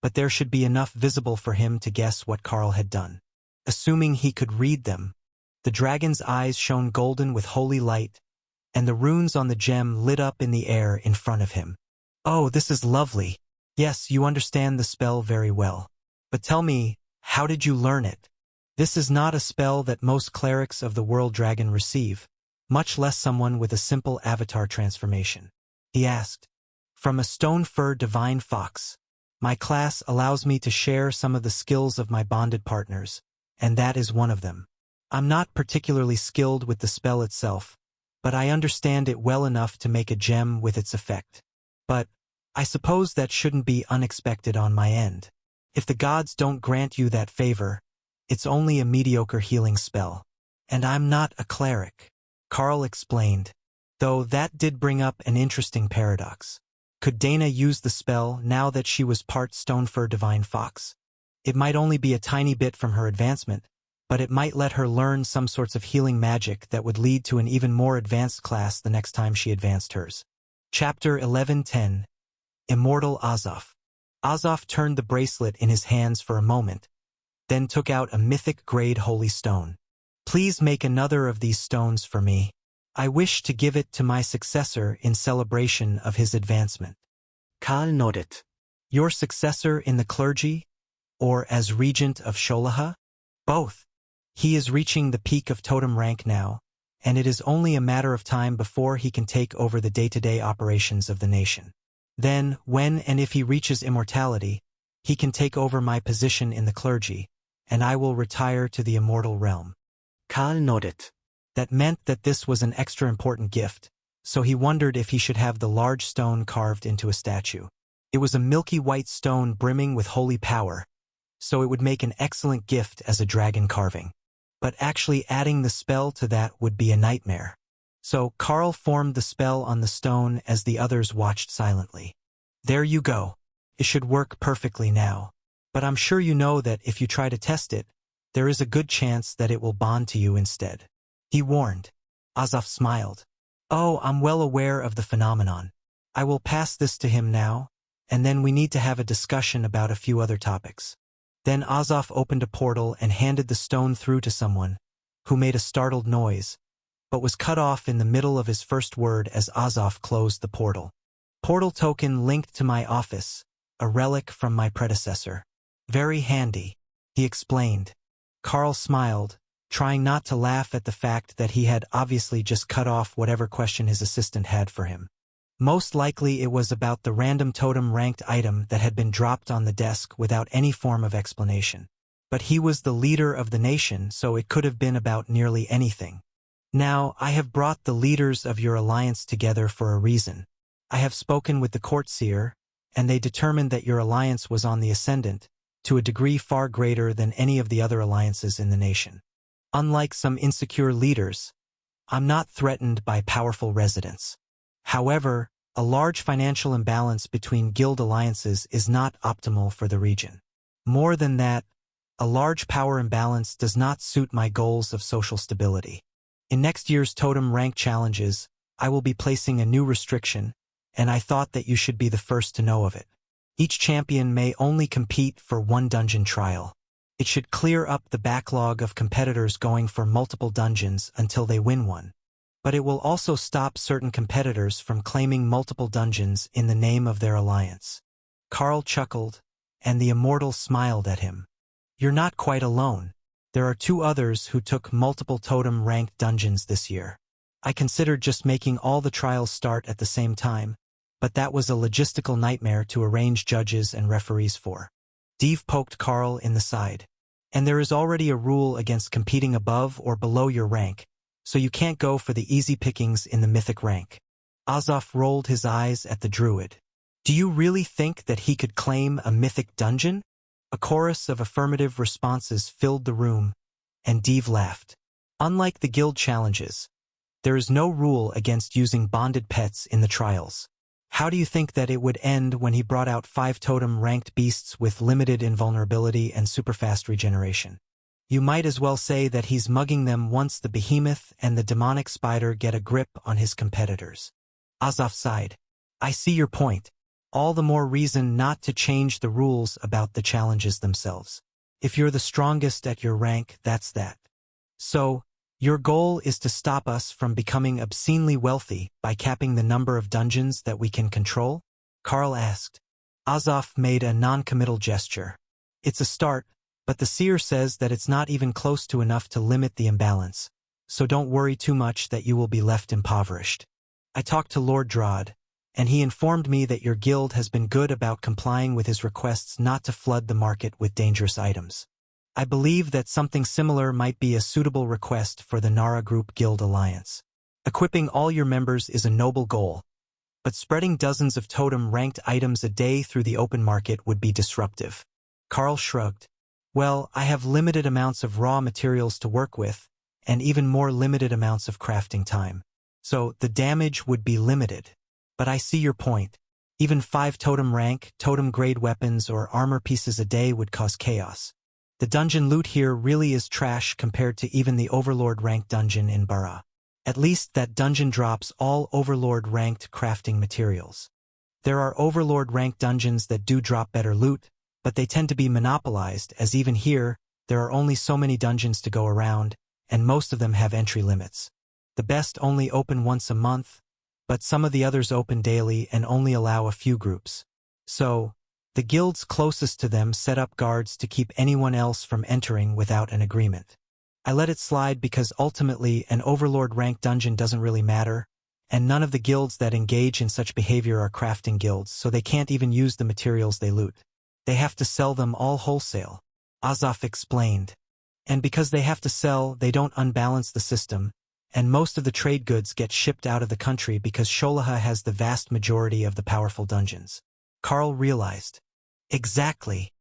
but there should be enough visible for him to guess what Carl had done. Assuming he could read them, the dragon's eyes shone golden with holy light, and the runes on the gem lit up in the air in front of him. Oh, this is lovely. Yes, you understand the spell very well. But tell me, how did you learn it? This is not a spell that most clerics of the world dragon receive, much less someone with a simple avatar transformation. He asked. From a stone fur divine fox. My class allows me to share some of the skills of my bonded partners, and that is one of them. I'm not particularly skilled with the spell itself, but I understand it well enough to make a gem with its effect. But I suppose that shouldn't be unexpected on my end. If the gods don't grant you that favor, it's only a mediocre healing spell. And I'm not a cleric, Carl explained, though that did bring up an interesting paradox. Could Dana use the spell now that she was part Stonefur Divine Fox? It might only be a tiny bit from her advancement, but it might let her learn some sorts of healing magic that would lead to an even more advanced class the next time she advanced hers. Chapter 11:10. Immortal Azoth. Azoth turned the bracelet in his hands for a moment, then took out a mythic-grade holy stone. Please make another of these stones for me. I wish to give it to my successor in celebration of his advancement.
Karl nodded.
Your successor in the clergy? Or as regent of Sholaha? Both. He is reaching the peak of totem rank now, and it is only a matter of time before he can take over the day-to-day operations of the nation. Then, when and if he reaches immortality, he can take over my position in the clergy, and I will retire to the immortal realm.
Karl nodded.
That meant that this was an extra important gift, so he wondered if he should have the large stone carved into a statue. It was a milky white stone brimming with holy power, so it would make an excellent gift as a dragon carving. But actually adding the spell to that would be a nightmare. So Carl formed the spell on the stone as the others watched silently. There you go. It should work perfectly now. But I'm sure you know that if you try to test it, there is a good chance that it will bond to you instead. He warned. Azoth smiled. Oh, I'm well aware of the phenomenon. I will pass this to him now, and then we need to have a discussion about a few other topics. Then Azoth opened a portal and handed the stone through to someone, who made a startled noise, but was cut off in the middle of his first word as Azoth closed the portal. Portal token linked to my office, a relic from my predecessor. Very handy, he explained. Carl smiled, trying not to laugh at the fact that he had obviously just cut off whatever question his assistant had for him. Most likely it was about the random totem-ranked item that had been dropped on the desk without any form of explanation. But he was the leader of the nation, so it could have been about nearly anything. Now, I have brought the leaders of your alliance together for a reason. I have spoken with the court seer, and they determined that your alliance was on the ascendant, to a degree far greater than any of the other alliances in the nation. Unlike some insecure leaders, I'm not threatened by powerful residents. However, a large financial imbalance between guild alliances is not optimal for the region. More than that, a large power imbalance does not suit my goals of social stability. In next year's totem rank challenges, I will be placing a new restriction, and I thought that you should be the first to know of it. Each champion may only compete for one dungeon trial. It should clear up the backlog of competitors going for multiple dungeons until they win one. But it will also stop certain competitors from claiming multiple dungeons in the name of their alliance. Carl chuckled, and the immortal smiled at him. You're not quite alone. There are 2 others who took multiple totem-ranked dungeons this year. I considered just making all the trials start at the same time, but that was a logistical nightmare to arrange judges and referees for. Dave poked Carl in the side. And there is already a rule against competing above or below your rank, so you can't go for the easy pickings in the mythic rank. Azoth rolled his eyes at the druid. Do you really think that he could claim a mythic dungeon? A chorus of affirmative responses filled the room, and Dave laughed. Unlike the guild challenges, there is no rule against using bonded pets in the trials. How do you think that it would end when he brought out 5 totem-ranked beasts with limited invulnerability and superfast regeneration? You might as well say that he's mugging them once the behemoth and the demonic spider get a grip on his competitors. Azoth sighed. I see your point. all the more reason not to change the rules about the challenges themselves. If you're the strongest at your rank, that's that. So, your goal is to stop us from becoming obscenely wealthy by capping the number of dungeons that we can control? Carl asked. Azov made a non-committal gesture. It's a start, but the seer says that it's not even close to enough to limit the imbalance, so don't worry too much that you will be left impoverished. I talked to Lord Drod, and he informed me that your guild has been good about complying with his requests not to flood the market with dangerous items. I believe that something similar might be a suitable request for the Nara Group Guild Alliance. Equipping all your members is a noble goal, but spreading dozens of totem-ranked items a day through the open market would be disruptive. Carl shrugged. Well, I have limited amounts of raw materials to work with, and even more limited amounts of crafting time. So the damage would be limited. But I see your point. Even 5 totem rank, totem grade weapons or armor pieces a day would cause chaos. The dungeon loot here really is trash compared to even the overlord ranked dungeon in Bara. At least that dungeon drops all overlord ranked crafting materials. There are overlord ranked dungeons that do drop better loot, but they tend to be monopolized, as even here, there are only so many dungeons to go around, and most of them have entry limits. The best only open once a month, but some of the others open daily and only allow a few groups. So, the guilds closest to them set up guards to keep anyone else from entering without an agreement. I let it slide because ultimately an overlord ranked dungeon doesn't really matter, and none of the guilds that engage in such behavior are crafting guilds, so they can't even use the materials they loot. They have to sell them all wholesale, Azov explained. And because they have to sell, they don't unbalance the system, and most of the trade goods get shipped out of the country because Sholaha has the vast majority of the powerful dungeons. Carl realized. Exactly.